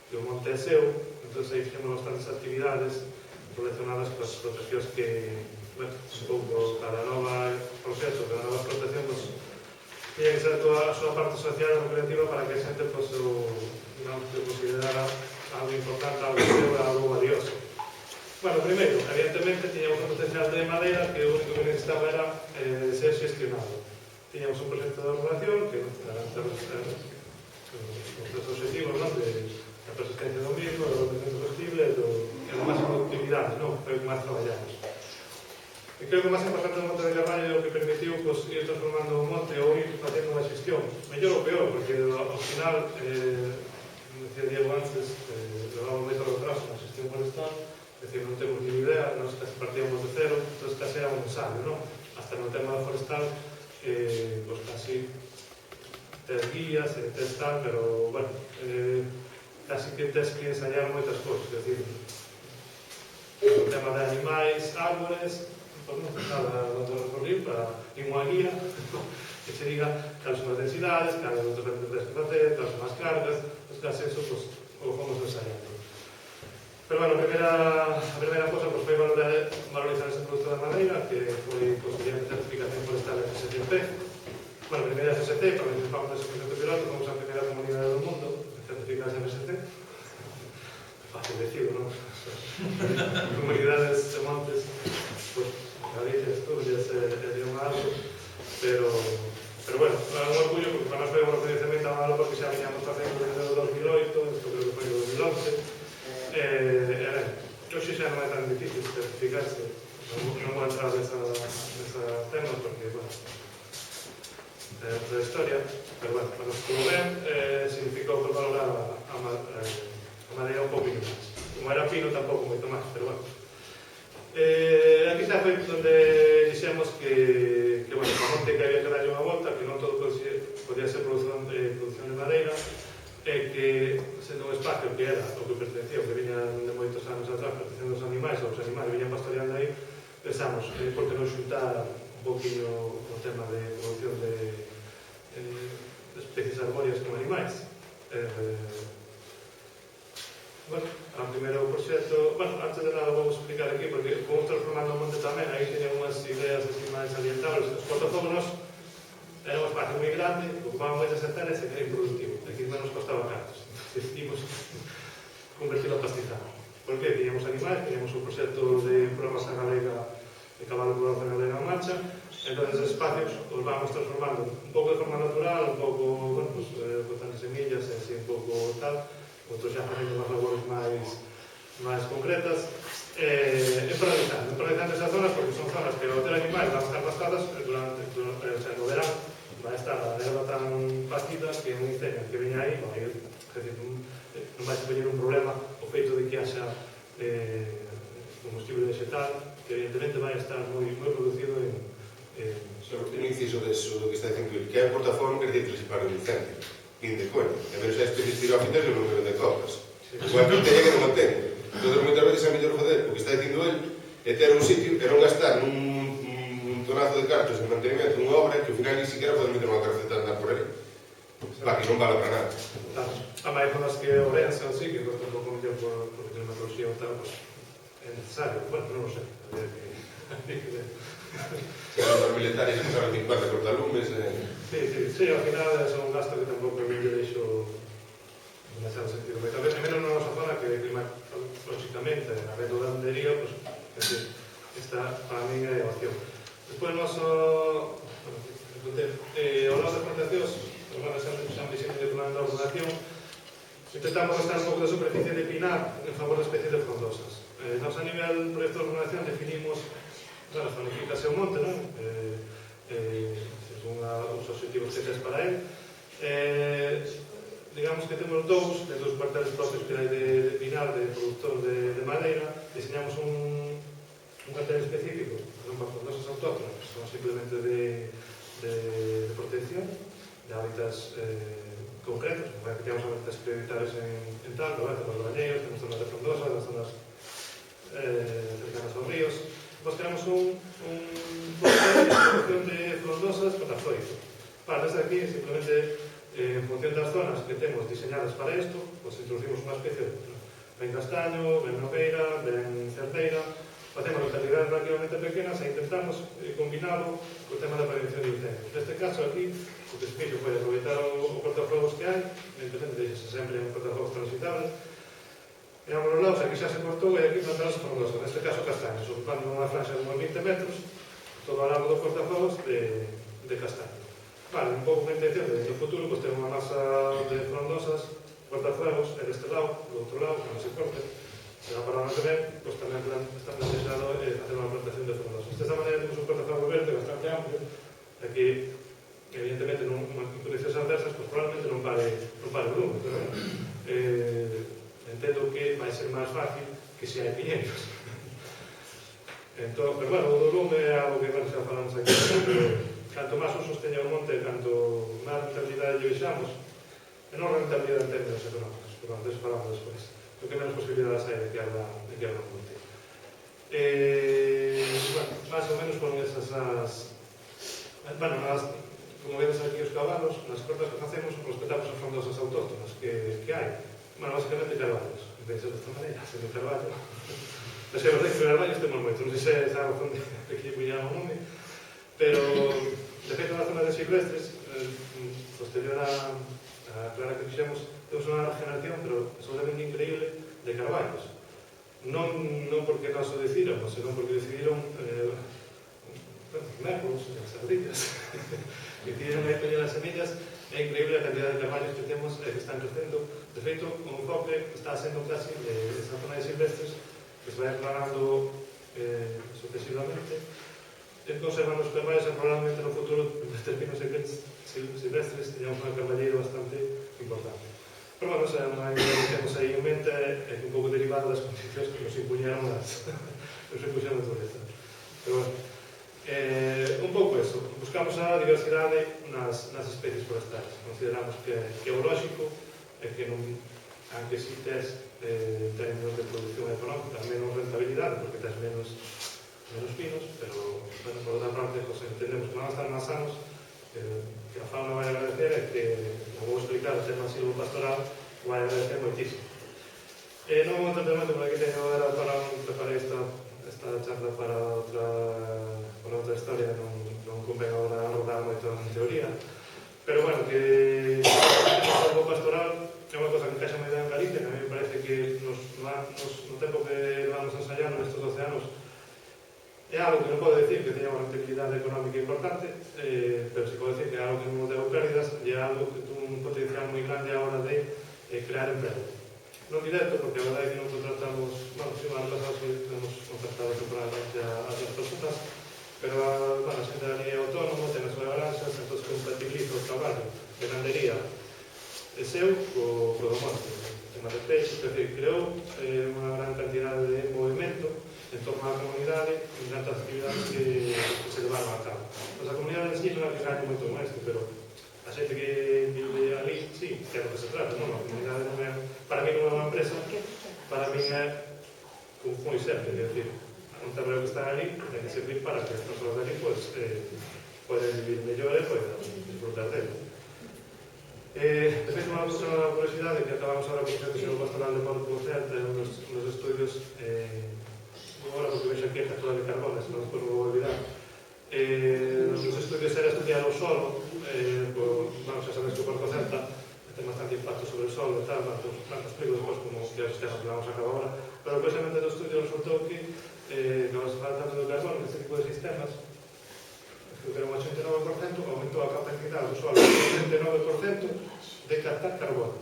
que o monte é seu, entonces aí fixemos bastantes actividades relacionadas coas proteccións que, bueno, un pouco cada nova proxecto, cada nova protección, pues, tiene que ser toda a súa parte social e recreativa para que a xente, pues, digamos, que considerara algo importante, algo seu, algo valioso. Bueno, primeiro, evidentemente, tiñamos un potencial de madeira que o único que necesitaba era ser gestionado. Tiñamos un proxecto de regulación que eran os objetivos, non, de a persistencia do mismo, do rendemento sostenible e do máxima productividade, non? Foi o que máis traballamos. E creo que o máis importante do monte de Carballo é o que permitiu, pues, ir transformando o monte ou ir facendo unha xestión, mellor ou peor, porque ao final, decía Diego antes, levamos moito retraso na xestión forestal, é dicir, non temos ni idea, nós casi partíamos de cero, entón casi era un ensayo, non? Hasta no tema forestal, pues casi tes guías, tes tal, pero, bueno, casi que tes que ensayar moitas cosas, é dicir, o tema de animais, árbores, pues non ten nada onde recorrer para ninguna guía que se diga cales son as densidades, cales son os tens que facer, cales son as cargas, pues casi eso, pues, o fomos ensayando. Pero, bueno, a primeira cosa, pues, foi valorizar ese produto de madeira, que foi conseguir a certificación forestal FSC. Bueno, a primeira FSC, participamos nese proxecto piloto, fomos a primeira comunidade do mundo que certifica ese FSC. Fácil decirlo, non? Comunidades de montes, pues, Galicia, Asturias, León Alto, pero, bueno, é un orgullo, porque para nós foi un reconhecemento a malo, porque xa viñamos facendo desde o 2008, isto creo que foi o 2011, hoxe xa non é tan difícil certificarse, non vou entrar nesa tema, porque, bueno, é outra historia, pero, bueno, para nos como ben, significou por valorar a madeira un pouco máis. Como era fino, tampouco moito máis, pero, bueno. Aquí xa foi onde dixemos que bueno, o monte que había que darlle unha volta, que non todo podía ser produción de madeira, e que, sendo un espacio que era o que pertencía, o que viñan de moitos anos atrás pertencendo aos animais, ou os animais viñan pastoreando aí, pensamos, por que non xuntar un poquinho o tema de produción de especies arbóreas como animais. Bueno, ao primeiro proxecto, bueno, antes de nada vamos explicar aquí, porque vamos transformando o monte tamén, aí teñen unhas ideas así máis alientables. Os cortazógonos era un espacio moi grande, ocupaban moitas hectáreas e era improductivo, aquí non nos costaba cartos, decidimos convertirlo a pastizal. Por que? Tiñamos animais, tiñamos un proxecto de promesa galega de cabalo por orden galega en marcha, entón esos espacios os vamos transformando un pouco de forma natural, un pouco, bueno, pues, botando semillas, e así un pouco tal, outros xa facendo unhas labores máis concretas, improvisando esas zonas, porque son zonas que ao ter animais van a estar pastadas durante o verán, vai estar a erva tan pastida que un incendio que veña aí, non vai a pedir un problema problema o feito de que haxa combustible vegetal que evidentemente vai estar moi producido en Sobre un inciso do que está dicindo que é a portaforma que decir que se para un incendio. Fin de coña. E menos a especies tirófitas e o número de copas. O a quinta que non o ten. Entón, moitas veces é mellor fazer o que está dicindo ele é ter un sitio e non gastar un tonazo de cartos de mantenimento dunha obra que ao final ni siquiera pode meter unha carceta a andar por aí. Para que non vale para nada. A máis con as que Ourense ou así, que cortan un pouco mellor por climatoloxía ou tal, é necesario. Bueno, non o sei. Que os militares pasaron 50 cortalumes. Sí, ao final é un gasto que tampouco me deixo demasiado sentido. Pero tamén, menos na nosa zona, que climatolóxicamente, a redondería, pues, esta, para mí, é a opción. Despois, noso... ao lado das plantacións, os manos xa visibles de plan de ordenación, intentamos restar un pouco de superficie de pinar en favor de especies de frondosas. Nós, a nivel do proyecto de ordenación, definimos as planificase o monte, non? Según os objetivos que tens para él. Digamos que temos dous cuarteles propios que hai de pinar, de productor de madeira. Diseñamos un cuartel específico, non para frondosas autóctonas, que son simplemente de protección, de hábitats concretos. Temos hábitats prioritarios en tal, para os bañeiros, temos zonas de frondosas, as zonas cercanas aos ríos. Nós tenemos un proceso de producción de frondosas patafóico. Desde aquí, simplemente, en función das zonas que temos diseñadas para isto, pues introducimos unha especie, ben castaño, ben nogueira, ben cerdeira, facemos cantidades relativamente pequenas e intentamos combinalo co tema da prevención de incendios. Neste caso, aquí, o que se fixo foi aproveitar o cortafuegos que hai, evidentemente, deixase sempre un cortafuegos transitable, e a los lados aquí xa se cortou e aquí plantaron frondosas, neste caso castaños, ocupando unha franja de uns 20 metros, todo ao largo do cortafuegos de castaño. Un pouco a intención de no futuro ter unha masa de frondosas, cortafuegos, e deste lado, do outro lado, que non se corte, será para o ano que ven, tamén está planexado facer unha plantación de frondosas. Desta maneira temos un cortafuego verde bastante amplio, e que, evidentemente, en condicións adversas, probablemente non pare o lume, pero entendo que vai ser máis fácil que se hai piñeiros. Entón, pero bueno, o do lume é algo que xa falamos aquí, pero canto máis usos teña o monte, canto máis rentabilidade lle vexamos, e non rentabilidade en términos económicos, pero antes falamos despois, o que menos posibilidades hai de que abra o monte. Bueno, máis ou menos con esas as... Bueno, como vedes aquí os cabalos, nas cortas que facemos, respetamos as frondosas autóctonas que hai. Bueno, basicamente carballos, en vez de ser desta maneira, sendo carballo. Mas que os de carballos temos moito, non sei se é esa razón de que lle puñamos o nome, pero, de feito, na zona de silvestres, posterior a clara que fixemos, temos unha regeneración, pero absolutamente increíble, de carballos. Non porque nós o decidíramos, senón porque decidiron merlos, sardillas, decidieron aí poñer as semillas. É increíble a cantidad de carballos que temos e que están crecendo. De feito, o enfoque está sendo casi esa zona de silvestres que se vai aclarando sucesivamente. Conservan os carballos e probablemente no futuro, en términos silvestres, teñamos unha carballeira bastante importante. Pero, bueno, esa é unha idea que temos aí en mente, é un pouco derivado das condicións que nos impuñeron as natureza. Pero, bueno, un pouco eso, buscamos a diversidade nas especies forestales. Consideramos que é o lógico é que non, aunque si tes en términos de producción económica menos rentabilidade, porque tes menos pinos, pero, bueno, por outra parte, pues, entendemos que van a estar máis sanos, que a fauna vai agradecer e que, como vou explicar, o tema silvopastoral vai agradecer moitísimo. Non vou entender moito, porque aquí teño era para preparar esta charla para outra historia, non convén agora rodar moito en teoría, pero, bueno, que o silvo pastoral é unha cosa que encaixa moi ben en Galicia, que a mí me parece que no tempo que vamos ensayando nestes 12 anos é algo que non podo decir que teña unha rentabilidade económica importante, pero si podo decir que é algo que non deu pérdidas e é algo que ten un potencial moi grande a hora de crear emprego. Non directo, porque a verdade é que non contratamos, bueno, si, ano pasado hemos contactado temporalmente a outras personas, pero, bueno, a xente da línea autónomo, ten as súas granxas, entón compatibiliza o traballo de gandería e seu co do monte, o tema de peixe, é dicir, creou xerou unha gran cantidad de movimento en torno á comunidade e tantas actividades que se levaron a cabo. Pois a comunidade en sí non é que gañe moito con isto, pero a xente que vive ali, sí, que é o que se trata, non? A comunidade non é, para mí non é unha empresa, para mí é como foi sempre, é dicir, un terreno que está ali ten que servir para que as persoas de ali pues, poden vivir mellor e poden disfrutar dele. De feito, unha curiosidade que acabamos ahora con o Centro Pastoral de Porto Centro nos estudios agora porque vexo aquí a captura de carbono, se non despois vou olvidar. Nos estudios era estudiar o solo, xa sabes que o Porto Centro ten bastante impacto sobre o solo e tal, tanto explico despois como que os temas que vamos a acabar agora, pero precisamente do estudio resultou que nos fala tanto do carbono neste tipo de sistemas, que era un 89%, aumentou a capacidade do solo un 89% de captar carbono.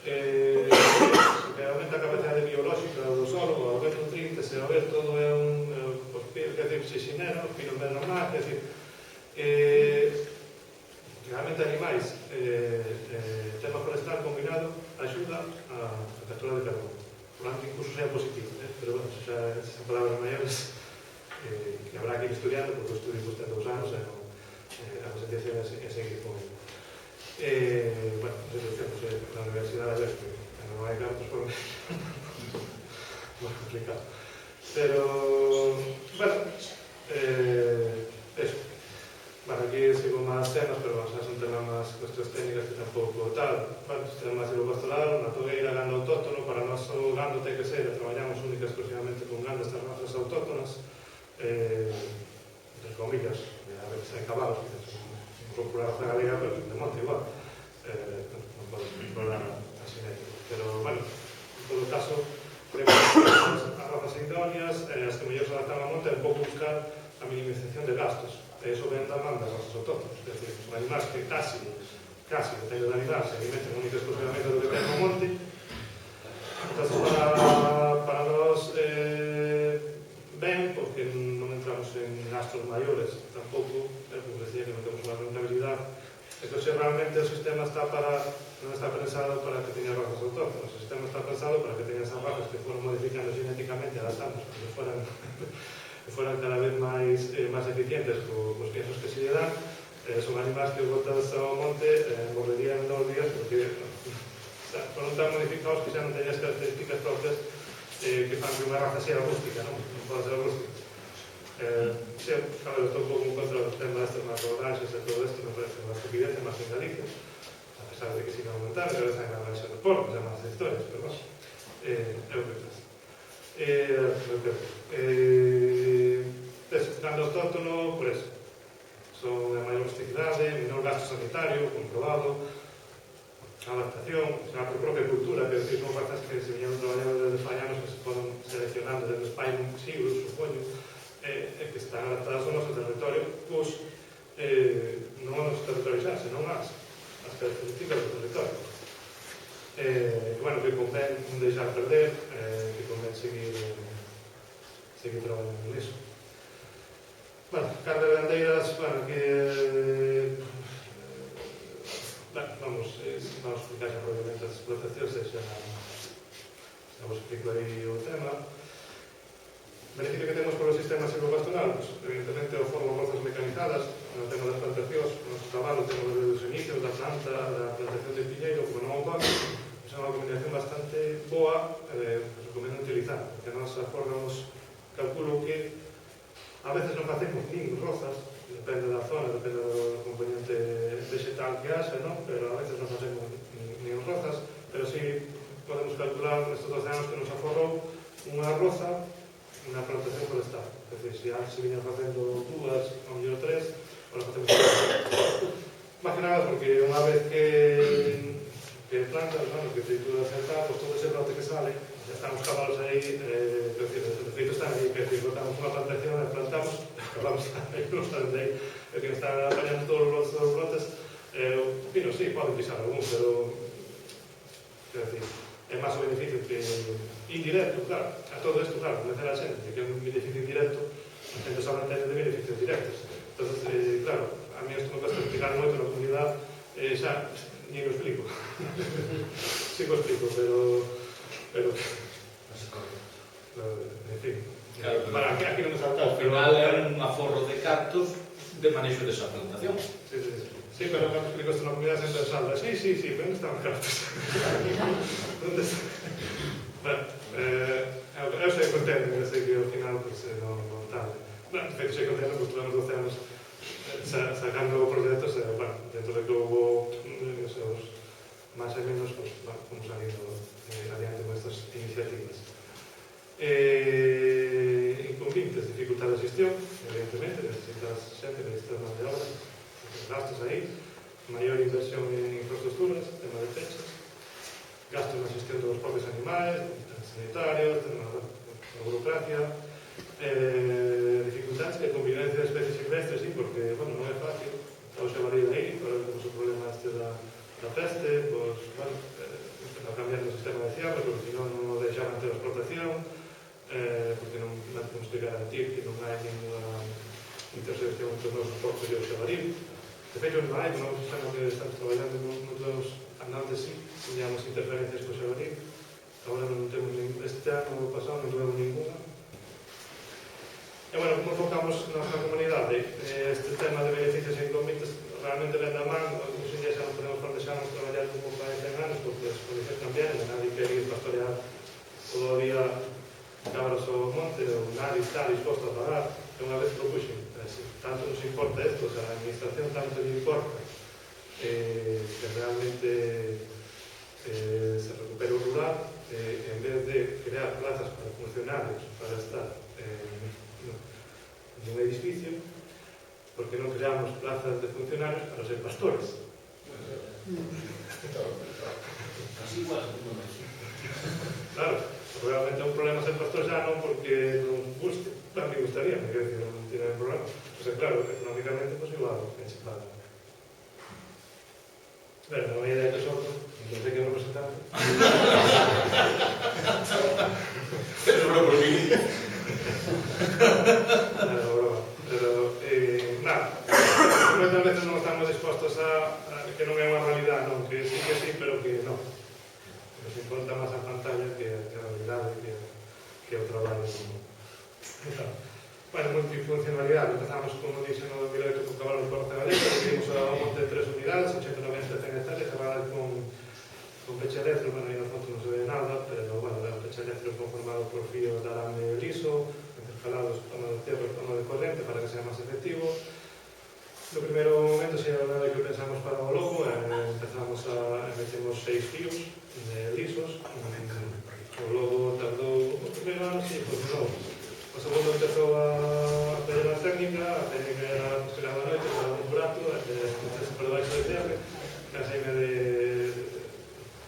Se aumenta a capacidade biolóxica do solo, ao ver nutrientes, se ao ver todo é un xexinero, pino ben normal, é dicir, realmente animais, tema forestal combinado axuda a captura de carbono. Por tanto, incluso sea positivo, pero bueno, xa son palabras maiores que habrá que ir estudiando, porque o estudio custa 2 anos e a presentación é seguir con ele. Bueno, non sei se na universidade a ver, que non hai cartos por moi complicado. Pero, bueno, eso. Bueno, aquí sigo máis temas, pero xa son temas máis cuestións técnicas que tampouco tal. Bueno, temas de pastoral, na togueira, gando autóctono, para nós o gando ten que ser, traballamos única exclusivamente con gando estas razas autóctonas, entre comillas, a veces hai cabalos, que son por a raza galega, pero de monte igual. Non podes controlar a xenética. Pero, bueno, en todo caso, creo que as razas idóneas, as que mellor se adaptan a monte, é un pouco buscar a minimización de gastos. E iso ven da man das razas autóctonas. É dicir, son animais que casi non teñen de animar, se alimentan única exclusivamente do que ten no monte. Entón, para nós, ben, porque non entramos en gastos maiores, tampouco, como decía, que non temos unha rentabilidade. Entón, realmente o sistema non está pensado para que teña razas autóctonas, o sistema está pensado para que teña esas razas que foron modificando genéticamente, adaptando, que fueran cada vez máis eficientes cos piensos que se lle dan. Son animais que botados ao monte morrerían en 2 días porque foron tan modificados que xa non teñan as características propias que fan que unha raza sea rústica, non pode ser rústica. Claro, estou un pouco en contra do tema destas macroranxas e todo isto, me parece unha estupidez máis en Galicia, a pesar de que siga aumentando, que a veces hai unha ranxa de porcos e máis historias, pero bueno, é o que pasa. Gando autóctono, por eso, son de maior rusticidade, menor gasto sanitario, comprobado, adaptación, a propia cultura, que son razas que se viñeron traballando desde fallanos que se foron seleccionando desde España siglos, supoño, que están adaptadas ao noso territorio, pois non ao noso territorio xa, senón as características do territorio. Bueno, que convén non deixar perder, que convén seguir traballando nisso. Bueno, carne de bandeiras, bueno, que vamos explicar xa probablemente as explotacións, xa vos explico aí o tema. O beneficio que temos polo sistema silvopastoral, pues, evidentemente, o forma rozas mecanizadas, no tema das plantacións, o noso traballo temos desde os inicios da planta, da plantación de piñeiro, como non o pano, é unha combinación bastante boa, que se recomenda utilizar, porque nós aforramos, calculo que a veces non facemos nin rozas, depende da zona, depende do componente vegetal que haxe, non? Pero a veces non facemos nin rozas, pero si podemos calcular nestes 12 anos que nos aforrou unha roza, unha plantación forestal. É dicir, se antes se viñan facendo 2, ou mellor 3, ahora facemos 3. Más que nada porque unha vez que plantas, bueno, que trituras e tal, pues todo ese brote que sale, ya están os cabalos aí, de feito están aí, que decir, botamos unha plantación, plantamos, acabamos aí, non salen de aí, é que están apañando todos os brotes, o pino, sí, poden pisar algún, pero, quer decir, é máis o beneficio que indirecto, claro, a todo isto, claro, convencer a xente que é un beneficio indirecto, a xente só non ten de beneficios directos. Entón, claro, a mí isto me cuesta explicar moito na comunidade, xa, ni lo explico. Sí que o explico, pero pero en fin, Claro, para aquí non nos saltamos. Ao final é un aforro de cartos de manexo desa plantación. Sí, pero cando explico isto na comunidade sempre salta. Sí, pero onde están cartos? Onde están? Bueno, eu sei contento, eu sei que ao final non tal. De feito, sei contento, porque estuvemos 12 anos sacando proxectos, dentro de que houve esos máis e menos, fomos salindo adiante con estas iniciativas. Inconvenientes, dificultades de gestión, evidentemente, necesitas xente, necesitas mano de obra, gastos aí, maior inversión en infraestructuras, tema de techos, gastos na xestión dos propios animais, sanitarios, tema da burocracia, dificultades que a convivencia de especies silvestres, sí, porque, bueno, non é fácil, está o xabarí aí, pero temos o problema este da peste, pois, bueno, está cambiando o sistema de cierre, porque senón non o deixaban ter a explotación, porque non temos que garantir que non hai ninguna intersección entre os nosos portos e o xabarí. De feito, non hai, non sistema que estamos traballando nos andantes, sí, teníamos interferencias co xabarí, agora non temos este ano, pasado, non tuvemos ninguna. E, bueno, como enfocamos na nosa comunidade, este tema de beneficios e inconvenientes realmente ven da man, hoxe en día xa non podemos plantexarnos traballar un pouco de 100 anos, porque as condicións cambian, nadie quer ir pastorear todo o día cabras ao monte, ou nadie está disposto a pagar. Unha vez propuxen, tanto nos importa esto, o sea, a administración tanto le importa que realmente se recupere o rural, en vez de crear plazas para funcionarios para estar en un edificio, porque non creamos plazas de funcionarios para ser pastores. Así igual, Claro, realmente é un problema ser pastor xa non porque non guste, a mí gustaría, me quero dicir, non tiene problema. Pues claro, económicamente, pues igual, que se paga. Pero non hai idea que soto, non sei que representante. Eso é por mí. Pero, nada, moitas veces non estamos dispostos a que non é unha realidade, non, que sí, pero que non. Nos importa máis a pantalla que a realidade, que o traballo. Bueno, multifuncionalidade. Empezamos, como dixen, no 2008 con cabalo de Porta Galega, vimos ao monte de 3 unidades, 890 hectáreas, cerradas con peche eléctrico, bueno, aí na foto non se ve nada, pero, bueno, o peche eléctrico conformado por fíos de arame liso, intercalados toma de tierra e toma de corrente para que sea máis efectivo. No primeiro momento, se era nada que pensamos para o logo, empezamos a metemos 6 fíos lisos. O logo tardou o primeiro ano, sí, pois non. O segundo empezou a pedir a técnica era chegaba a noite, era un burato, por debaixo de terra, caseime de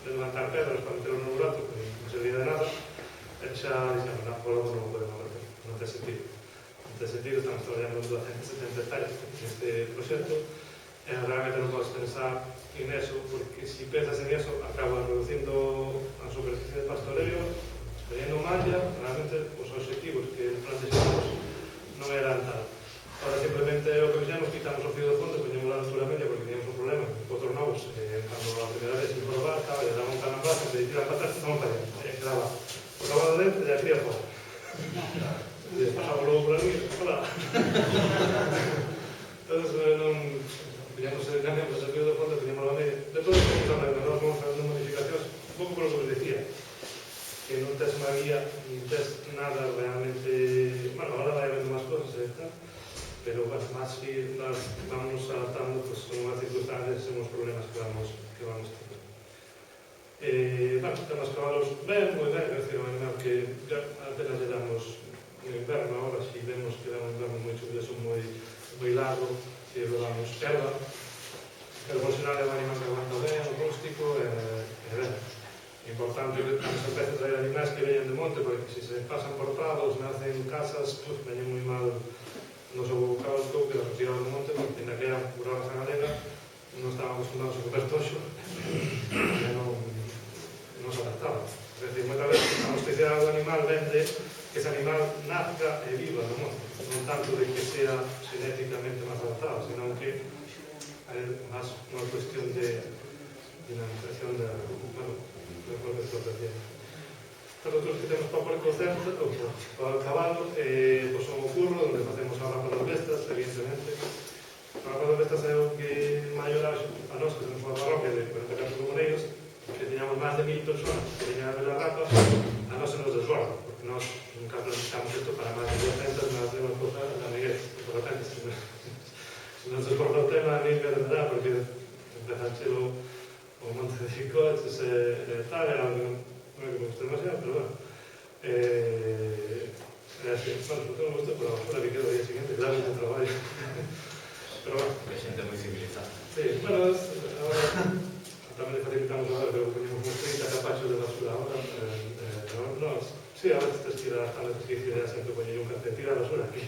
levantar pedras para meterlo no burato, que non servía de nada, e xa dixemos, non, o logo non o podemos meter, non ten sentido. Neste sentido, estamos traballando en 270 hectáreas neste proxecto, e realmente non podes pensar en eso, porque se pensas en eso, acabas reducindo a superficie de pastoreo, expediendo malla, realmente os objetivos que plantexamos non eran tal. Ahora simplemente o que fixemos, quitamos o fío de fondo, poñemos a altura media porque teníamos un problema, outros novos, cando a primeira vez se probar, lle daba un calambrazo, en vez de tirar para atrás, non para dentro, e quedaba o cabo de dentro e a cría fora. E pasaba logo por ali, hola. Entón, non... cambiamos o fío de fondo, teníamos a media. De todo isto, nós vamos facendo modificacións, un pouco por o que vos decía, que non tes unha guía, non tes nada realmente... Bueno, ahora vai habendo máis cosas, pero, bueno, máis que nos vamos adaptando pues, con as circunstancias e os problemas que vamos tendo. Bueno, temos cabalos ben, moi ben, é dicir, un animal que apenas lle damos no inverno, ahora si vemos que dá un inverno moi chuvioso, moi largo, si le damos erva, pero por sinal é un animal que aguanta ben, o rústico, e ben. Importante que cando se empece a traer animais que veñen de monte, porque se se pasan por prados, nacen casas, pues, veñen moi mal nos cabos que las retiraban do monte, porque na que eran por raza galega, non estaban acostumbrados a comer toxo, e non se adaptaban. É dicir, moitas veces a hospiciar do animal vende que ese animal nazca e viva no monte, non tanto de que sea genéticamente máis adaptado, senón que é máis unha cuestión de dinamización da propia explotación. produtos que temos para o centro, ou para o cabalo, pois son o curro, onde facemos a rampa das bestas, evidentemente. A rampa das bestas é o que maior a nós, que temos unha parroquia de 44 comuneiros, que teñamos máis de 1000 personas que teñan a ver a rampa, a nós se nos desborda, porque nós nunca necesitamos isto para máis de 200, máis de unha cosa na Miguel, por repente, se nos desborda o tema, a mí me dará, porque empezan chelo o monte de coches e tal, é algo que me gusta demasiado, pero bueno. É así, bueno, non me gusta, pero agora que quedo o día siguiente, claro, que traballo. Pero bueno. A xente moi civilizada. Sí, bueno, agora tamén facilitamos agora, pero poñemos uns 30 capachos de basura agora. Nos, sí, a veces tens que ir a veces sempre poñer un café, tira a basura aquí.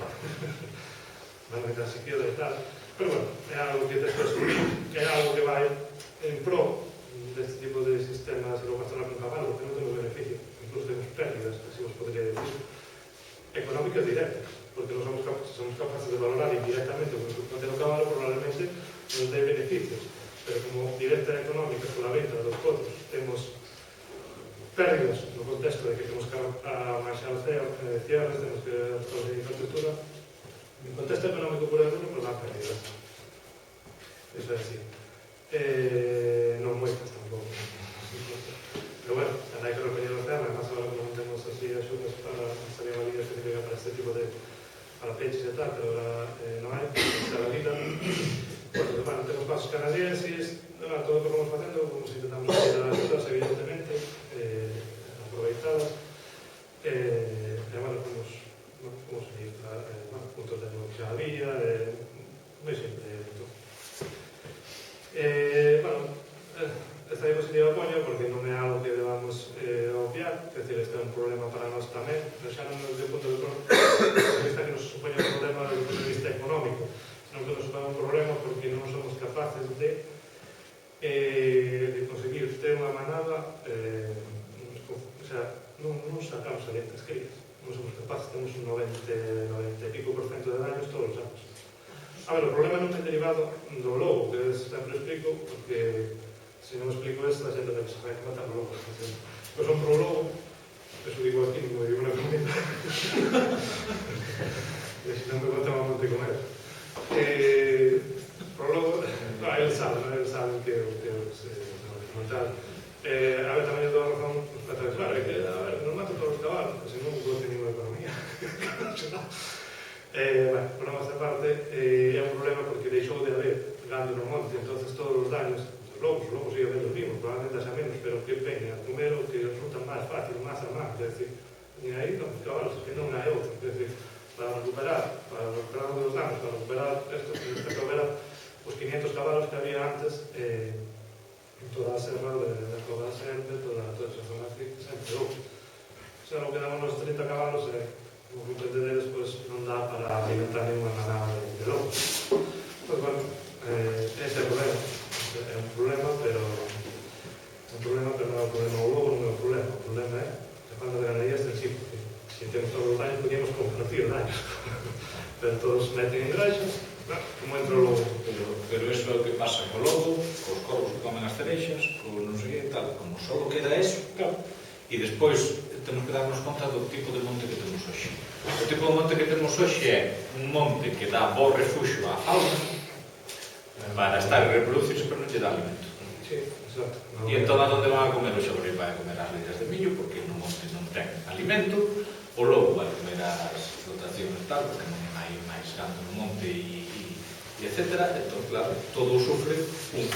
Non me tan siquiera e tal. Pero bueno, é algo que tens que asumir, que é algo que vai en pro deste tipo de sistemas de pastoral con cabalo, porque non temos beneficio, incluso temos pérdidas, así vos podría decir, económicas directas, porque non somos capaces de valorar indirectamente o que nos contén o cabalo, probablemente nos dé beneficios, pero como directa económica con a venta dos potros temos pérdidas no contexto de que temos que marxar cierres, temos que producir infraestructura, en contexto económico puro e duro, pues dá pérdidas. Iso é así. Non moitas tampouco. Pero bueno, hai que recoñer o tema, además agora non temos así axudas para salir a línea específica para este tipo de para peixes e tal, pero agora non hai, está a vida. Bueno, temos pasos canadienses, todo o que vamos facendo, vamos intentamos salir as axudas, evidentemente, aproveitadas, bueno, como seguir, puntos de nuevo que xa había, moi simple, todo. Bueno, esta diapositiva poño porque non é algo que debamos obviar, é dicir, este é un problema para nós tamén, pero xa non desde o punto de vista que nos supone un problema desde o punto de vista económico, senón que nos supone un problema porque non somos capaces de conseguir ter unha manada, o sea, non sacamos alientas crías, non somos capaces, temos un 90 e pico % de daños todos os anos. A ver, o problema non é derivado do lobo, que sempre explico, porque se non explico isto, a xente pensa que matar o lobo. Pois son pro lobo, eso digo aquí, non digo na comunidade. E se non me botamos a monte con él. Pro lobo, eles saben que se montar. A ver, tamén eu dou a razón, claro, é que, a ver, non mato todos os cabalos, porque senón non vou ter ninguna economía. Bueno, por nosa parte, é un problema porque deixou de haber gando no monte, entonces todos os daños, os lobos iban ver os vivos, probablemente xa menos, pero que ven a comer o que resulta máis fácil, máis a máis, é dicir, ni aí non os cabalos, que non hai outro, é dicir, para recuperar os danos, para recuperar estos, temos que recuperar os 500 cabalos que había antes en toda a serra da Cova da Serpe, toda esa zona que sempre houve. Se non quedamos nos 30 cabalos, como comprendedes, pues, non dá para alimentar ninguna manada de lobos. Pues bueno, ese é o problema. É un problema, pero non é un problema o lobo, non é un problema. O problema é que falta de ganadería extensiva. Se temos todos os daños, podíamos compartir daños. Pero todos meten en graxas, como entra o lobo. Pero eso é o que pasa co lobo, cos corvos que comen as cereixas, co non sei que tal, como só queda eso, claro. E despois temos que darnos conta do tipo de monte que temos hoxe. O tipo de monte que temos hoxe é un monte que dá bo refugio á fauna para estar e reproducirse, pero non lle dá alimento. Sí, exacto. E entón a donde van a comer o xaboril vai a comer as leiras de millo porque no monte non ten alimento, o lobo vai a comer as dotacións tal, porque non hai máis gando no monte e etcétera, entón claro, todo o sufre un.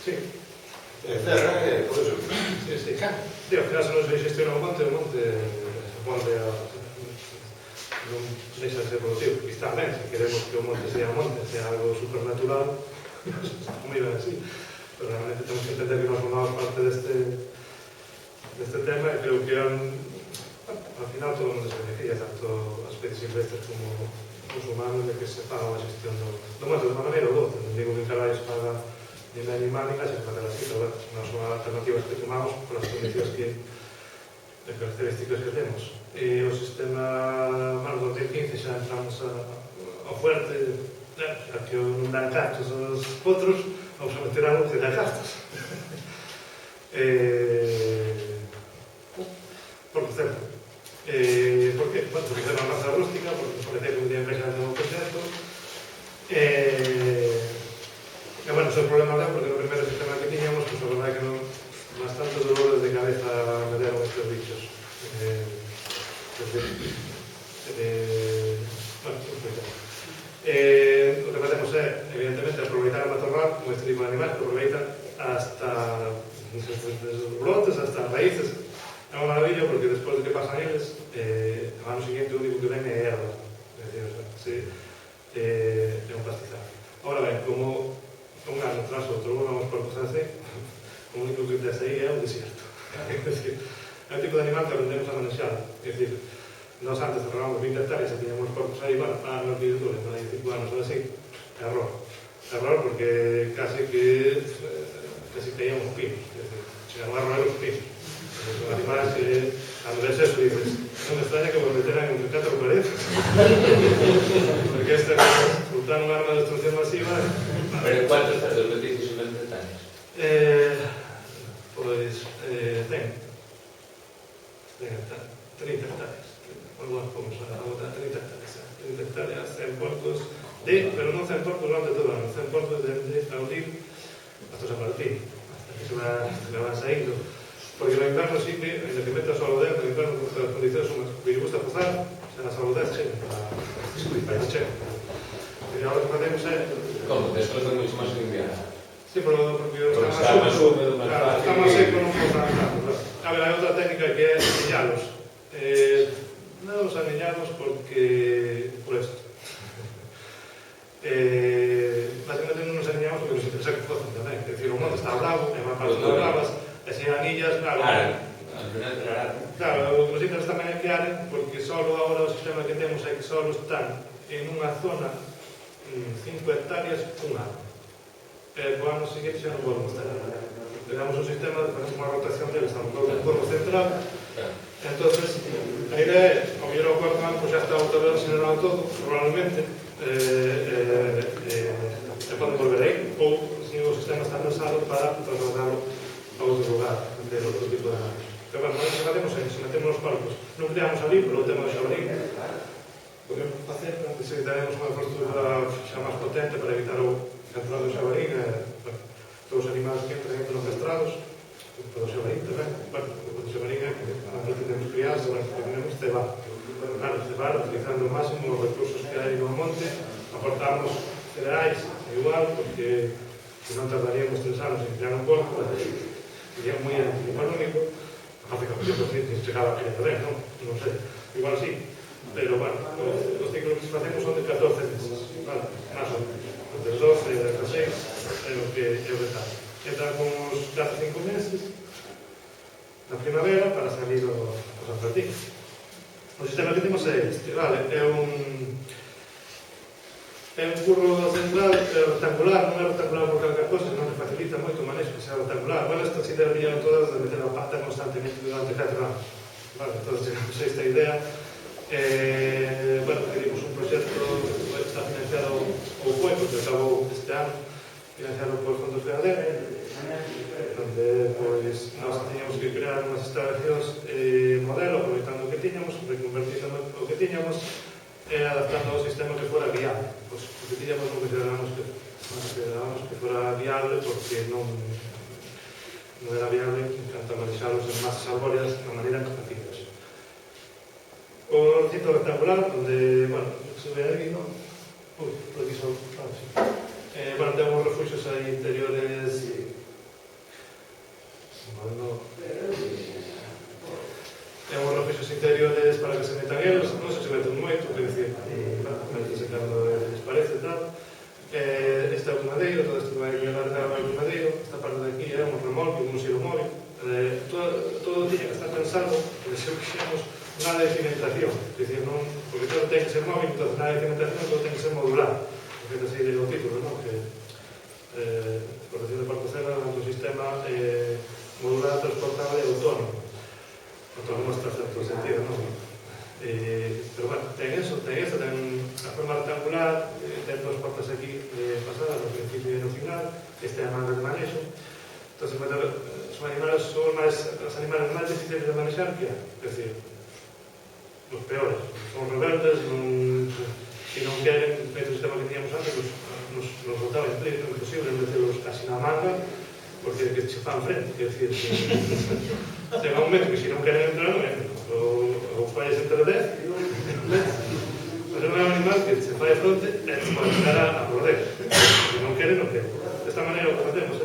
Sí. Terra é, por eso. Sí. Sí, ao final se non se xestiona o monte non deixa de ser productivo. E está ben, se queremos que o monte sea algo supernatural, como iba así. Pero realmente temos que entender que nós formamos parte deste tema e creo que ao final todo nos beneficia, tanto as especies silvestres como os humanos, de que se faga a xestión do monte de unha maneira ou outra. Non digo que cada vez faga ni animal ni casi para así, pero bueno, non son alternativas que tomamos por as condicións de características que temos. E o sistema, bueno, 2015 xa entramos ao fuerte, xa que non dan cartos aos potros, vamos a meter algo que dá cartos. me deron estes bichos. Bueno, o que facemos é, evidentemente, aproveitar o matorral con este tipo de animais, que aproveitan hasta desde os brotes hasta as raíces. É unha maravilla porque despois de que pasan eles, ao ano seguinte o único que ven é erva. É dicir, é un pastizal. Ahora ben, como un ano tras outro vamos por cosas así, o único que tes aí é un desierto. É dicir, é un tipo de animal que aprendemos a manexar. É dicir, nós antes cerrábamos 20 hectáreas e tiñamos porcos aí, bueno, para a agricultura, para 5 anos ou así, error. Error porque casi caíamos pinos, é dicir, chegaron a roer os pinos. Son animais que, cando ves eso, dices, non me extraña que vos meteran entre 4 paredes. Porque este é resultar un arma de destrucción masiva. Pero cuántos estás metidos en 20 hectáreas? Pois, ten 30 hectáreas. Bueno, vamos a botar 30 hectáreas. 30 hectáreas, 100 porcos, pero non 100 porcos durante todo o ano, 100 porcos desde abril hasta San Martín, hasta que se van saindo. Porque no inverno sí que, en el que metas solo dentro, no inverno, porque as condicións son as que lle gusta pozar, se nas saludez chegan para que chegan. E agora que facemos é... Como? Despois de moito máis que inverno. Sí, porque está máis húmedo, está máis seco, non pozan tanto. A ver, hai outra técnica que é aniñalos. Non os aniñamos porque... por esto. Básicamente non nos aniñamos porque nos interesa que pozan tamén. É dicir, o monte está bravo, é má parte das bravas, e se anillas, claro. Claro, os indios tamén é que aren, porque só agora o sistema que temos é que só están en unha zona 5 hectáreas un ano. E o ano seguinte xa non podemos estar. Tenemos un sistema, facemos unha rotación deles, estamos con un corpo central. Entonces, a idea é, ao mellor ao cuarto ano, xa está outra vez generado todo, probablemente, e poden volver aí, ou se o sistema está pensado para trasladarlo a outro lugar, de outro tipo de animais. Pero, bueno, nós facemos é, se metemos os corpos, non creamos ali, pero o tema do xabarín, podemos facer, necesitaremos unha infraestructura xa máis potente para evitar o entrado do xabarín, todos os animais que entran castrados, para o xabarín tamén, bueno, o xabarín é que non pretendemos criar, se pretendemos cebar. Claro, cebar, utilizando ao máximo os recursos que hai no monte, aportamos cereais, igual, porque se non tardaríamos 3 anos en criar un corpo, sería moi económico, hace que se chegaba a criar ben, non sei, igual sí, pero bueno, os ciclos que facemos son de 14 meses, vale, máis ou menos, entre 12 e 16 é o que tal. Entran con uns 4 ou 5 meses na primavera para salir o San Martín. O sistema que temos é este, vale, é un curro central rectangular, non é rectangular por calquer cosa, senón que facilita moito o manexo, que sea rectangular. Bueno, estas ideas viñeron todas de meter a pata constantemente durante 4 anos. Vale, entón, chegamos a esta idea. Bueno, queremos un proxecto que está financiado ou foi, porque acabou este ano, financiado por Fondos FEADER, onde, pois, nós teníamos que crear unhas instalacións modelo, aproveitando o que tiñamos, reconvertindo o que tiñamos, adaptando ao sistema que fora viable. Pois, o que tiñamos non considerábamos que fora viable porque non era viable en canto a manexalos en masas arbóreas da maneira que facíamos. O recinto rectangular, onde, bueno, se ve aquí, non? Por aquí son, sí. Bueno, temos refugios aí interiores temos refugios interiores para que se metan eles, non se meten moito, quer dizer, metense cando les parece tal. Este é o madeiro, todo isto vai llegar a o madeiro, esta parte de aquí é un remolque, un museo móvil, todo tiña que estar pensado, porque se o quixemos nada de cimentación, porque todo ten que ser móvil, entón nada de cimentación, todo ten que ser modular, porque así digo o título, non? Que explotación de parcela é un sistema modular, transportable e autónomo hasta certo sentido, non? Pero bueno, ten eso, ten a forma rectangular, ten dos portas aquí pasadas no principio e no final, este é a manga de manexo. Entón, son animales máis difíciles de manexar que hai, é dicir, os peores, son rebeldes, se non queren o sistema que teníamos antes, nos botaba imposible meterlos casi na manga, porque que che fan frente, quer dicir, Chega un momento que se non queren entrar, non entran. Ou falles entre 10 e non entran. Mas é un animal que se fai a fronte e se pode entrar a morder. Se non quere, non quere. Desta maneira o que facemos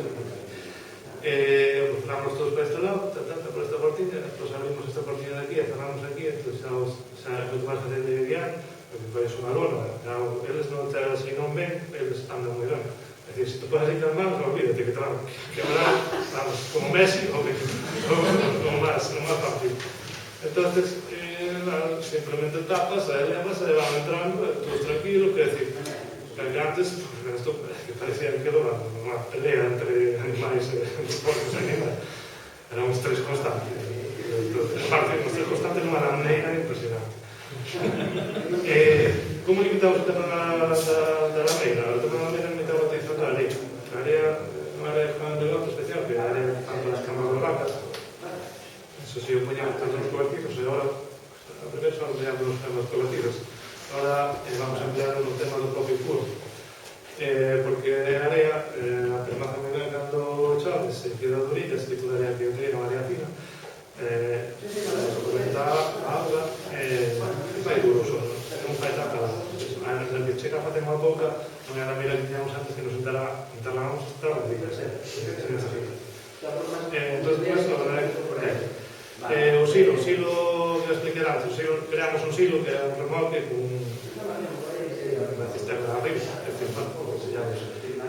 Vamos todos para este lado, por esta portilla, depois abrimos esta portilla de aquí e cerramos aquí, entón xa é moito máis fácil de guiar, porque vais unha lona, eles non te así non ven, eles andan moi ben. É dicir, se te pones aí as manos, olvídate que te van a quebrar, vamos, como Messi ou máis fácil. Entonces, simplemente tapas, elevas, e van entrando, todos tranquilos, que decir, que antes, que parecía que era unha pelea entre animais e porcos animais. Era un estrés constante. Aparte, un estrés constante nunha lameira impresionante. Como limitamos o tema da lameira? O tema da lameira limitamos a utilización da area. A area non era de lote especial, que a area tanto das camas blancas. Eso si o poñamos tanto nos cobertizos, e agora, a primeiro só empleamos nos temas cobertizos. Ahora vamos a emplear no tema do propio curso. Porque a area, a permaza moi ben cando chove, se queda durilla, ese tipo de area que eu teria, unha area fina, suplementa a auga, fai duro só, non fai tanta auga. Na que chega a facer unha pouca, non é a mira que teníamos antes que nos instalamos durilla, sen esa fina. Entón, o silo que expliquei antes, creamos un silo que é un remolque con unha cisterna arriba,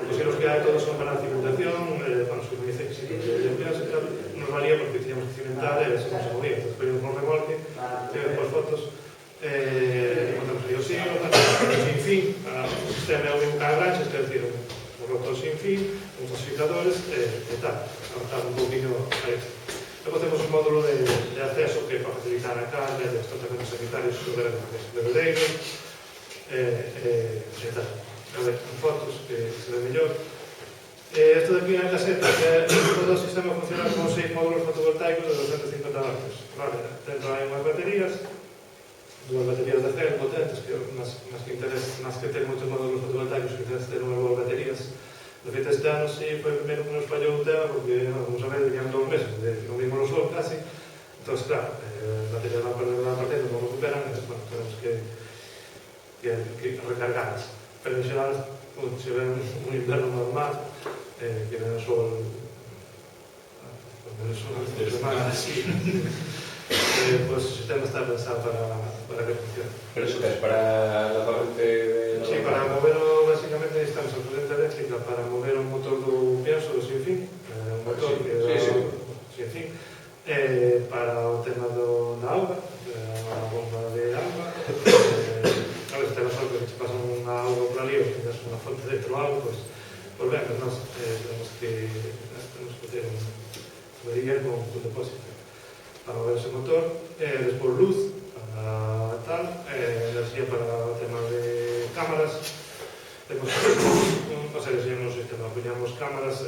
os silos que hai todos son para a cimentación, se coñece que nos valía porque teníamos que cimentar e se non se movía, entón pedimos un remolque, depois fotos, montamos aí o silo, sin fin, o sistema é o mismo que a granxas, que é dicir, un rotor sin fin, uns dosificadores e tal, avanzar un pouquinho a isto. Logo temos un módulo de acceso que para facilitar a carga e os tratamentos sanitarios sobre bebedeiros e tal. A ver, en fotos que se ve mellor. Isto de aquí na caseta, todo o sistema funciona con 6 módulos fotovoltaicos de 250 vatios. Vale, dentro hai unhas baterías, dúas baterías de cel potentes, que máis que ter moitos módulos fotovoltaicos, que tens ter unhas boas baterías. De feito, este ano sí foi o primeiro que nos fallou un tema, porque, vamos a ver, venían 2 meses, non vimos o sol casi. Entón, claro, as baterías van perder a partida, non recuperan, e, bueno, tenemos que recargadas. Pero, en xeral, se ven un inverno normal, que ven o sol, as semanas así, pues o sistema está pensado para que funcione. Pero eso que es para la corriente... Sí, para moverlo, básicamente, necesitamos a corriente eléctrica para mover un motor do pienso do sin fin, un motor que sin fin, para o tema da auga, a bomba de auga, a ver, se te vas a que se pasa unha auga por ali, ou se tens unha fonte dentro algo, pues ben, pues nós tenemos que ter un tubería con un depósito para mover ese motor, despois luz para tal, enerxía para o tema de cámaras, temos o sea, diseñamos un sistema, apoñamos cámaras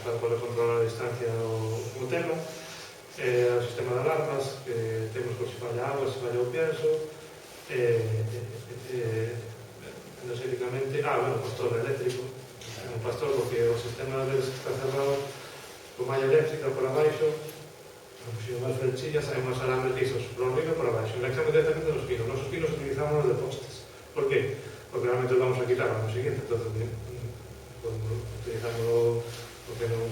para poder controlar a distancia o tema, o sistema de alarmas, que temos por se falla agua, se falla o pienso, energéticamente, bueno, pastor eléctrico, un pastor porque o sistema deles está cerrado con malla eléctrica por abaixo, puxeron as flechillas, hai unhas alambres lisos por arriba e por abaixo. En la acción directamente nos pinos. Nosos pinos utilizamos de postes. Por qué? Porque realmente os vamos a quitar no siguiente. Entonces, utilizamos porque non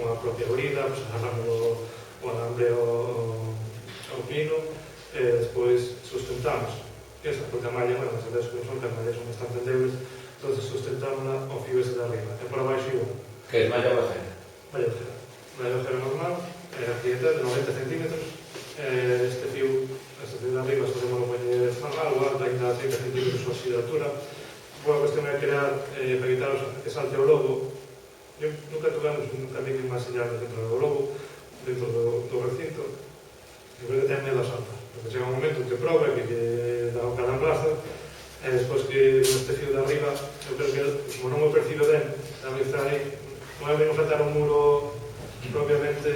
unha propia brida, pues, agarramos o alambre ao pino, e despois sustentamos. Esa, porque a malla, bueno, as veces como son, que as mallas son bastante endebles, entonces sustentamos ao fío ese de arriba. E por abaixo igual. Que é malla bajera? Malla bajera. Malla bajera normal. Accidental de 90 centímetros, este fío de arriba podemos poñer algo alto, ainda a 30 centímetros ou así de altura. Boa cuestión é crear, para evitar que salte o lobo. Nunca tuvemos tamén máis señales dentro do lobo, dentro do recinto. Eu creo que ten medo a saltar, porque chega un momento que proba, que dá o calambrazo, e despois que este fío de arriba, eu creo que, como non o percibe ben, tamén está aí, non é ben saltar un muro propiamente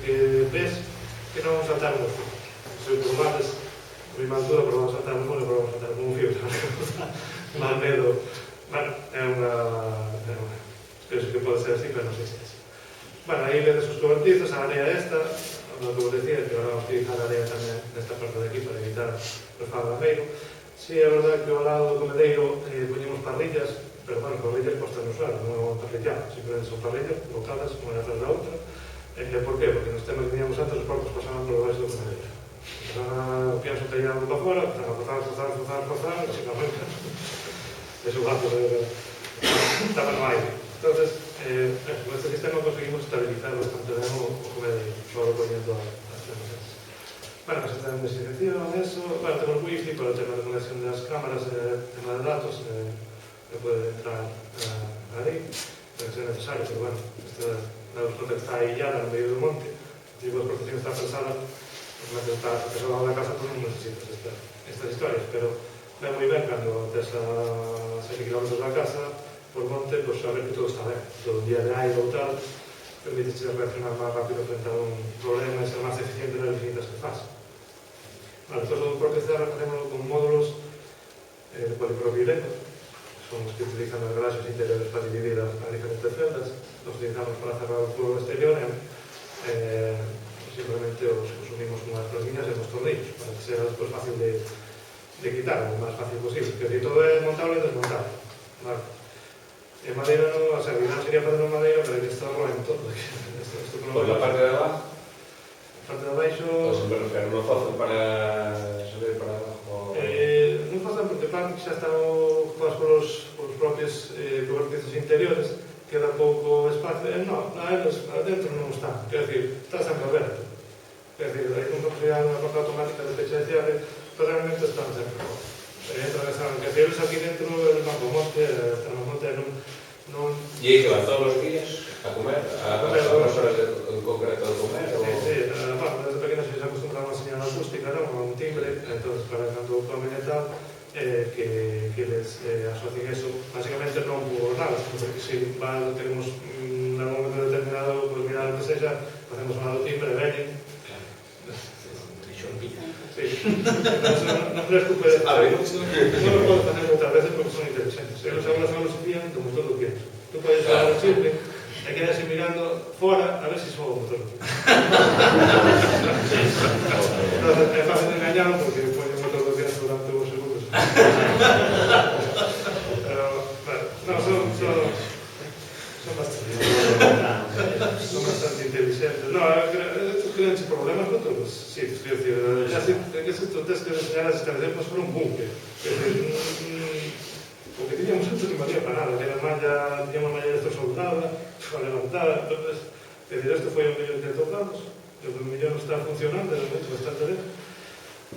que ves que non saltar un fío. Se por mates, a mesma altura, pero vamos a saltar un muro, pero vamos a saltar un fío. Mal medo. Bueno, é unha... Penso que pode ser así, pero non sei se é así. Bueno, aí vedes os cobertizos, a área esta, como vos decía, que ahora vamos a utilizar a área tamén nesta parte de aquí para evitar o esfagameiro. Sí, é verdade que ao lado do comedeiro poñemos parrillas, pero bueno, parrillas postas no suelo, non parrillado, simplemente son parrillas colocadas unha detrás da outra. Por qué? Porque nos temas que teníamos antes os porcos pasaban por debaixo do comedeiro. O pienso que ia para fora, empezaban a forzar, e se cambian. Es un gato estaba no aire. Entonces, con este sistema conseguimos estabilizar bastante ben o comedeiro, solo poniendo as cenas. Bueno, pues esta investigación, eso, bueno, tenemos wifi para el tema de conexión de las cámaras, tema de datos, que puede entrar ahí, puede ser necesario, pero bueno, la Euroscope está ahí ya, en medio del monte, el tipo de protección está pensada, pues está al de casa, pues no necesitas estas historias, pero ve muy bien cuando tes a 6 kilómetros de la casa, por monte, pues saber que todo está bien, todo un día de aire o tal, permite reaccionar más rápido frente a un problema y ser más eficiente en las visitas que faz. Vale, estos son por PC hacemos con módulos de polipropileno, son los que utilizan las garajes interiores para dividir a diferentes celdas, los utilizamos para cerrar el fuego exterior y simplemente os unimos con las plugins y los tornillos para que sea después fácil de quitar, lo más fácil posible. Que si todo es montable y desmontable. Vale. En madera no, o sea, la idea sería ponerlo en madera, pero hay que estarlo en todo. Por la parte de abajo. La parte de abaixo... O se me refiero, non fazo para subir para abajo? Non fazo porque claro que xa están ocupados polos propios cobertizos interiores, queda pouco espacio. Non, eles adentro non están. Quer decir, está sempre aberto. Quer decir, hai unha posibilidade unha porta automática de fecha de cierre, pero realmente están sempre aberto. Que si eles aquí dentro del banco monte, están no monte, non... E aí que van todos os días a comer? A unas horas en concreto de comer? Sí, bueno, desde pequenos se acostumbraban a señal acústica, non? A un timbre, entonces para cando comen e tal, que les asocien eso, básicamente non por nada, porque si tenemos en algún momento determinado, pues mirar o que sexa, facemos un lado timbre, veñen. Sí, non preocupe, non lo podo facer moitas veces porque son inteligentes. Eles agora son los fían como todo o pienso. Tú podes falar o chirpe e quedas mirando fora a ver se soa o motor. É fácil de engañarlo porque pone o motor do pienso durante uns segundos. Pero, bueno, non, son bastante inteligentes. No, creanse problemas con todos los sitios. Quiero decir, que si tú tienes que enseñar las instalaciones por un búnker. Porque teníamos antes que no valía para nada. Era malla, teníamos malla de estos soldada, levantada. Entonces, es decir, esto fue un millón de soldados. El millón está funcionando, de momento bastante bien.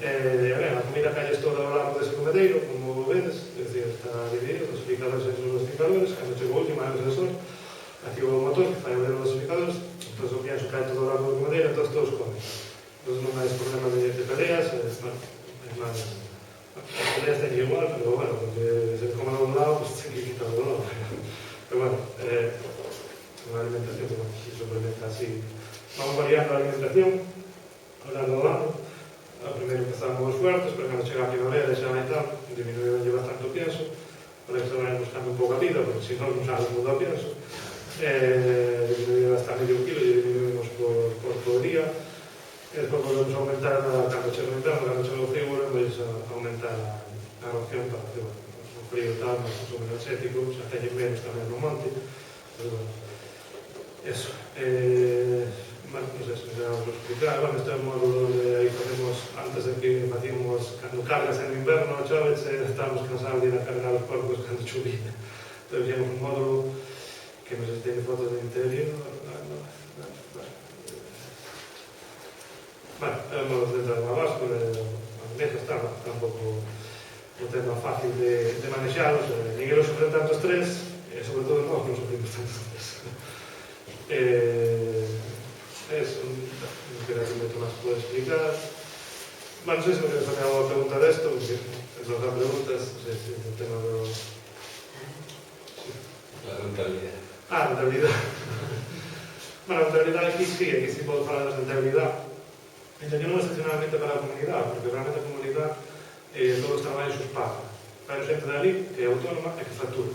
La comida calle es toda ao largo dese comedeiro, como vedes, es decir, está dividido, los dosificadores en los dosificadores, cando chegou o último é o sensor, activo o motor, que fai o de los dosificadores, entón o pienso cae todo ao largo do comedeiro, entón todos comen. Entón non hai problema de peleas, es máis... As peleas ten igual, pero bueno, porque se come do lado, pues ten que quitar do lado. Pero bueno, unha alimentación que se suplementa así. Vamos variando a alimentación, ao largo do lado. Primeiro empezamos fuertes, pero cando chega a primavera xa vai tal, disminuíronlle bastante o pienso, para que se vayan buscando un pouco a vida, porque se non usamos mundo o pienso. Disminuíron hasta medio kilo e disminuímos por día. E despois volvemos a aumentar cando chega o inverno, cando chega o frío, volvemos a aumentar a ración para que o frío tal, máis consumo energético, xa teñen menos tamén no monte. Pero bueno, eso. Bueno, non sei se me vamos a explicar. Bueno, este é un módulo de aí facemos, antes de que facíamos, cando cargas en inverno, chove, estábamos cansados de ir a cargar os porcos cando chovía. Entón, fixemos un módulo que non sei se teñe fotos de interior. Bueno, é un módulo dentro de unha báscula, a mesa está un pouco un tema fácil de manexalos, ninguén lo sufre tanto estrés, e sobre todo nós non sufrimos tanto estrés. Eso, non queda que moito máis podo explicar. Bueno, non sei se me queres facer alguna pregunta desto, porque nos dan preguntas, non sei se o tema do... La rentabilidade. Rentabilidade. Bueno, a rentabilidade aquí sí podo falar de rentabilidade. Entón, non é excepcionalmente para a comunidade, porque realmente a comunidade todos os traballos os paga. Pero xente de ali, que é autónoma, é que factura.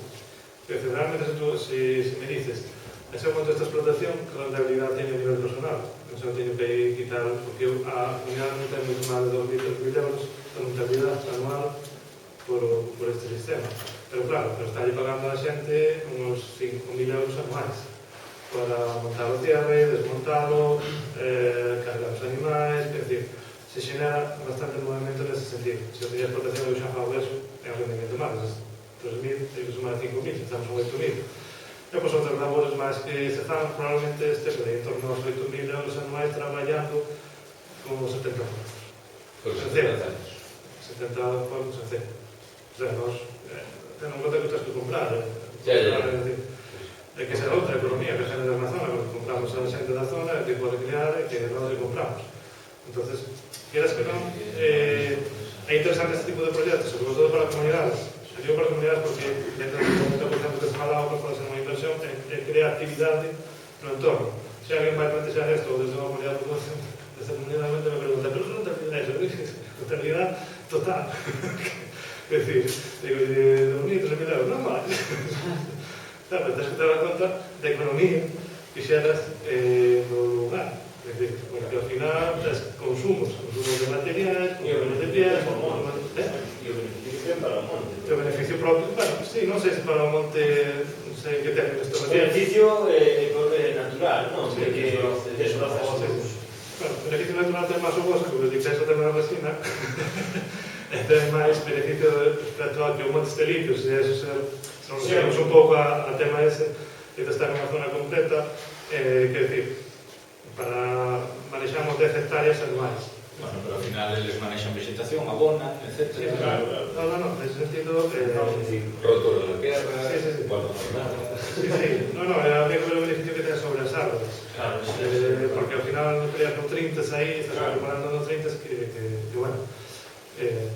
Pero realmente, se me dices, ese aumento desta explotación, que rentabilidade teño a nivel personal? Non se teño que quitar, porque a comunidade non ten moito máis de 2.000 euros de rentabilidade anual por este sistema. Pero claro, está pagando a xente uns 5.000 euros anuais para montar o cierre, desmontalo, cargar os animais, é dicir, se xenera bastante movimento nese sentido. Se eu teña explotación, eu xa fago eso, é un rendimento máis, 3.000, teño que sumar 5.000, estamos con 8.000. E pois outras labores máis que se fan, probablemente este, en torno aos 8.000 euros anuais traballando como 70 foros. 70 foros en cero. O sea, nos, ten en conta que tens que comprar, é que esa outra economía que genera na zona, porque compramos a xente da zona, que pode crear e que non le compramos. Entonces, quieras que non, é interesante este tipo de proxectos, sobre todo para comunidades. Eu digo para comunidades porque dentro do 50% que se falaba para fazer unha inversión é crear actividade no entorno. Se alguén vai plantear isto desde unha comunidade de población, desde comunidade me pregunta, pero non rentabilidade, rentabilidade total. É dicir, digo, de 2.000, 3.000 euros, non vai. Claro, tens que ter en conta da economía que xeras no lugar. É dicir, porque ao final tens consumos de materiais, consumos de pies, e o beneficio para o monte. O beneficio propio, bueno, sí, non sei se para o monte, non sei que términos O te beneficio natural, non? Sí, que é procesos. Bueno, o beneficio natural ten máis o bosque, porque dixes o tema da resina, ten máis beneficio respecto a que o monte este limpio, se nos seguimos un pouco a tema ese, que está nunha zona completa, quer decir, para manexamos 10 hectáreas anuais. Bueno, pero ao final eles manexan vegetación, abona, etc. Sí, claro. No, nese sentido... Rotura na tierra, bueno, sí, no, é o beneficio que ten sobre as árboles. Claro, porque ao final non creas con 30 aí, estás preparando no 30 que bueno, que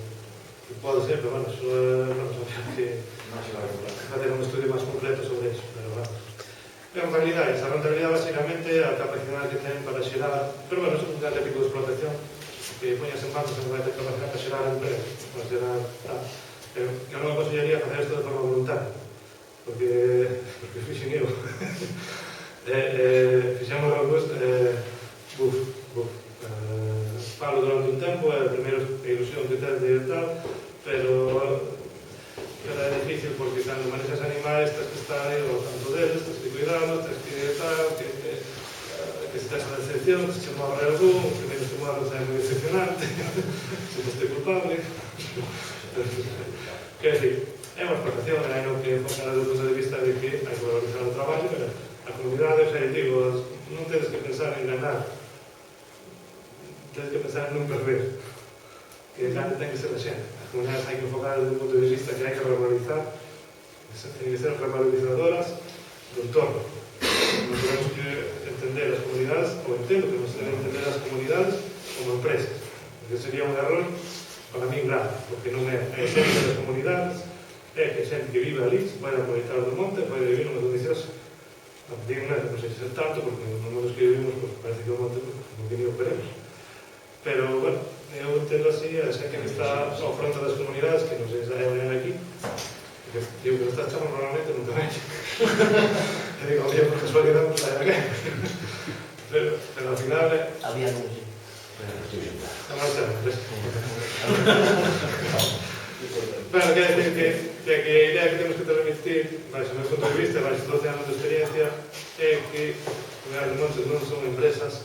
pode ser, pero bueno, eso habría que facer un estudio máis completo sobre eso, pero bueno. Rentabilidade, esa rentabilidade basicamente a capacidade que ten para xerar, pero bueno, eso é un gran tipo de explotación que poñas en manos en vai ter capacidade para xerar emprego, para xerar tal. Eu non aconsellaría facer isto de forma voluntaria, porque fixen eu. Fixemos algús, falo durante un tempo, é a primeira ilusión que ten de tal, pero é difícil porque cando manexas animais tens que estar aí ao tanto deles, tens que cuidarlos, tens que tal, que se tens unha decepción, que se che morre algún, que menos que morre é moi decepcionante, se non estou culpable. Quer dizer, é unha explotación, é no que enfocar desde o punto de vista de que hai que valorizar o traballo, pero a comunidade, xa digo, non tens que pensar en ganar, tens que pensar en non perder, que grande ten que ser a xente. As comunidades hai que enfocar desde o punto de vista que hai que revalorizar, ten que ser revalorizadoras do entorno. Non temos que entender as comunidades, ou entendo que non se deben entender as comunidades como empresas, porque sería un error para mí grave, porque non é a esencia das comunidades, é que a xente que vive ali se pode aproveitar do monte, pode vivir unhas condicións, non sei se é tanto, porque nos modos que vivimos parece que o monte non que ni o queremos. Pero, bueno, eu entendo así a xente que está ao fronte das comunidades, que non sei se hai alguén aquí, que digo que non está chamando normalmente, non te vexe. E digo, oye, por casualidade, non sai aquí. Pero ao final... Había non, sí. Bueno, quero decir que a idea que temos que transmitir, baixo o meu punto de vista, baixo 12 anos de experiencia, é que os montes non son empresas,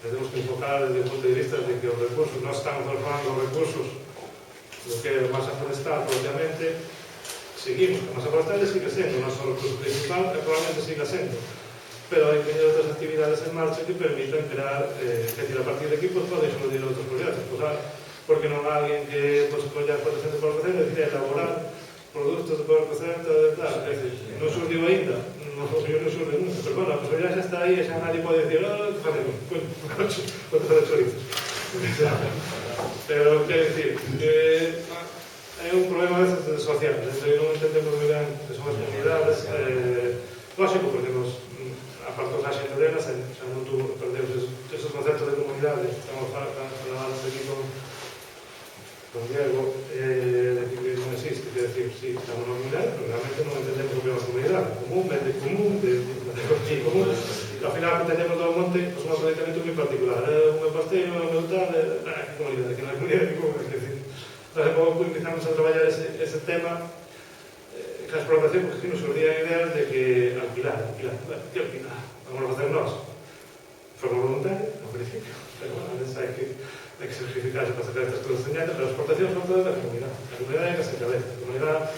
temos que enfocar desde o punto de vista de que os recursos, nós estamos transformando os recursos do que é a masa forestal, obviamente, seguimos, a masa forestal sigue sendo o noso recurso principal e probablemente siga sendo, pero hai que ter outras actividades en marcha que permitan crear, é dicir, a partir de aquí, pues, poden xurdir outros proxectos, porque non hai alguén que colla 400 por cento e decir, elaborar produtos de por cento de tal, é dicir, non surdiu ainda, non surdiu nunca, pero bueno, a posibilidade xa está aí e xa nadie pode decir, que facemos? Pois facer chorizos. Pero, quer dicir, é un problema a veces social, non entendemos moi ben que son as comunidades, lógico, porque nos apartos a xente delas, xa non tú perdemos esos conceptos de comunidade, estamos falando aquí con Diego, de que non existe, quer decir, sí, estamos na comunidade, pero realmente non entendemos o que é unha comunidade. Común, vende común, de común. Ao final, entendemos do monte, é un aproveitamento moi particular. O meu parceiro, o meu tal, que comunidade, que na comunidade, que común, é dicir. Entonces, pouco empezamos a traballar ese tema, que a explotación, porque nos surgían ideas de que alquilar. Bueno, que alquilar? Vamos a facer nós. Forma voluntaria, ao principio. Pero, bueno, a veces hai que sacrificarse para sacar estas cosas señales, pero as exportacións son todas da comunidade. A comunidade é que se cabeza. A comunidade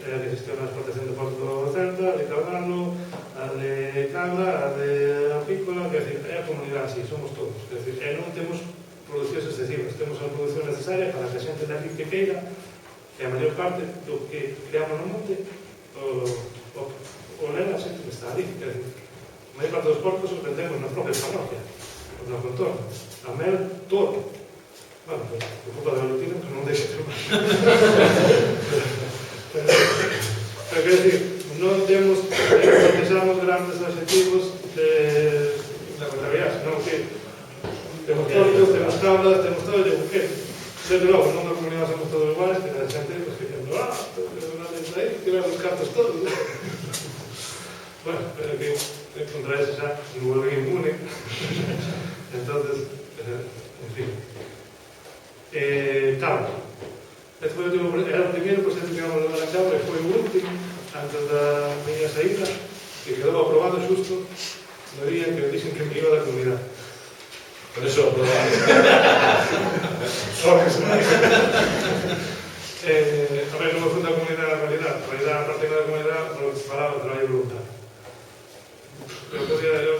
é a que gestiona a exportación de Porto do Celta, de Caudano, a de Cabra, a de Apícola, que é a comunidade así, somos todos. É dicir, non temos producións excesivas, temos a produción necesaria para que a xente daqui que queira, que a maior parte do que creamos no monte, o leva a xente que está ali. É dicir, a maior parte dos porcos os vendemos na propia parroquia, no contorno. A mel, todo. Bueno, pues, por culpa da velutina, pues non deixa de máis. Pero, quer decir, non pensamos grandes objetivos de realidad, senón que temos porcos, temos cabras, temos todo, e digo, que? Desde logo, non da comunidade somos todos iguais, que a xente, pues, que dicendo, que ver os cartos todos. Bueno, pero que contra eso xa se vuelve inmune. Entonces, en fin. Cabra. Este foi o último, era o primeiro proxecto que íbamos a levar a cabo e foi o último, antes da miña saída, que quedou aprobado xusto no día que dixen que me iba da comunidade. Por eso aprobado. A ver, non me funda a comunidade na realidade. A realidade, a parte da comunidade, por lo que se falaba, o traballo voluntario. Pero que eu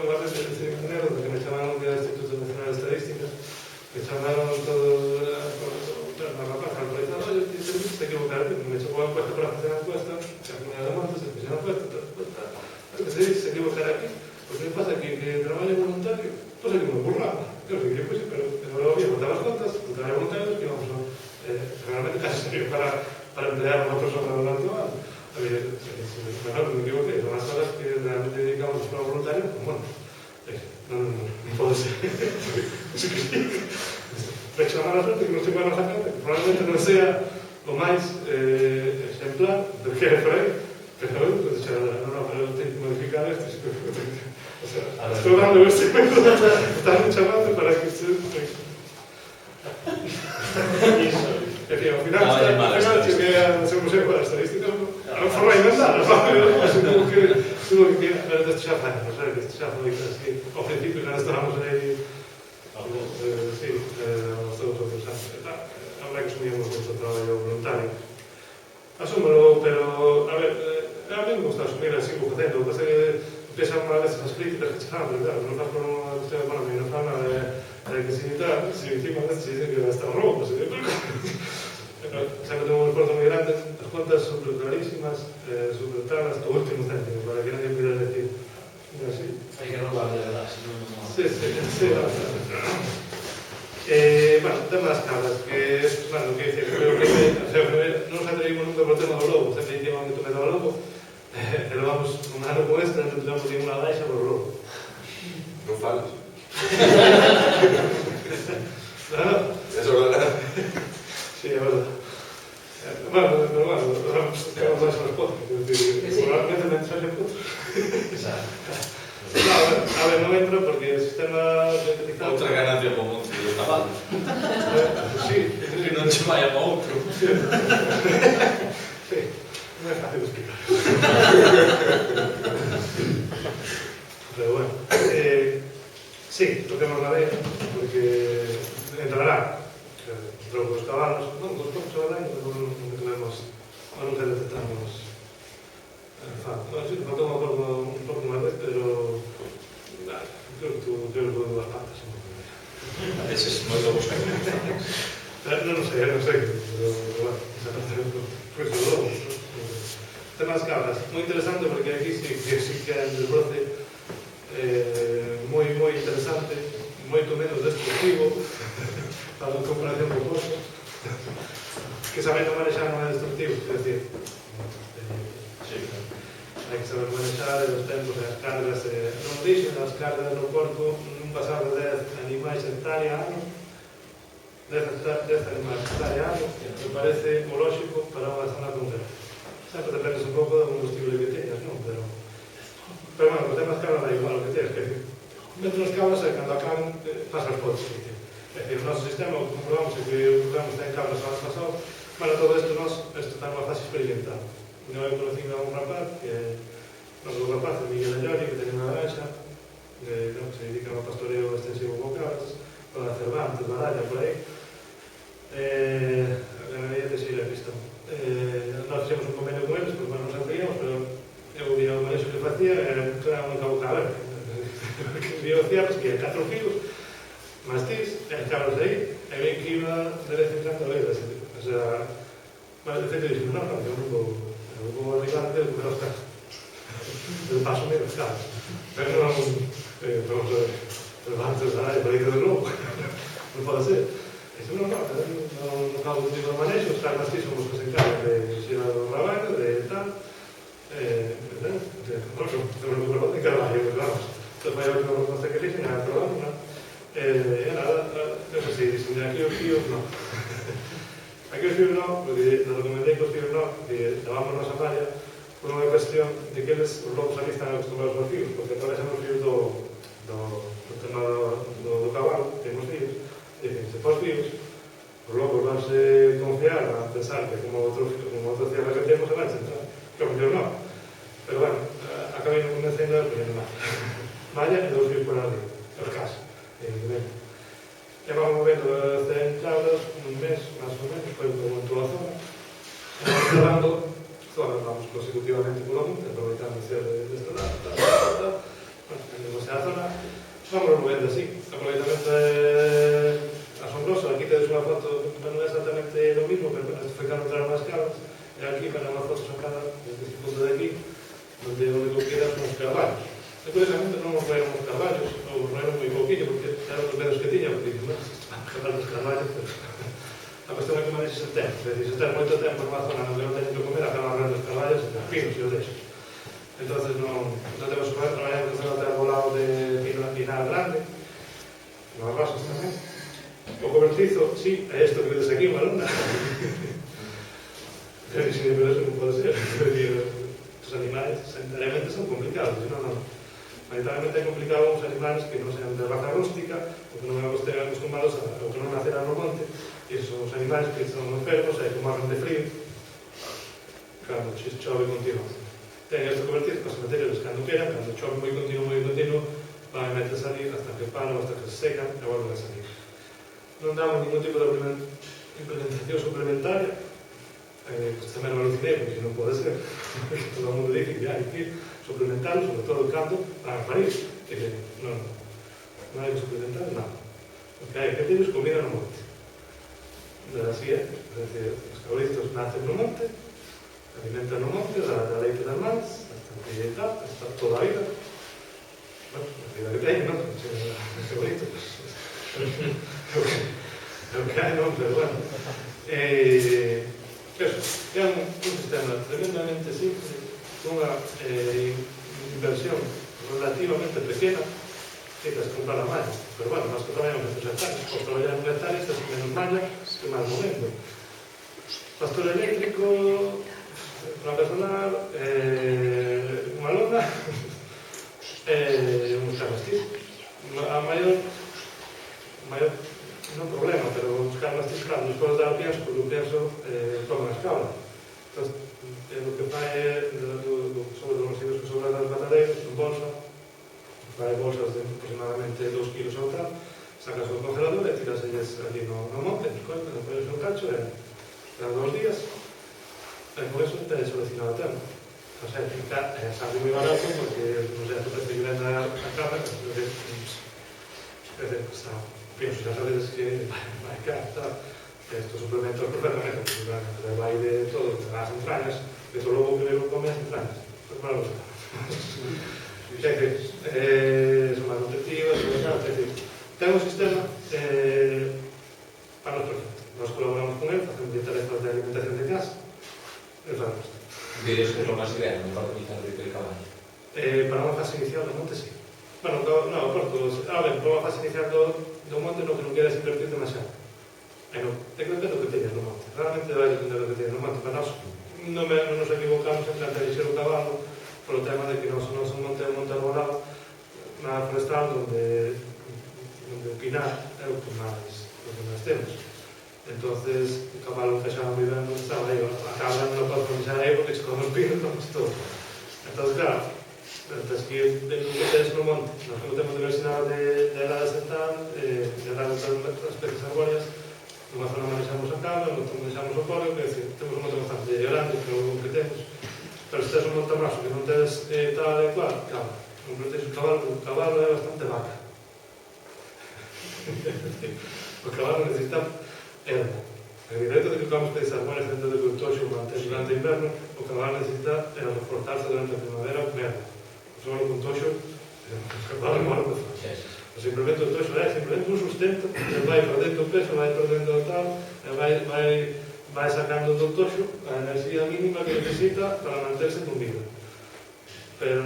unha vez ese enero que me chamaron do Instituto Nacional de Estadística, que chamaron todo na rapaza, al país, oye, te equivocaste, me chegou a encuesta para facer a encuesta, que a comunidade de Montes, se fixeron a encuesta, se equivocar aquí, porque me pasa que traballo voluntario, pois é que me burlaba. Eu sei que, pois, pero non había contar as contas, o traballo voluntario, que íbamos realmente casi serio para emplear a unha persona durante o ano. A ver, mejor me equivoqué, son las horas que realmente dedicamos a trabajo voluntario, bueno, non pode ser. Reclamar a suerte que non se vai a sacar, probablemente non sea o máis exemplar do que é por aí, pero eu tenho que modificar isto, o sea, estou dando este método, están chamando para que se... É que ao final cheguei a ser museo para estadísticas, non forma inventada, supongo que pero isto xa fai, isto xa foi así, ao principio non estábamos aí, sí, os todos outros anos, a verdad que asumíamos moito traballo voluntario. Asúmelo, pero, a ver, a mí me gusta asumir así, o facendo, o que empiezan a veces as críticas que chegan, pero claro, non faz por unha cuestión económica, non faz nada de que se tal, se encima a veces se dice que va a estar robo, se dice, pero sempre tengo un esfuerzo moi grande, as contas super clarísimas, super talas, o último céntimo, para que nadie pueda decir, así. Hai que robar de verdad, si non... Sí, bueno, o tema das cabras, que, bueno, que dice, non nos atrevimos nunca por tema do lobo, sempre dicíamos que tomé do lobo, pero vamos, un ano con esta, non tivemos ninguna baixa por lobo. Non falas. Non? Eso é verdad. Sí, é verdad. Bueno, pero bueno, quedamos máis nas fotos, probablemente me entraxe fotos. A ver, non entro porque o sistema de detectado... Outra ganancia para o monte do tabaco. Sí. Que non che vaya para outro. Sí, non é fácil de explicar. Pero bueno, sí, toquemos la vea, porque entrará los caballos, non, dos poucos ao año, non tenemos, nunca detectamos sí, non tengo acordo un pouco máis vez, pero creo que vou das patas a veces moi lobos que non sei, pero bueno, esa parte pues logo temas cabras, moi interesante porque aquí sí que hai un desbroce moi interesante, moito menos destructivo para a comparación con vosotros, que sabendo manexar non é destructivo, é dicir, hai que saber manexar os tempos e as cargas, non dixen as cargas no porco, non pasar de 10 animais hectárea ano, 10 animais hectáreas, me parece o lógico para unha zona concreta. Sempre dependes un pouco do combustible que teñas, non? Pero bueno, o tema das cabras da igual, o que tens, que metes as cabras e cando acaban pasa as potes. É dicir, o noso sistema, o que comprobamos é que o programa está en cabras ao ano pasado. Bueno, todo isto está nunha fase experimental. Eu conocí a un rapaz, que é noso rapaz, Miguel Ayori, que ten unha granja, que se dedica ao pastoreo extensivo con cabras, con a Cervantes, Baralla, por aí. A ganadería de Sila Cristón. Nós fixemos un convenio con eles, porque non nos ampliamos, pero eu via o manexo que facía, era unha boca verde. Vía os cierres, que era 4 filos, mastís, e cabras aí, e ben que iba de vez en cando a ver, o sea, mas de feito dixen, non, eu non vou arribar de comer os cabras. Eu paso menos cabras. Pero non, antes, por aí que de novo, non pode ser. Dice, non cabo de tipo de manexo, os cargas tí somos que se encargan de xerar o rabaño, de tal, non temos un programa de carballo, vamos. Entón, vai a última proposta que dixen, era programa, e nada, non sei se dixen, aquí os tíos non. Aquí os tíos non, porque nos recomendei que os tíos non, que dábamos nosa malla, por unha cuestión de que eles, os lobos ali están acostumbrados aos fíos, porque atravesamos os fíos do tema do cabalo, temos fíos, se pos fíos, os lobos vanse confiar a pensar que como outro cierre que temos se vai entrar, que o mellor non. Pero bueno, acabei non convencendo a poñer malla e 2 fíos por ali, os casos, e vamos movendo 100 cabras un mes, máis ou menos, foi como en toda a zona, e vamos cerrando, vamos consecutivamente polo monte, aproveitando o cierre desta data, vendemos a zona, vamos movendo así, aproveitamento asombroso. Aquí tedes unha foto, non é exactamente o mismo, pero foi cando entraron as cabras, e aquí para unha foto sacada desde este punto de aquí, onde o único que quedan son os carballos. E curiosamente non os roeron os carballos, ou os roeron moi pouquinho, porque eran os dedos que tiña, porque dicen, carballos os carballos, pero a cuestión é que manexe ese tempo, é dicir, se estás moito tempo nunha zona onde non teñen que comer, acaban roendo os carballos e os pinos e os deixos. Entonces non temos que traballar con o termo volado de pinar grande, nos rosas tamén. O cobertizo, sí, é isto que vedes aquí, unha lona. Pero eso non pode ser. Os animais sanitariamente son complicados, non. Sanitariamente é complicado uns animais que non sean de raza rústica, ou que non estén acostumados ou que non naceran no monte, e son os animais que son enfermos e que morren de frío cando chove continuamente. Ten este cobertizo para se meter cando queran, cando chove moi continuo, van a meterse ali hasta que paran, hasta que se secan e volven a salir. Non damos ningún tipo de implementación suplementaria, tamén non alucinei, porque non pode ser, porque todo o mundo dice que hai que suplementar, sobre todo cando van a parir, non hai que suplementar nada. O que hai que ter é comida no monte. Así é, os cabritos nacen no monte, alimentan no monte, da leite das mans, hasta toda a vida. Bueno, a vida que teñen, non? Os cabritos, é o que hai, non? Pero bueno, eso, é un sistema tremendamente simple, unha inversión relativamente pequena, que tens que comprar a malla. Pero bueno, nós que traballamos en 3 hectáreas, por traballar en 1 hectárea, tens menos malla que máis movendo. Pastor eléctrico, plan personal, unha lona, un carrastil. A maior non problema, pero os carrastis, claro, despois dar pienso, porque o pienso toman as cabras. Entón, o que fai é, sobre os residuos que sobran das bataleiras, en bolsa, fai bolsas de aproximadamente 2 kilos ao tal, sacas o congelador e tiras elles ali no monte, despois un cacho e dan 2 días, e con eso te solucionado o tema. O sea, sale moi barato, porque non sei, tu precio que venda a cabra, pienso, xa sabedes que vai caro, tal, estos suplementos perfectamente, porque vai de todo, de las entrañas, que todo lobo que non come as entrañas, pues para los son máis nutritivas, ten un sistema para os perfectos. Nos colaboramos con él, facemos tarefas de alimentación de casa, e facemos isto. Dirías que é o máis ideal, non para utilizar o caballo? Para unha fase inicial do monte, sí. Bueno, non, para unha fase inicial do monte no que non queres invertir demasiado. depende do que teñas no monte. Realmente vai depender do que teñas no monte. Para nós non nos equivocamos en canto a elixir o cabalo polo tema de que non son monte arbolado, na forestal onde o pinar é o que máis temos. Entonces, o cabalo encaixaba moi ben onde estaba aí. A cabra non pode encaixar aí porque se come os pinos non estou. Entonces, claro, tens que ir dentro do que tens no monte. Nós como temos diversidade de helada sental, de helada das especies arbóreas, nunha zona manexamos a cabra, noutra manexamos o pollo, quer dizer, temos un monte bastante grande, que é o que temos. Pero se tens un monte raso que non tens tal e cual, claro, non proteges o cabalo é bastante vaca. O cabalo necesita herba. A diferencia de que vamos a especies arbóreas dentro de que o toxo mantén durante o inverno, o cabalo necesita reforzarse durante a primavera con herba. Só con toxo, o cabalo morre de fome. Simplemente o toxo é simplemente un sustento, vai perdendo o peso, vai perdendo o tal, vai sacando do toxo a enerxía mínima que necesita para manterse con vida. Pero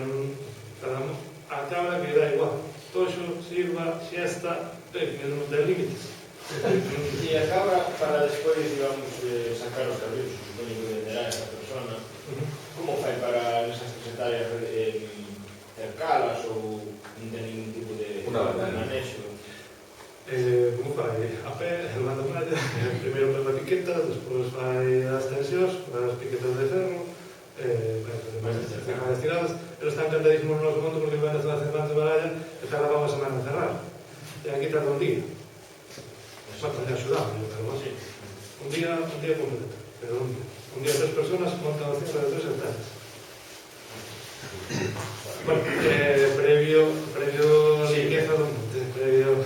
a cabra que dá igual, toxo, sirva, xesta, que non ten límites. E a cabra, para despois, digamos, sacar os cabreros, supoño que venderá esa persona, como fai para nesas secretarias cercalas ou non ten ningún tipo de manexo? Como fai? A pé, levando malla, primeiro pela piqueta, despois fai as tensións, as piquetas de ferro, máis estiradas. Eles están encantadísimos no noso monte porque van a hacer bastante baralla e cada vamos a semana a cerrar. E aquí trata un día. Bastante axudable, pero así. Un día completo, pero un día 3 personas montan 200 de 3 hectáreas. Bueno, previo limpieza do monte, previo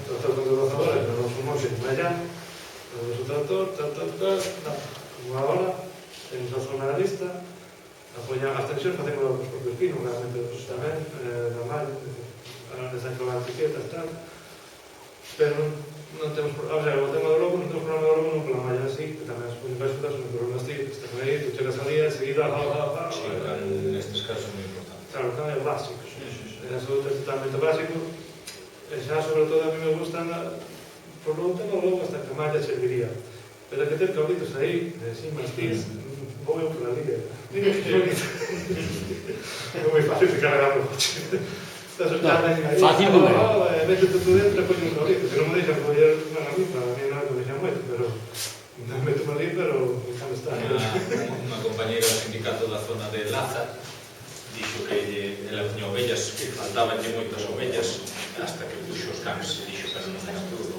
tratar con os rozadores, non nos monte de mañá, tenemos o tractor, unha hora, temos a zona da lista, apoian as tensións, facemos os propios pinos, realmente os tamén, da malla, para desancrobar as etiquetas, tal. Pero non temos, o sea, o tema do lobo, non temos problema do lobo, non pola malla así, que tamén as principais frutas son problemas típicos, están aí, tu chegas al día, enseguida, Sí, nestes casos é moi importante. Claro, o can é básico, eso é totalmente básico, e xa, sobre todo, a mí me gusta, por lo tema do lobo, hasta que a malla serviría. Pero hai que ter cabritos aí, sin mastís, vou eu pola liga. Mira que bonito. É moi fácil de carregar o coche. Fácil non é. Métete tú dentro e coño un cabrito, que non me deixan coller a mí non me deixan moito, pero non meto ali, pero cando está. Unha compañeira do sindicato da zona de Laza dixo que ela tiña ovellas, que faltaban moitas ovellas, hasta que puxo os cans e dixo, pero non era todo.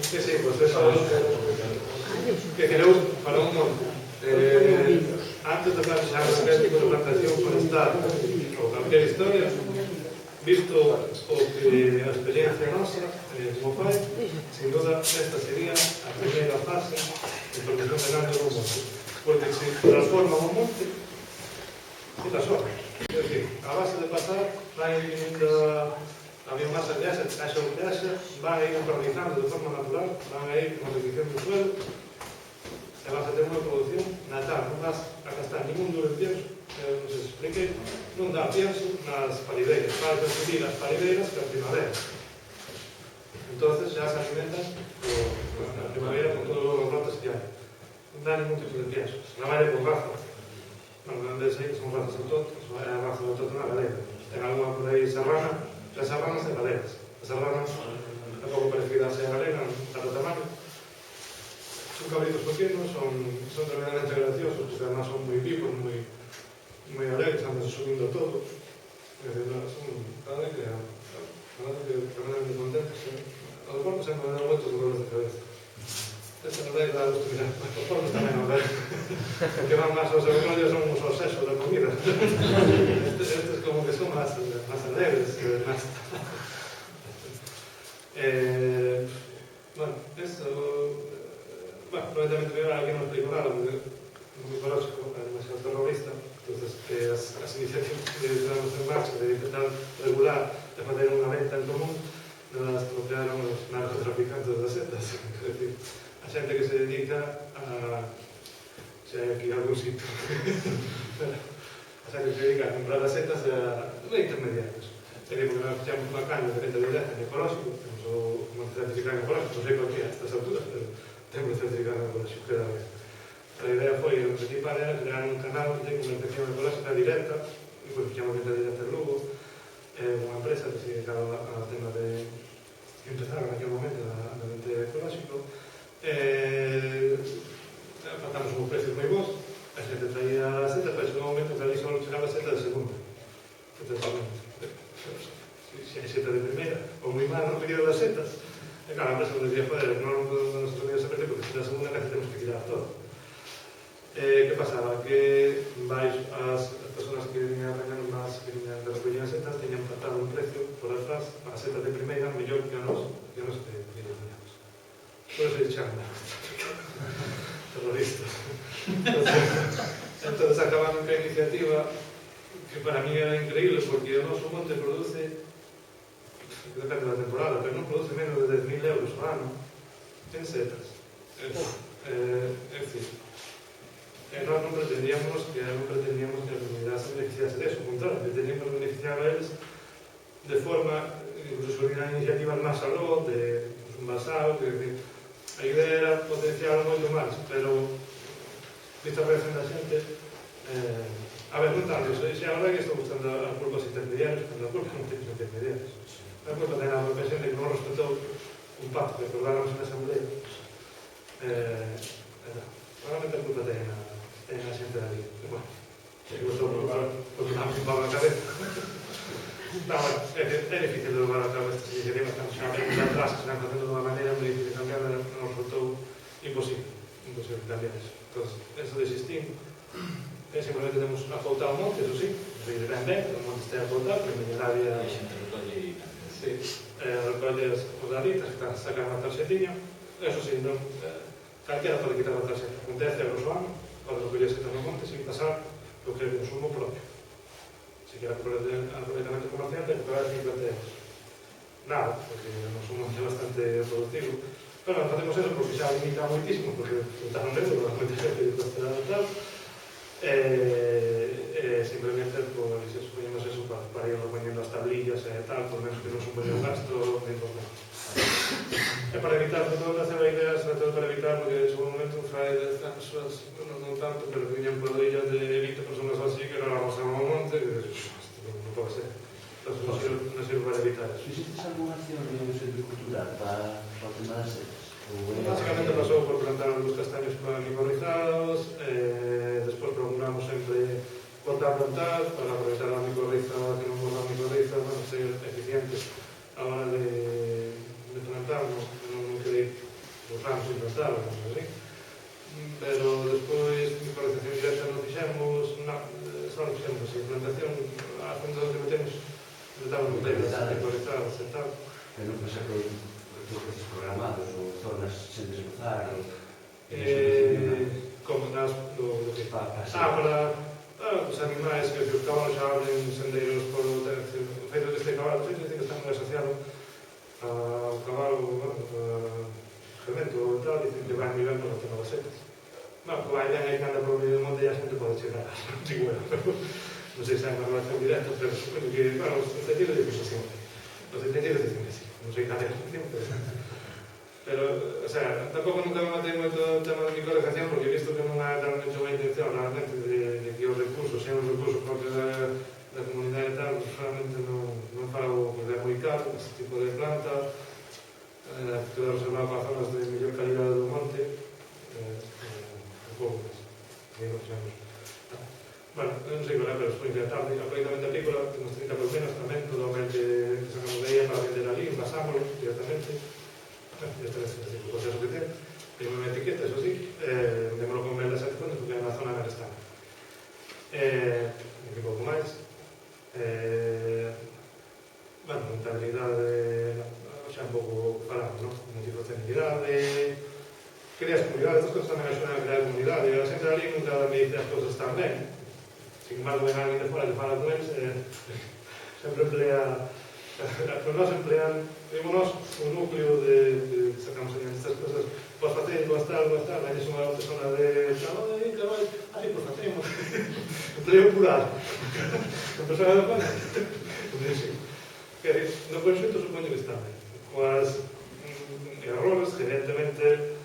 Que sí, pues eso que quereu para un monte. Antes de plantear o energético de plantación forestal ou calquera historia, visto a experiencia nosa como pai, sin duda esta sería a primeira fase de protección de gando do monte, porque se transforma un monte puta sola. É dicir, a base de pasar vai vindo a biomasa de asa, van a ir impermeabilizando de forma natural, van a ir con requisición do suelo, e vas a ter unha produción natal, non vas a gastar ningún duro de pienso, non se explique, non dá pienso nas parideiras, vas a subir as parideiras que a primavera. Entonces xa se alimentan na primavera con todos os brotes que hai. Non dá ningún tipo de pienso. Na valla con raza. Non de sei que son razas autóctonas, é a raza autóctona galega. Ten alguna por aí serrana, as serranas e galegas. As serranas é pouco parecidas a galega, tanto tamaño. Son cabritos pequenos, son tremendamente graciosos, porque además son moi vivos, moi alegres, andan subindo todo. Son cada vez que tremendamente contentos. Os porcos sempre me dan moitos dolores de cabeza. Esta verdade dá gusto mirar. Os porcos tamén non ven. Porque van máis aos agroglios, son os obsesos da comida. Estes como que son máis alegres, máis... Bueno, eso... Bueno, probablemente me aquí non explico nada, porque é moi ecológico, é demasiado terrorista, entonces as iniciativas que estamos en marcha de intentar regular e fazer unha venta en común non as tropearon os narcotraficantes das setas, é dicir, a xente que se dedica a... se hai aquí algún sitio a xente que se dedica a comprar as setas e a intermediarios. porque nós fixamos unha caña de venta directa en ecolóxico, temos o certificado en ecolóxico, non sei por qué a estas alturas, pero temos o certificado en ecolóxico, queda ben. A idea foi, o principal era crear un canal de comunicación ecolóxica directa, e pois fixamos venta directa en Lugo, unha empresa que se dedicaba ao tema de empezar en aquel momento a venta ecolóxico. Pactamos uns precios moi bons, a xente traía a seta, pero en un momento que ali só chegaba a seta de segunda. Se hai seta de primeira, ou moi mal no pedido das setas, e claro, a empresa nos dicía, joder, non nos podíamos a perder porque se da segunda casi temos que tirar todo. Que pasaba? Que as persoas que viñan a reñar máis, que viñan de recollían setas, teñan pactado un precio por atrás para a seta de primeira mellor que a nos que teníamos. Por eso echamos terroristas. Entonces acabamos con a iniciativa que para mí era increíble porque o noso monte produce, depende da temporada, pero non produce menos de 10.000 euros ao ano en setas. É dicir, nós non pretendíamos que a comunidade se beneficiase deso, ao contrario, pretendíamos beneficiar a eles de forma, incluso subir iniciativas máis aló, de un basado, que a idea era potenciar moito máis, pero vista a reacción da xente, a ver, non tanto, se a verdade que estou gustando a culpas intermediarios, pero a culpa non temos intermediarios. A culpa ten a profesión de que non respetou un pacto que acordáramos na asamblea. Realmente a culpa ten a xente da vida. Bueno, se gustou porque damos un palo na cabeza. Non, é difícil de levar a cabo estas iniciativas que xa vemos atrás, que se están facendo de unha maneira moi difícil de cambiar, non resultou imposible cambiar eso. Entón, eso desistimos. Simplemente temos afoutado o monte, eso sí, ben, o monte está afoutado, pero en el área... Sí, recolle as daditas que sacan a tarxetiña, eso sí, calquera pode quitar a tarxeta, con 10 euros ao ano, pode recoller setas no monte sin pasar o que é o consumo propio. Se quer aproveitamento comercial, ten que pagar 50 euros. Nada, porque o noso monte é bastante productivo. Pero non facemos eso porque xa limita moitísimo, porque juntaron euros, moita xente que cuesta tal, simplemente pois poñemos eso para ir repoñendo as tablillas e tal, por menos que non supone un gasto de importante. E para evitar, todo hacer a idea, sobre todo para evitar, porque en un momento fai de persoas, non tanto, pero que viñan por illas de 20 personas así, que non vamos a un monte, que non pode ser. Entón, non sirve para evitar eso. Existe alguna acción de centro cultural para o tema das setas? Básicamente pasou por plantar os castaños micorrizados, despois procuramos sempre cortar plantar para aproveitar a micorriza, que non morra a micorriza, para ser eficientes a hora de plantar, non querer os ramos sin plantar, así. Pero despois micorrización directa non fixemos, só non fixemos así, plantación, a fondo que metemos, metamos botellas micorizadas e tal. Pero non pasa que procesos programados ou zonas sen desbrozar como nas do que para os animais que os cabalos xa abren sendeiros por o feito deste cabalo, que está moi asociado ao cabalo gemento e tal, dicen que vai moi ben por o tema das setas. Pues a idea é que anda por o medio do monte e a xente pode chegar a Antigüera, non sei se hai unha relación directa, pero supoño que, bueno, os detectives dicen que sí. Os detectives dicen que sí. Non sei cal é a función, pero, o sea, tampouco nunca me matei moito o tema de micorrización porque he visto que non hai realmente unha intención realmente de que os recursos sean os recursos propios da comunidade e tal, realmente non fago porque é moi caro este tipo de planta, queda reservado para zonas de mellor calidade do monte, un pouco máis, bueno, non sei qual é, pero supoño que a tarde, aproveitamento apícola, temos 30 colmenas tamén, todo o que sacamos de ella para vender ali, envasámoslo directamente, este é o proceso que ten, ten unha etiqueta, eso sí, vendémoslo con mel de 7 fondos, porque é unha zona na que está. Un pouco máis. Bueno, rentabilidade, xa un pouco falamos, non? Multiprocenibilidade, creas comunidades, estas cosas tamén axudan a crear comunidade, e a xente ali nunca me dice as cosas tan ben. Sin embargo, ven alguén de fora que fala con eles, sempre emplea, con nós emplean, vimos un núcleo de que sacamos aí estas cosas, vos facendo, vos tal, veñes unha persona de trabalho, así, pues facemos, empleo plural, a persona do pan, sí. Quer dizer, no conxunto supoño que está ben. Coas errores, evidentemente,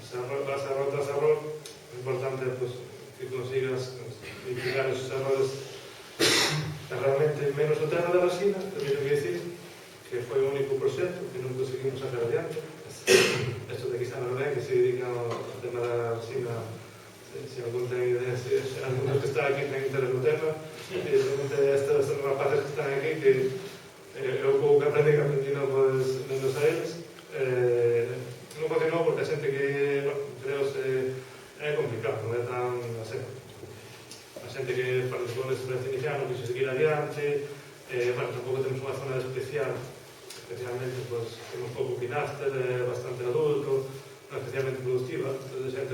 se vas a error tras error, o importante é que consigas mitigar esos errores. Realmente, menos o tema da vacina, teño que dicir que foi o único proxecto que non conseguimos sacar adiante. Estos de aquí están ben, que se dedican ao tema da vacina, se algún ten ideas, algunos que está aquí ten interés no tema, evidentemente estos rapaces que están aquí, que eu pouco que aprendí non podes menos a eles, non funcionou porque a xente que, creo se é complicado, non é tan así. A xente que participou neste proxecto inicial non quixo seguir adiante, tampouco temos unha zona especial, especialmente, temos pouco quinaster, bastante adulto, non especialmente productiva, entón a xente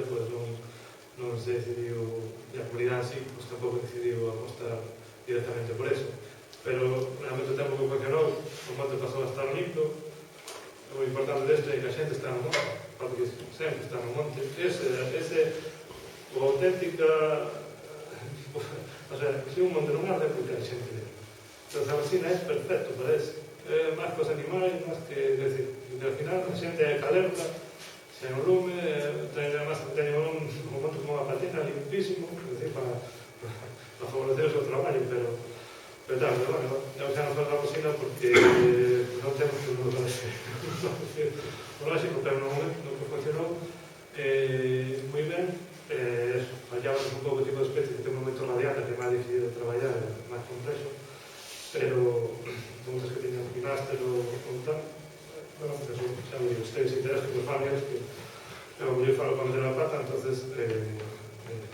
non se decidiu, e a comunidade sí, tampouco decidiu apostar directamente por eso. Pero realmente o tempo que funcionou, o monte pasou a estar limpo. O importante desto é que a xente está no monte, porque sempre está no monte. Ese o auténtica, o sea, se un monte non arde, porque a xente dentro. Entón a vacina é perfecto para eso. Máis cos animais, máis que, decir, que ao final a xente é calerta, se non lume, teño un monte como unha patina limpísimo, decir, para favorecer o seu traballo, pero tal, bueno, eu xa non faço a vacina porque non temos que nos o lógico, pero non funcionou moi ben. Fallamos un pouco o tipo de especie que ten un momento radiata que é máis difícil de traballar, máis complexo, pero muitas que teñen quinaster ou tal, bueno, que son xa os teus intereses que nos fan eles, que eu falo para meter a pata, entonces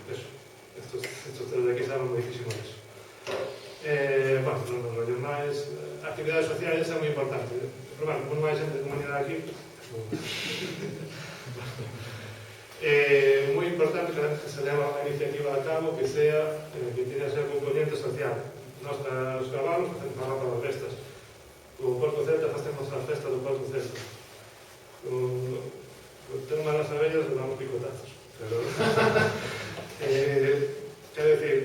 eso, estos tres de aquí saben moitísimo disso. Bueno, non nos rollos máis, actividades sociais é moi importante, pero bueno, como non hai xente de comunidade aquí, moi importante que se leva unha iniciativa a cabo que sea, que teña que ser componente social. Nos os cabalos facemos a rapa das festas, o Porto Celta facemos a festa do Porto Celta, ten malas abellas e damos picotazos, pero quero dicir,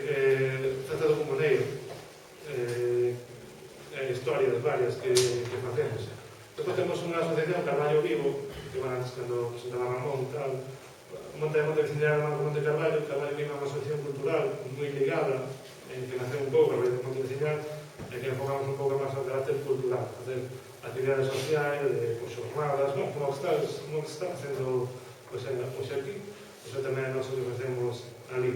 festa do Comuneiro, historias varias que facemos. Depois temos unha asociación Carballo Vivo, que van antes cando presentaba Ramón e tal, Monte Veciñal de Monte Carballo Vivo é unha asociación cultural moi ligada, que naceu un pouco a raíz de Monte Veciñal, e que enfocamos un pouco máis ao carácter cultural, facer actividades sociais, xornadas, como que está facendo hoxe aquí, hoxe tamén nós o que facemos ali.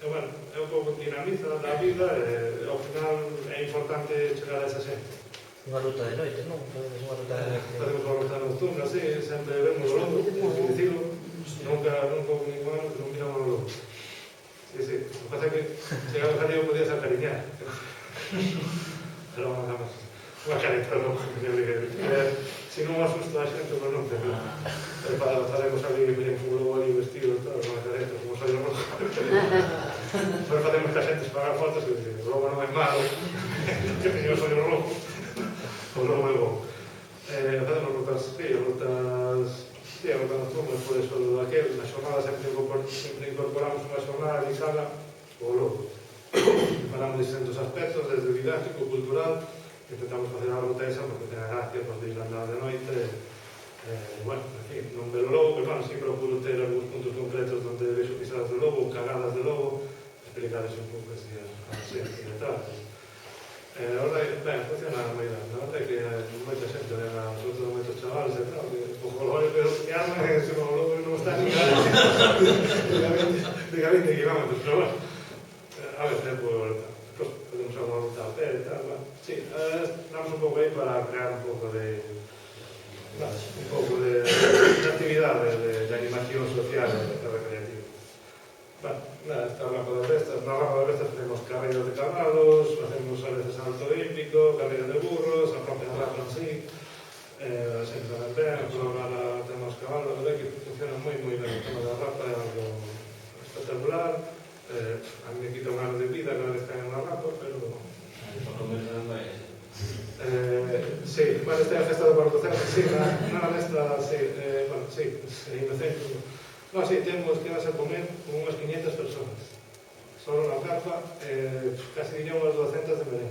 Bueno, é un pouco dinamiza da vida e ao final é importante chegar a esa xente. Unha ruta de noite, non? Facemos unha ruta de noite. Facemos unha ruta nocturna, sí, sempre vemos o lobo, que dicilo, nunca houve ningún ano que non miramos o lobo. Sí, o que pasa é que chegamos a día podías acariñar. Pero vamos a ver, unha careta lobo, se non asusto a xente, pois non ten. Faremos ali, con o lobo ali vestido, unha careta, como soy o rojo. Pero facemos que a xente se paga fotos e dice, o lobo non é malo, que teño o soño rojo, o lobo é bom. Facemos rutas, sí, rutas nocturnas, por eso, daquel, na xornada sempre incorporamos unha xornada dedicada ao lobo. Falamos de distintos aspectos, desde didáctico, cultural, intentamos facer a ruta esa porque ten a gracia de ir andar de noite, bueno, en fin, non ver o lobo, pero bueno, sí procuro ter algúns puntos concretos onde vexo pisadas de lobo, cagadas de lobo, explicarles un pouco así a xente e tal. A verdade, ben, funciona moi ben, a verdade é que moita xente ven a sobre todo moitos chavales e tal, que o color, pero que arman e se o lobo non está ni cara, diga 20 kilómetros, pero bueno, a ver, tempo, podemos alguna ruta a pé e tal, bueno, sí, damos un pouco aí para crear un pouco de actividade, de animación social e recreativa. Bueno, esta rampa das Vestas, na rampa das Vestas tenemos carreiras de cabalos, facemos a veces salto olímpico, carreiras de burros, a propia rampa en sí, sempre ben ben, colaborar temos cabalos, a ver que funciona moi ben o tema da rampa, é algo espectacular, a mí me quita un ano de vida cada vez que hai unha rampa, pero... sí, bueno, esta é a festa do Porto Celta, sí, na mesta, sí, bueno, sí, inocente. No, sí, temos que vas a comer con unhas 500 personas. Solo na carpa, casi diría unhas 200 de merenda.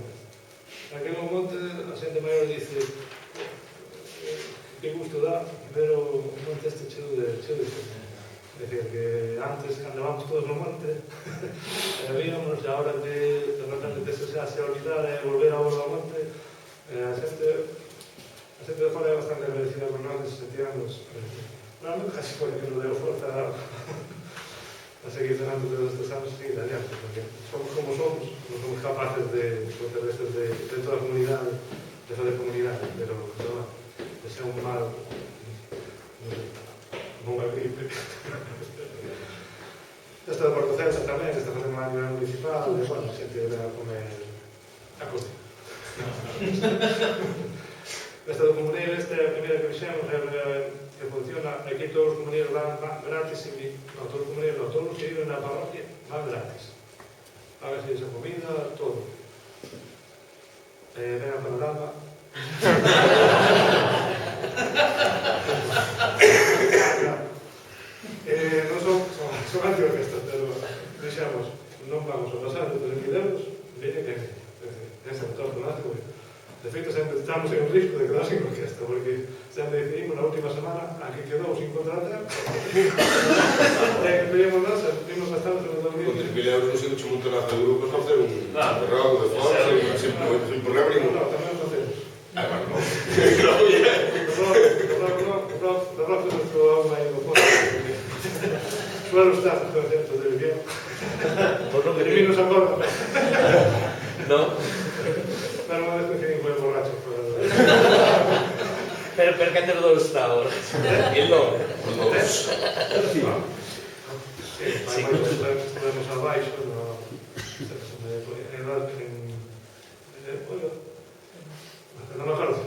xente maior dice que gusto dá ver o monte este cheo de xente. É dicir, que antes, cando vamos todos no monte, víamos, e agora que de repente que xa se olvidar e volver agora ao monte, a xente de fora é bastante agradecida con nós nese sentido. Realmente casi porque nos deu forza a seguir cenando todos estes anos seguir adiante, porque somos como somos, non somos capaces de toda a comunidade, de fazer comunidade, pero bueno, de ser un mal gripe. Esta de Porto Celta tamén, esta facendo unha nivel municipal, e, bueno, a xente ven a comer a costa. Esta do comunero, esta é a primeira que fixemos, que funciona, aquí todos os comuneros van gratis, non todos os comuneros, non, todos os que viven na parroquia van gratis. Págase esa comida, todo. Ven a Panorama. Non son anti-orquestas, pero dixemos, non vamos a pasar de 3.000 euros, veña que ese autor automático. De feito, sempre estamos en un risco de quedar sin orquesta, porque sempre decidimos na última semana a que quedou sin contratar. Veíamos nós, vimos bastante no 2000. 3.000 euros non se duxe un montonazo de grupos para facer un rock de folk, sin problema ningún. Non, tamén o facemos. Ah, bueno, non. O rock é nuestro alma e o posto. Suelo estar en conciertos de invierno. De mí non se acorda. Non? Pero unha vez que quedé moi borracho. Pero que te lo está ahora? E logo? Sí, estivemos abaixo, non me acordo.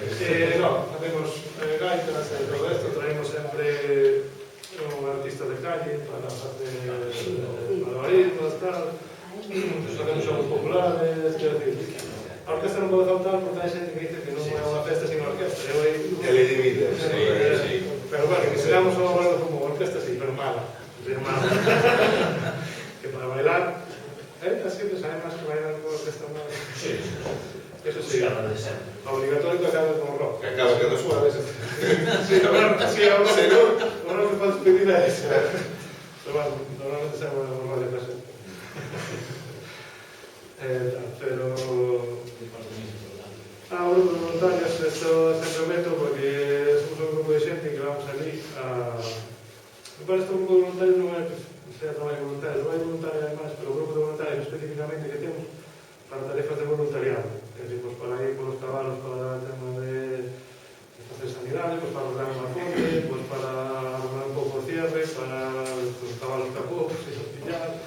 Hacemos gaitas e todo isto, traemos sempre un artista de calle para facer malabarismos, tal. Facemos xogos populares, quero dicir, a orquesta non pode faltar porque hai xente que dice que non é unha festa sin orquesta. Ele divide, sí. Pero bueno, que seamos a bailar como orquesta, sí, pero mala. Que para bailar, así que saben máis que bailar con orquesta mala. Sí. Eso sí, obligatorio que acabe con rock. Que acabe quedando suave. Sí, ahora me falta pedir a eso. Pero bueno, normalmente se llama un rollo casi. Pero... o grupo de voluntarios, esto sempre o meto porque somos un grupo de xente que vamos ali a... Para este grupo de voluntarios non é que sea traballo voluntario, non hai voluntario además, pero o grupo de voluntarios especificamente que temos para tarefas de voluntariado, é dicir, pues, para ir polos cabalos para o tema de facer sanidade, pues, para ordenar unha fonte, pues, para ordenar un pouco o cierre, para os cabalos capó, se son pillar,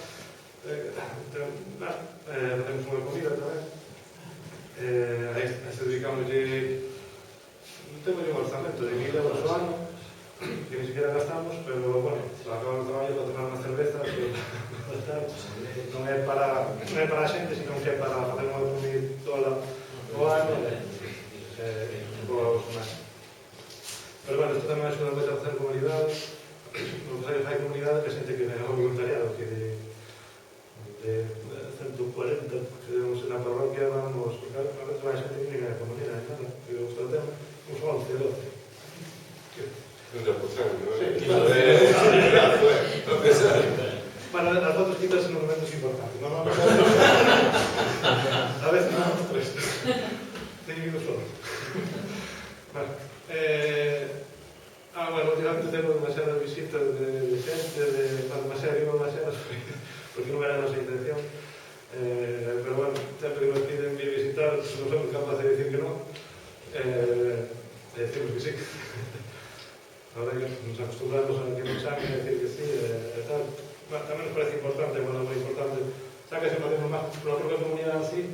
facemos unha comida tamén. A este dedicámoslle temos un orzamento de 1.000 euros ao ano que ni siquiera gastamos, pero bueno, acabamos o traballo para tomar unha cerveza que non é para a xente, sino que é para facer unha comida toda o ano os máis. Pero bueno, isto tamén axuda moito a facer comunidade, o que fai comunidade que a xente que ven ao voluntariado, que de 140 que vemos na parroquia, vamos, a veces vai xente que non é comunidade, que gusta o tema, uns 11, 12. 30%, non é? Sí, bueno, as fotos quitas en momentos importantes, non? A veces non, tres. Teño ido solo. Bueno, últimamente temos demasiadas visitas de xente, demasiadas, porque non era a nosa intención. Pero bueno, sempre que nos piden vir visitar, non somos capaces de decir que non. Decimos que sí. Ahora que nos acostumbramos a que nos chamen a decir que sí, e tal. Tamén nos parece importante, bueno, moi importante. Xa que se facemos máis pola propia comunidade así,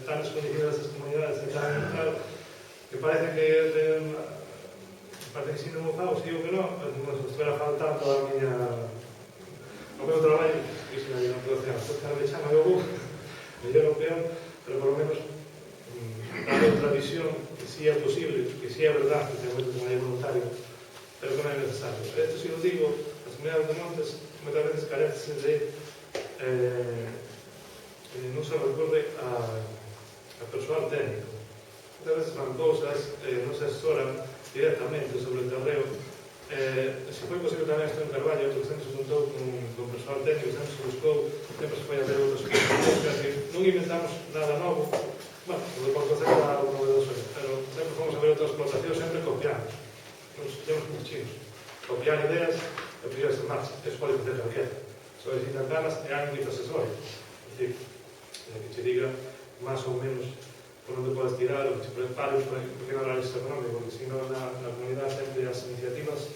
tan desconhecidas as comunidades, e tan tal, que parece que si non o fago, si digo que non, nos estuviera faltando o meu traballo, que se me produce a fuerza de chama de Hugo, mellor ou peor, pero por lo menos dar outra visión que si é posible, que si é verdad, que ten moito traballo voluntario, pero que non é necesario. Esto, si lo digo, as comunidades de montes moitas veces carecen de non se recurre a a persoal técnico. Muchas veces van cousas, non se asesoran directamente sobre o terreo. Se foi posible tamén isto en Carballo, porque sempre se juntou con persoal técnico, sempre se buscou, sempre se foi a ver outros equipos, non inventamos nada novo. Bueno, por concepto era algo novedoso, pero sempre fomos a ver outras explotacións, sempre copiamos. Nos temos muchos chinos. Copiar ideas e poñerse en marcha. Eso pode facer calquera. Só necesitan ganas e alguén que te asesore. É dicir, que te diga máis ou menos por onde podes tirar, o que te prepare un pequeno análisis económico, porque si non na comunidade sempre as iniciativas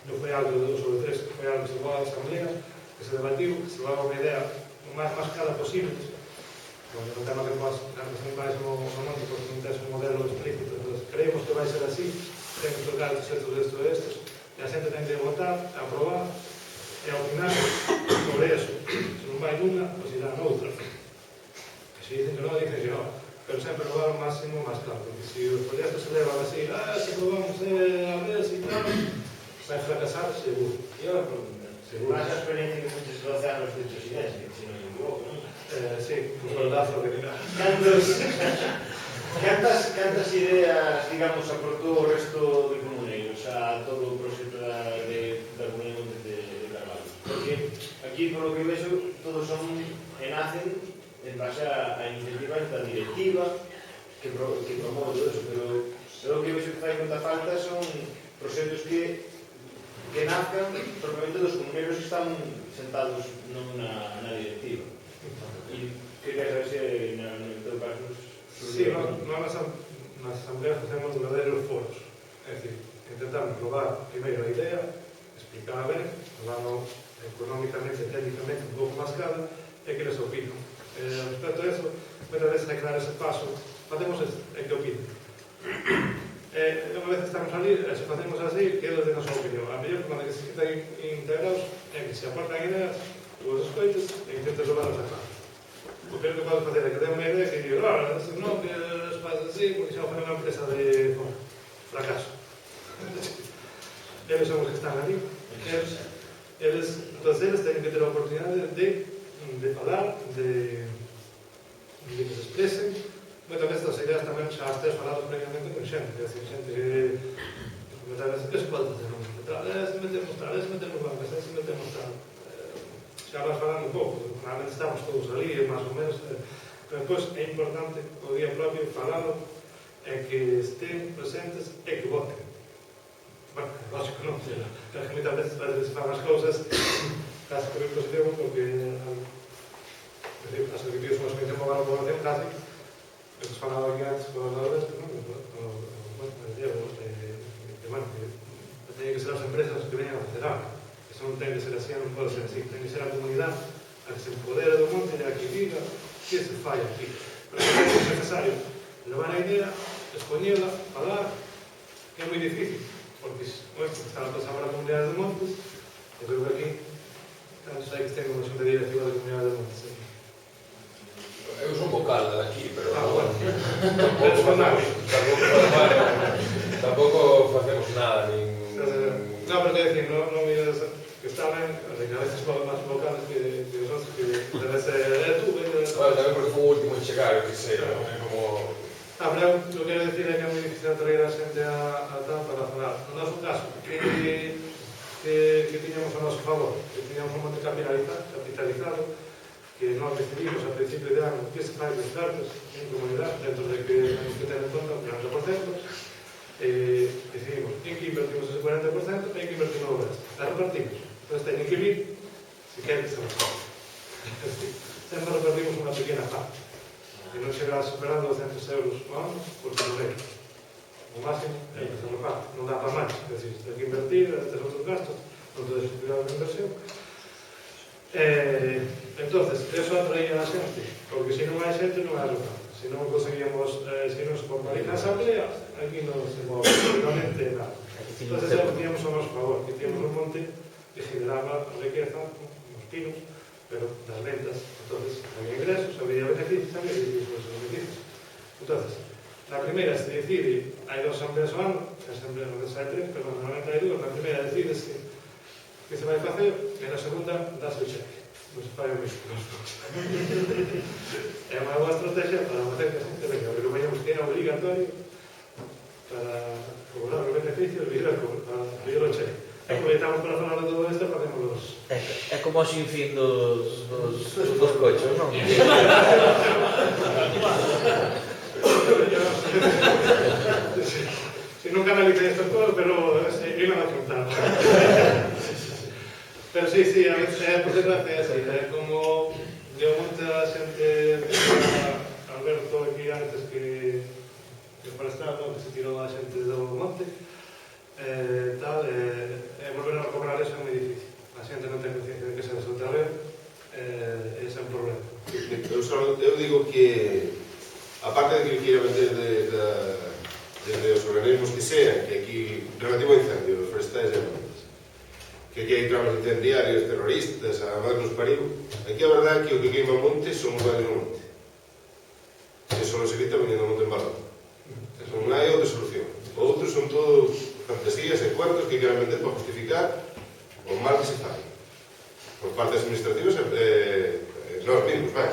non foi algo de 2 ou de 3, foi algo que se levou a asamblea, que se debatiu, que se levaba unha idea o máis clara posible, porque non tema que podes ser máis no monte, porque non tens un modelo explícito, entón, creemos que vai ser así, ten que tocar estes e estes, e a xente ten que votar, aprobar, e ao final, sobre eso, se non vai nunha, pois irá noutra. Que se dicen que non, dicen que non, pero sempre probar o máximo máis claro, porque se os proyectos se levan así, se probamos a ver, si tal, vai fracasar, seguro. E agora pregunta, máis a experiencia que muchos 12 anos de presidencia, se non me equivoco, non? Sí, un soldazo que mira. Cantas ideas, digamos, aportou o resto de comuneiros a todo o proxecto da Comunidade de Carballo? Porque aquí, por lo que vexo, todos son e nacen en base a iniciativas da directiva que promove todo eso, pero o que vexo que fai conta falta son proxectos que nazcan propiamente dos comuneiros que están sentados na directiva. E quería saber se, en todo caso, sí, nas asambleas facemos verdadeiros foros. É dicir, intentamos probar primeiro a idea, explicar ben, falando económicamente, técnicamente, un pouco máis claro, e que les opinan. Respecto a eso, moitas veces hai que dar ese paso, facemos este, e que opinen. Unha vez que estamos ali, se facemos así, que é de nosa opinión. A mellor, cando que se quedan integrados, é que se aportan ideas, os escoites, e intentes levarlos a claro. O que podes facer é que dé unha idea que diga, non, que es faz así, porque xa foi unha empresa de fracaso. Eles son os que están ali. Entonces, eles teñen que ter a oportunidade de falar, de que se expresen. Moitas veces as ideas tamén xa as tens falado previamente con xente, que xente que moitas veces que se pode facer non se metemos tal, se metemos bancas, se metemos tal. Xa vas falando un pouco, normalmente estamos todos ali, máis ou menos, pero depois é importante o día propio falalo e que estén presentes e que voten. Bueno, lógico non, pero que moitas veces se fan as cousas casi por imposición, porque as agriculturas son as que temos a población casi, que se falaba aquí antes con os valores, que teñen que ser as empresas que veñan a facer algo. Eso non ten que ser así, non pode ser así. Ten que ser a comunidade a que se empodera do monte e a que diga que se fai aquí. Pero é necesario levar a idea, expoñela, falar, que é moi difícil, porque está a pasar para a comunidade de montes, e creo que aquí tantos hai que ter unha xunta directiva da comunidade de montes. Eu son vocal aquí, pero tampouco facemos nada, nin... No, pero que decir, non miras que está ben, que a veces son máis vocales que os outros, que debe ser tú, bueno, tamén porque foi o último en chegar, que sei, non é como... Pero o que quero decir é que é moi difícil atraer a xente a tal para falar. No noso caso, que tiñamos a noso favor, que tiñamos un monte capitalizado, que nós decidimos a principio de ano que se fai de expertos en comunidade, dentro de que temos que ter en conta o 40%, decidimos en que invertimos ese 40% e en que invertimos o resto. E repartimos. Entón, teñen que vir se queren que se nos faga. Sempre repartimos unha pequena parte. Que non chega superando 200 euros o ano por carreira. O máximo é que se nos faga. Non dá para máis. É dicir, ten que invertir, estes outros gastos, non te descuidar da inversión. Entonces, eso atraía a xente, porque se non hai xente non hai resultado. Se non conseguíamos, se non se formaliza a asamblea, aquí non se move absolutamente nada. Entonces, eso teníamos a noso favor, que teníamos un monte que generaba riqueza, uns pinos, pero das ventas. Entonces, había ingresos, había beneficios, había beneficios. Entonces, la primeira se decide, hai 2 asambleas ao ano, a asamblea non hai 3, pero normalmente hai 2, na primeira decide que se vai facer, e na segunda dáse o cheque. Non se fai o mesmo. É unha boa estrategia para facer que territorio para cobrar os beneficios e ir a o cheque. E aproveitamos para falar de todo isto e facemos os... É como o sinfín dos coches, non? Si non canalicé isto todo, pero iban a afrontar. Pero sí, por desgracia é así. É como deu moita xente Alberto aquí antes que para estar, que se tirou a xente do monte tal, e volver a cobrar eso é moi difícil. A xente non ten conciencia de que se resulta ben, ese é un problema. Eu digo que aparte de que queira vender desde os organismos que sean, que aquí relativo a incendios, os forestais e ambientes, que aquí hai tramas incendiarios, terroristas, a máis nos pariu, aquí a verdade é que o que queima monte son os bares no monte. Eso non se evita vendiendo monte en valor. Non hai outra solución. Outros son todos fantasías e cuentos que queran vender para justificar o mal que se fai. Por parte das administrativas nós mismos, vai.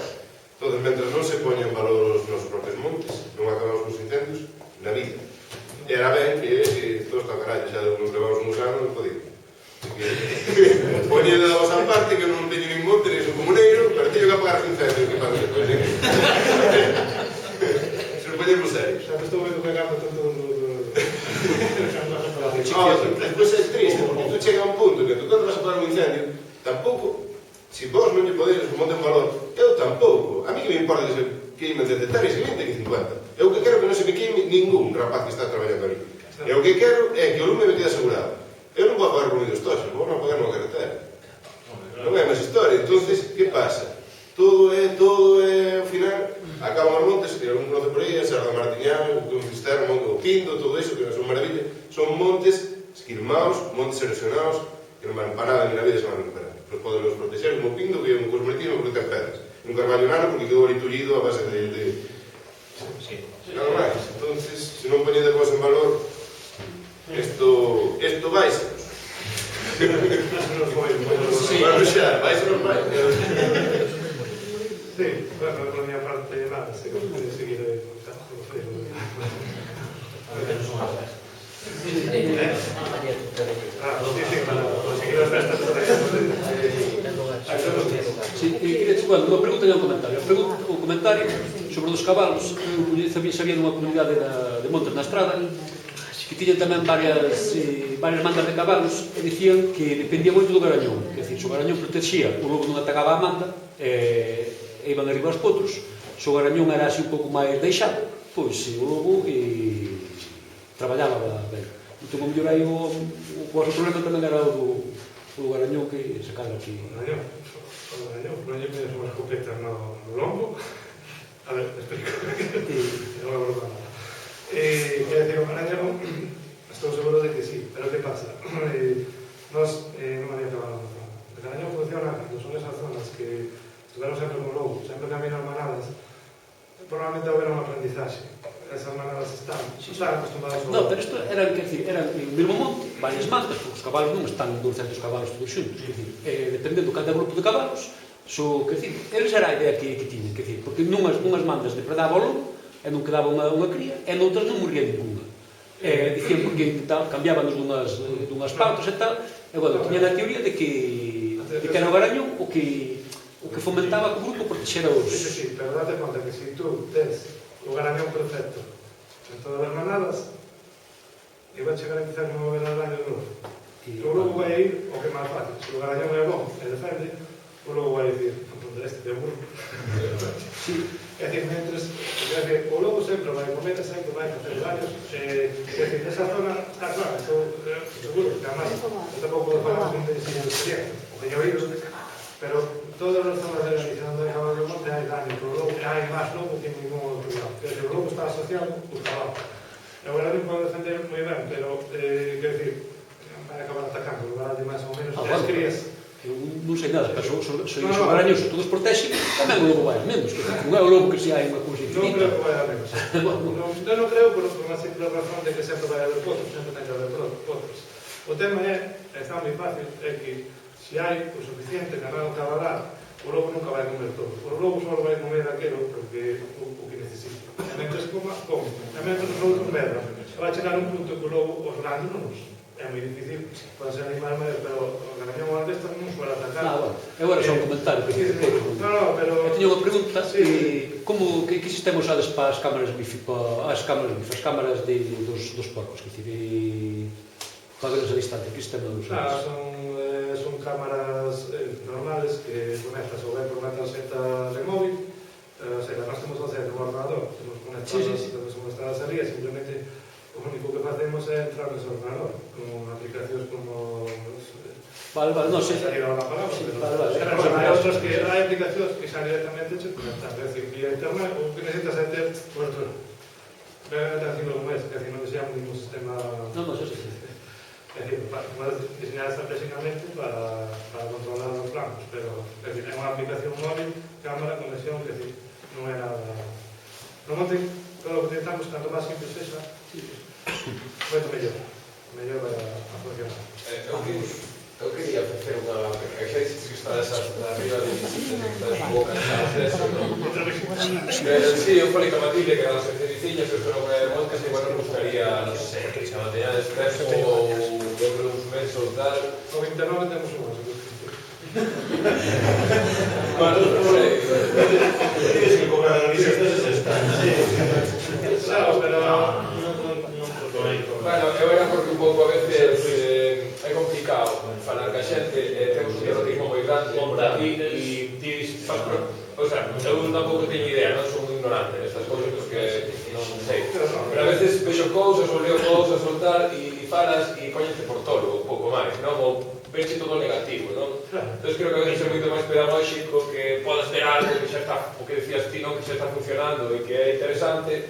Todos, mentre non se poñen en valor os nosos propios montes, non acabamos con os incendios na vida. E era ben que todos está carallo, xa nos levamos uns anos, non podía. Poñe da vosa parte que non teño nin monte, nin son comuneiro, pero teño que apagar os incendios que pasa despois. Se nos poñemos serios. Xa me estou vendo pegando tanto Despois é triste, porque tú chega a un punto que tú cando vas a apagar un incendio, tampouco, se vos non lle podeis o monte en valor, eu tampouco. A mí que me importa que se queimen 10 hectáreas e 20 que 50. Eu que quero que non se me queime ningún rapaz que está traballando ali. E o que quero é que o lume me quede asegurado. Eu non vou apagar ruidos toxos, vou non apagar nunha carretera. Non é máis historia. Entonces, que pasa? Todo é, ao final, acaban os montes, que algún conoce por aí, a Serra do Martiñán, o Fistermo, o Pindo, todo iso, que son maravilla. Son montes esquilmados, montes erosionados, que non van para nada, ni na vida se van a recuperar. Nos podemos proteger como Pindo, que é un cosmoretino porque ten pedras. Un carballo nano porque quedou ali tullido a base de... Nada máis. Entonces, se non poñede vos en valor, isto vaise. Bueno, xa, vaise non vai. Sí, bueno, por miña parte, nada, se pode seguir aí. Bueno, unha pregunta e un comentario. O comentario sobre os cabalos, eu sabía dunha comunidade de Montes na Estrada que tiñan tamén varias mandas de cabalos e dicían que dependía moito do garañón, que se o garañón protexía, o lobo non atacaba a manda e iban arriba aos potros. Se o garañón era así un pouco máis deixado, pois o lobo traballaba ben. Entón, o mellor aí o vosso problema tamén era o do garañón que se caga aquí. O garañón me des unha escopeta no lombo. A ver, explico. Non é broma. Quer dizer, o garañón, estou seguro de que sí, pero que pasa? Nos non había acabado na zona. O garañón funciona cando son esas zonas que estuveron sempre con lobo, sempre caminan manadas, probablemente haber un aprendizaxe. Esas manadas están acostumbradas ao... Non, pero isto era o mesmo monte, varias mandas, porque os cabalos non están 200 cabalos todos xuntos, dependendo de cada grupo de cabalos, eles era a idea que tiñen, porque nunhas mandas depredaba o lobo, e non quedaba unha cría, e noutras non morría ninguna. Dicían porque cambiábanos dunhas pautas e tal, e bueno, tiñan a teoría de que era o garañón o que fomentaba que o grupo protexera os... Sí, pero date conta que se tú tens o garañón perfecto en todas as manadas, e vai chegar a quizás non mover al daño do lobo. O lobo vai a ir o que é máis fácil. Se o garañón é bom e defende, o lobo vai a dicir, este é burro. É dicir, mentres, o lobo sempre vai comer, sempre vai facer daños. É dicir, esa zona está clara, seguro, que además, eu tampouco vou falar de experiencia, teño oídos, pero todas as zonas de Galicia onde hai cabalo de monte hai daño pro lobo, hai máis lobo que ningún outro lado. Quer dizer, o lobo está asociado ao cabalo. E agora non pode defender moi ben, pero, quer dizer, vai acabar atacando, vai máis ou menos as crías. Eu non sei nada, pero se os garaños todos protexen, tamén o lobo vai a menos. Non é o lobo que se hai unha cousa infinita. Non creo que vai a menos. Eu non creo por unha simple razón de que sempre vai haber potros, sempre ten que haber potros. O tema é, está moi fácil, é que se hai o suficiente ganado cabalar o lobo nunca vai comer todo. O lobo só vai comer aquilo porque o que necesita. E mentre coma, come. E mentre os outros medran. Vai chegar un punto que o lobo os grandes non os... É moi difícil, pode ser animal medio, pero o garañón antes non suele atacar. Agora só un comentario. Pero... Eu tiña unha pregunta, que sistema usades para as cámaras wifi, as cámaras dos porcos, que dicir, para verlos a distante, que sistema usades? Son cámaras normales que conectas ou ben por unha tarxeta de móvil, o sea, nós temos o centro no ordenador, temos conectadas ali, simplemente o único que facemos é entrar nese ordenador, con aplicacións como... Vale, non sei. Salir ahora a palabra, pero hai outras que hai aplicacións que xa directamente che conectan, é dicir, vía internet, o que necesitas é ter cobertura. É dicir, non que sea un mismo sistema... Non, sei. É dicir, diseñada estratégicamente para controlar os blancos, pero é unha aplicación móvil, cámara, conexión, que non é nada... No monte, todo o que necesitamos, tanto máis simple sexa, moito mellor a funcionar. Eu quería facer unha... Xa dixes que estás arriba de estás un pouco cansados deso, non? Sí, eu falei con Matilde que eran as exerciciñas, pero non é moncas, igual nos gustaría, non sei, que se manteñades tempo ou dentro de uns meses ou tal. O 29 temos unha, Bueno, non sei. Tienes que cobrar a misa, claro, pero... Bueno, eu era porque un pouco a veces é complicado falar ca xente, temos un erotismo moi grande e ti o sea, eu tampouco teño idea, non son moi ignorante nestas cousas porque non sei, pero a veces vexo cousas ou leo cousas ou tal e falas e coñece por tolo un pouco máis, non? Ou vexe todo negativo, non? Entón creo que a veces é moito máis pedagóxico que podes ver algo que xa está, o que decías ti, non? Que xa está funcionando e que é interesante,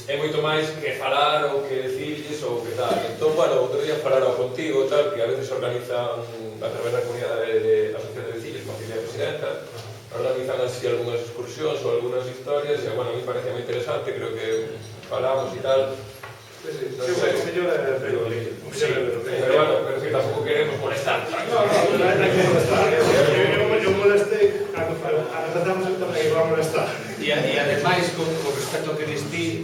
é moito máis que falar ou que decirles ou que tal. Entón, bueno, outro día falará contigo, tal, que a veces organizan a través da comunidade de Asociación de Veciños, con Filia Presidenta, organizan así algunhas excursións ou algunhas historias, e, bueno, a mí parece moi interesante, creo que falamos e tal. Non sei. Pero, bueno, pero que tampouco queremos molestar. No, hai que molestar. Eu molestei, cando tratamos tamén que va a molestar. E ademais, con respecto ao que dis ti,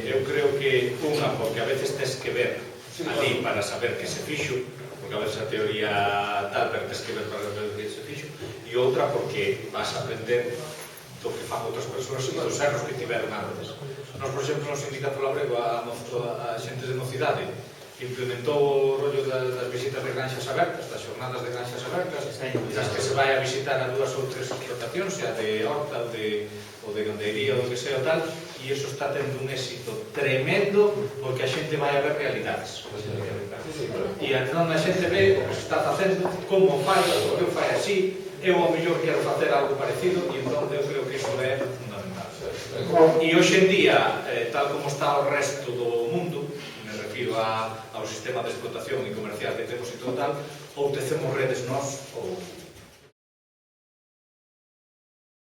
eu creo que unha, porque a veces tes que ver ali para saber que se fixo, porque a veces a teoría tal, pero tes que ver para saber que se fixo, e outra porque vas a aprender do que fan outras persoas e dos erros que tiveron antes. Nos, por exemplo, no Sindicato Labrego, a xentes de mocidade implementou o rollo das visitas de granxas abertas, das xornadas de granxas abertas, das que se vai a visitar a 2 ou 3 explotacións, xa de horta ou de gandeiría ou do que sea o tal, e iso está tendo un éxito tremendo porque a xente vai a ver realidades. E entón a xente ve o que se está facendo, como fai, o que fai así, eu ao mellor quero facer algo parecido e entón eu creo que iso é fundamental. E hoxe en día, tal como está o resto do mundo, me refiro ao sistema de explotación e comercial que temos e todo tal, ou tecemos redes nós ou